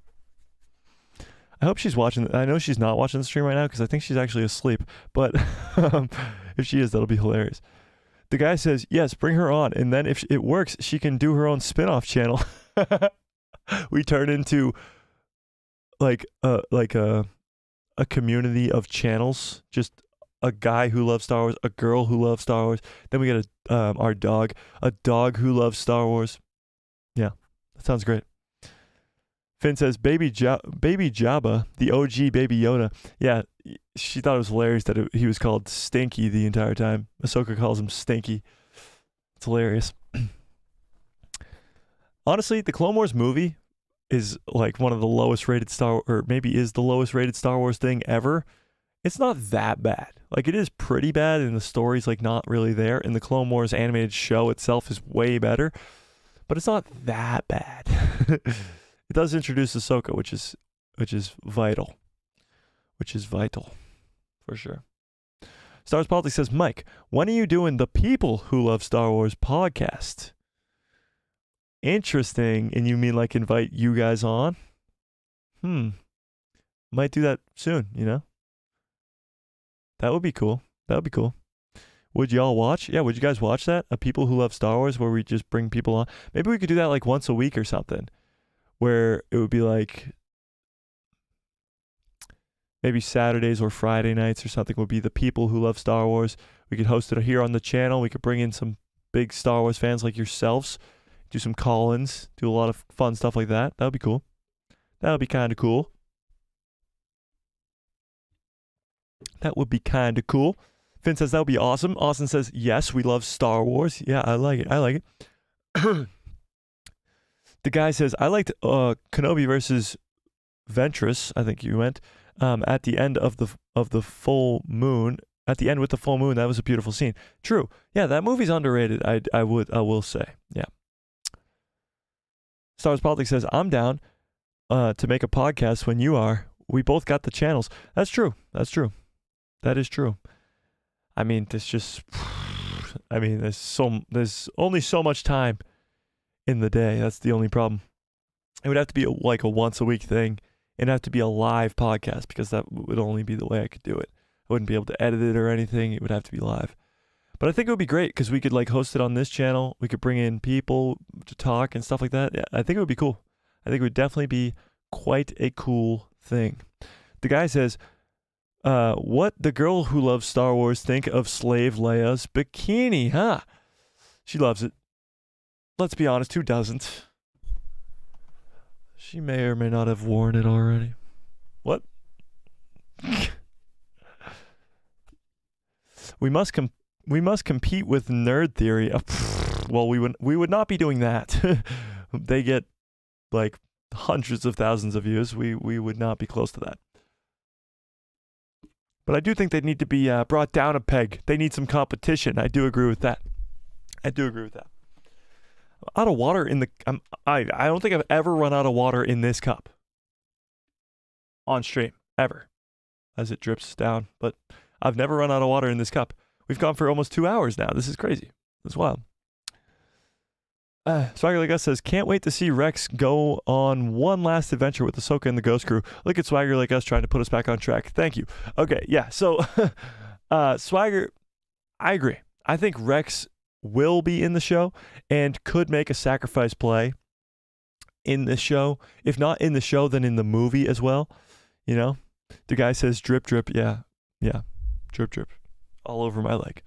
I hope she's watching. I know she's not watching the stream right now because I think she's actually asleep. But if she is, that'll be hilarious. The guy says, yes, bring her on. And then if it works, she can do her own spin-off channel. We turn into like a community of channels. Just a guy who loves Star Wars, a girl who loves Star Wars. Then we get our dog, a dog who loves Star Wars. Yeah, that sounds great. Finn says, Baby Jabba, the OG Baby Yoda. Yeah, she thought it was hilarious that he was called Stinky the entire time. Ahsoka calls him Stinky. It's hilarious. Honestly, the Clone Wars movie is like one of the lowest rated or maybe is the lowest rated Star Wars thing ever. It's not that bad. Like, it is pretty bad, and the story's like not really there. And the Clone Wars animated show itself is way better, but it's not that bad. It does introduce Ahsoka, which is vital. Which is vital, for sure. Star Wars Politics says, Mike, when are you doing the People Who Love Star Wars podcast? Interesting. And you mean like invite you guys on? Might do that soon, you know? That would be cool. That would be cool. Would y'all watch? Yeah, would you guys watch that? A People Who Love Star Wars where we just bring people on? Maybe we could do that like once a week or something. Where it would be like maybe Saturdays or Friday nights or something would be the People Who Love Star Wars. We could host it here on the channel. We could bring in some big Star Wars fans like yourselves. Do some call-ins. Do a lot of fun stuff like that. That would be cool. That would be kind of cool. That would be kind of cool. Finn says that would be awesome. Austin says, yes, we love Star Wars. Yeah, I like it. I like it. The guy says, I liked Kenobi versus Ventress, I think you went, at the end of the full moon. At the end with the full moon, that was a beautiful scene. True. Yeah, that movie's underrated, I will say. Yeah. Star Wars Politics says, I'm down to make a podcast when you are. We both got the channels. That's true. That's true. That is true. I mean, there's only so much time in the day. That's the only problem. It would have to be like a once a week thing. It'd have to be a live podcast because that would only be the way I could do it. I wouldn't be able to edit it or anything. It would have to be live. But I think it would be great because we could like host it on this channel. We could bring in people to talk and stuff like that. Yeah, I think it would be cool. I think it would definitely be quite a cool thing. The guy says, what the girl who loves Star Wars think of Slave Leia's bikini, huh? She loves it. Let's be honest, who doesn't? She may or may not have worn it already. What? We must compete with Nerd Theory. Well, we would not be doing that. They get like hundreds of thousands of views. We would not be close to that. But I do think they need to be brought down a peg. They need some competition. I do agree with that. Out of water in the... I don't think I've ever run out of water in this cup. On stream. Ever. As it drips down. But I've never run out of water in this cup. We've gone for almost 2 hours now. This is crazy. It's wild. Swagger Like Us says, can't wait to see Rex go on one last adventure with Ahsoka and the Ghost Crew. Look at Swagger Like Us trying to put us back on track. Thank you. Okay, yeah. So, Swagger, I agree. I think Rex will be in the show and could make a sacrifice play in the show. If not in the show, then in the movie as well. You know? The guy says, drip, drip. Yeah. Yeah. Drip, drip. All over my leg.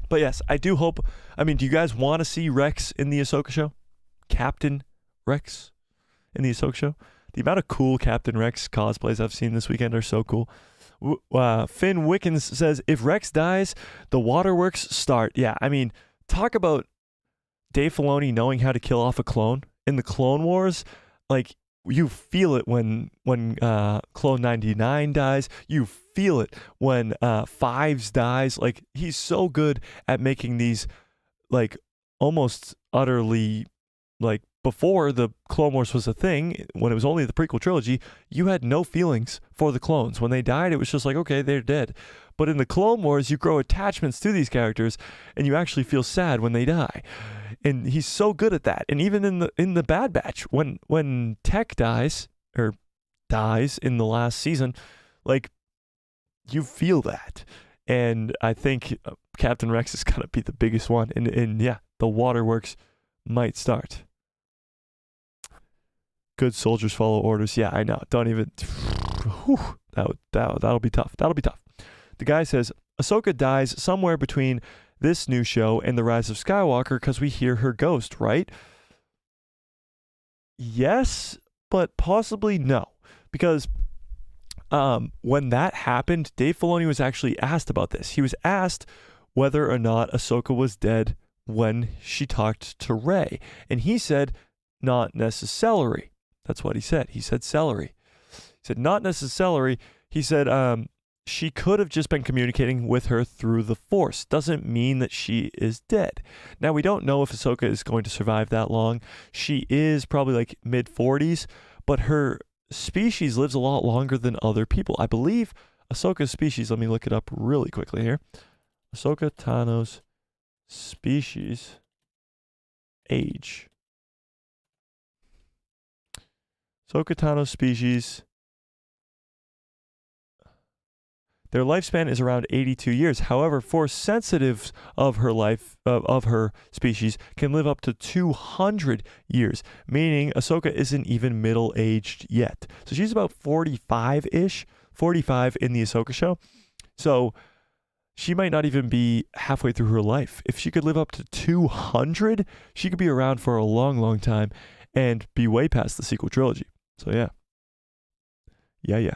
But yes, I do hope... I mean, do you guys want to see Rex in the Ahsoka show? Captain Rex? in the Ahsoka show. The amount of cool Captain Rex cosplays I've seen this weekend are so cool. Finn Wickens says, if Rex dies, the waterworks start. Yeah, I mean, talk about Dave Filoni knowing how to kill off a clone. In the Clone Wars, like, you feel it when Clone 99 dies. You feel it when Fives dies. Like, he's so good at making these, like, almost utterly, like, before the Clone Wars was a thing, when it was only the prequel trilogy, you had no feelings for the clones. When they died, it was just like, okay, they're dead. But in the Clone Wars, you grow attachments to these characters, and you actually feel sad when they die. And he's so good at that. And even in the Bad Batch, when Tech dies in the last season, like, you feel that. And I think Captain Rex is gonna be the biggest one. And yeah, the waterworks might start. Good soldiers follow orders. Yeah, I know. Don't even. Whew, that'll be tough. That'll be tough. The guy says Ahsoka dies somewhere between this new show and The Rise of Skywalker because we hear her ghost, right? Yes, but possibly no. Because when that happened, Dave Filoni was actually asked about this. He was asked whether or not Ahsoka was dead when she talked to Rey. And he said, not necessarily. That's what he said. He said celery. He said, not necessarily. He said, she could have just been communicating with her through the Force. Doesn't mean that she is dead. Now, we don't know if Ahsoka is going to survive that long. She is probably like mid-40s, but her species lives a lot longer than other people. I believe Ahsoka's species, let me look it up really quickly here. Ahsoka Tano's species age. Ahsoka Tano's species, their lifespan is around 82 years. However, Force sensitives of her life, of her species, can live up to 200 years, meaning Ahsoka isn't even middle-aged yet. So she's about 45-ish, 45 in the Ahsoka show. So she might not even be halfway through her life. If she could live up to 200, she could be around for a long, long time and be way past the sequel trilogy. So yeah. Yeah.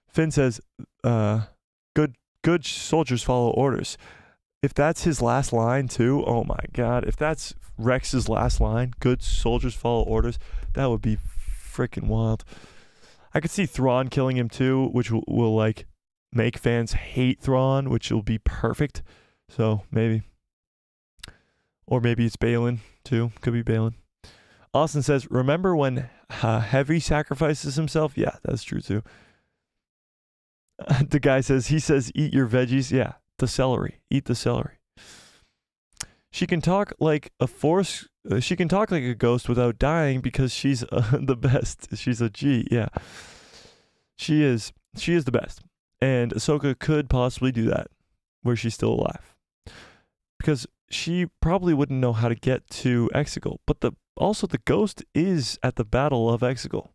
Finn says, good soldiers follow orders. If that's his last line too, oh my God. If that's Rex's last line, good soldiers follow orders, that would be freaking wild. I could see Thrawn killing him too, which will like make fans hate Thrawn, which will be perfect. So maybe. Or maybe it's Balin too. Could be Balin. Austin says, remember when Heavy sacrifices himself? Yeah, that's true too. The guy says, eat your veggies. Yeah, the celery. Eat the celery. She can talk like a force. She can talk like a ghost without dying because she's the best. She's a G. Yeah. She is the best. And Ahsoka could possibly do that where she's still alive. Because she probably wouldn't know how to get to Exegol. But also the ghost is at the Battle of Exegol.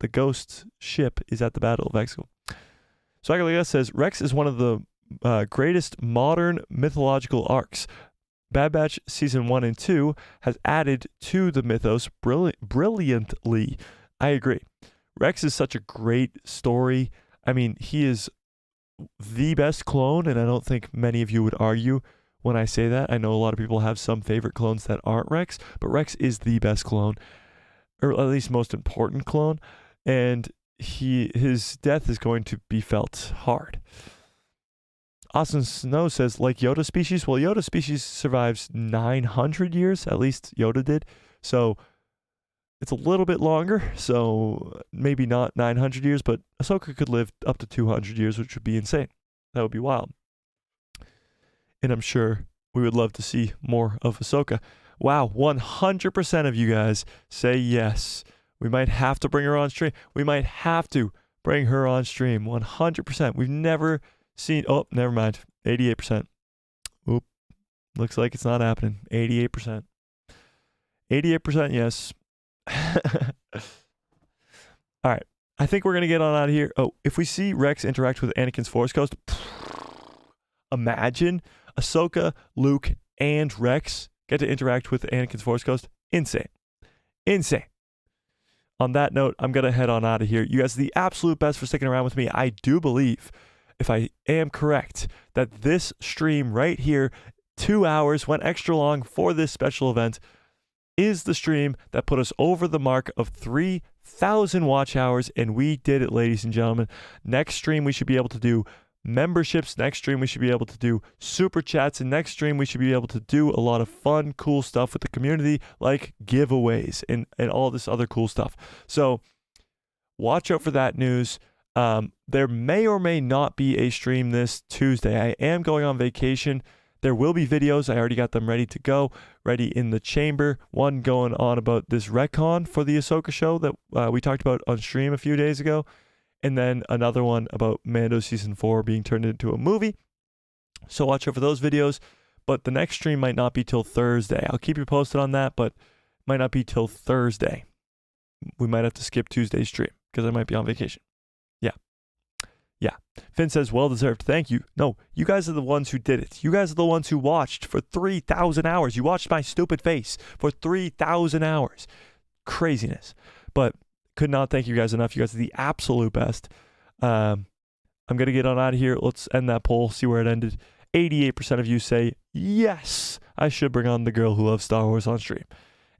The ghost ship is at the Battle of Exegol. So Agaliga says, Rex is one of the greatest modern mythological arcs. Bad Batch Season 1 and 2 has added to the mythos brilliantly. I agree. Rex is such a great story. I mean, he is the best clone, and I don't think many of you would argue when I say that. I know a lot of people have some favorite clones that aren't Rex, but Rex is the best clone, or at least most important clone, and his death is going to be felt hard. Austin Snow says, like Yoda species? Well, Yoda species survives 900 years, at least Yoda did, so it's a little bit longer, so maybe not 900 years, but Ahsoka could live up to 200 years, which would be insane. That would be wild. And I'm sure we would love to see more of Ahsoka. Wow, 100% of you guys say yes. We might have to bring her on stream. We might have to bring her on stream. 100%. We've never seen... Oh, never mind. 88%. Oop. Looks like it's not happening. 88%. 88% yes. All right. I think we're going to get on out of here. Oh, if we see Rex interact with Anakin's Force Ghost, imagine Ahsoka, Luke, and Rex get to interact with Anakin's Force Ghost. Insane. Insane. On that note, I'm going to head on out of here. You guys are the absolute best for sticking around with me. I do believe, if I am correct, that this stream right here, 2 hours, went extra long for this special event, is the stream that put us over the mark of 3,000 watch hours, and we did it, ladies and gentlemen. Next stream, we should be able to do memberships. Next stream, we should be able to do super chats, and next stream, we should be able to do a lot of fun, cool stuff with the community, like giveaways and all this other cool stuff. So watch out for that news. There may or may not be a stream this Tuesday. I am going on vacation. There will be videos. I already got them ready to go, ready in the chamber. One going on about this retcon for the Ahsoka show that we talked about on stream a few days ago. And then another one about Mando Season 4 being turned into a movie. So watch out for those videos. But the next stream might not be till Thursday. I'll keep you posted on that, but might not be till Thursday. We might have to skip Tuesday's stream because I might be on vacation. Yeah. Finn says, well deserved. Thank you. No, you guys are the ones who did it. You guys are the ones who watched for 3,000 hours. You watched my stupid face for 3,000 hours. Craziness. But could not thank you guys enough. You guys are the absolute best. I'm going to get on out of here. Let's end that poll, see where it ended. 88% of you say, yes, I should bring on the girl who loves Star Wars on stream.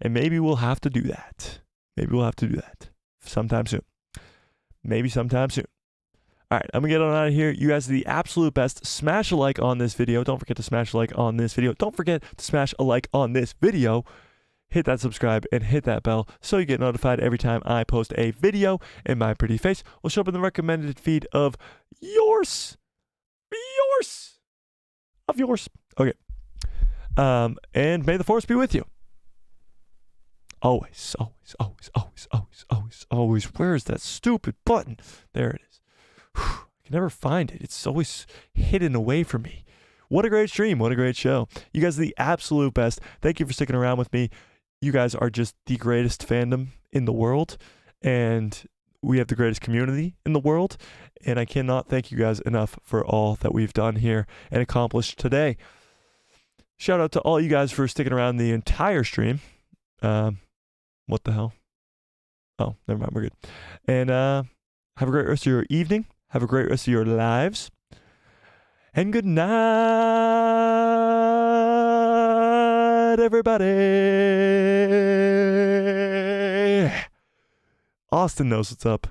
And maybe we'll have to do that. Maybe we'll have to do that sometime soon. Maybe sometime soon. All right, I'm going to get on out of here. You guys are the absolute best. Smash a like on this video. Don't forget to smash a like on this video. Don't forget to smash a like on this video. Hit that subscribe and hit that bell so you get notified every time I post a video, and my pretty face will show up in the recommended feed of yours. Okay. And may the force be with you. Always, always, always, always, always, always, always. Where is that stupid button? There it is. I can never find it. It's always hidden away from me. What a great stream. What a great show. You guys are the absolute best. Thank you for sticking around with me. You guys are just the greatest fandom in the world, and we have the greatest community in the world, and I cannot thank you guys enough for all that we've done here and accomplished today. Shout out to all you guys for sticking around the entire stream. What the hell? Oh, never mind. We're good. And have a great rest of your evening. Have a great rest of your lives. And good night, everybody. Austin knows what's up.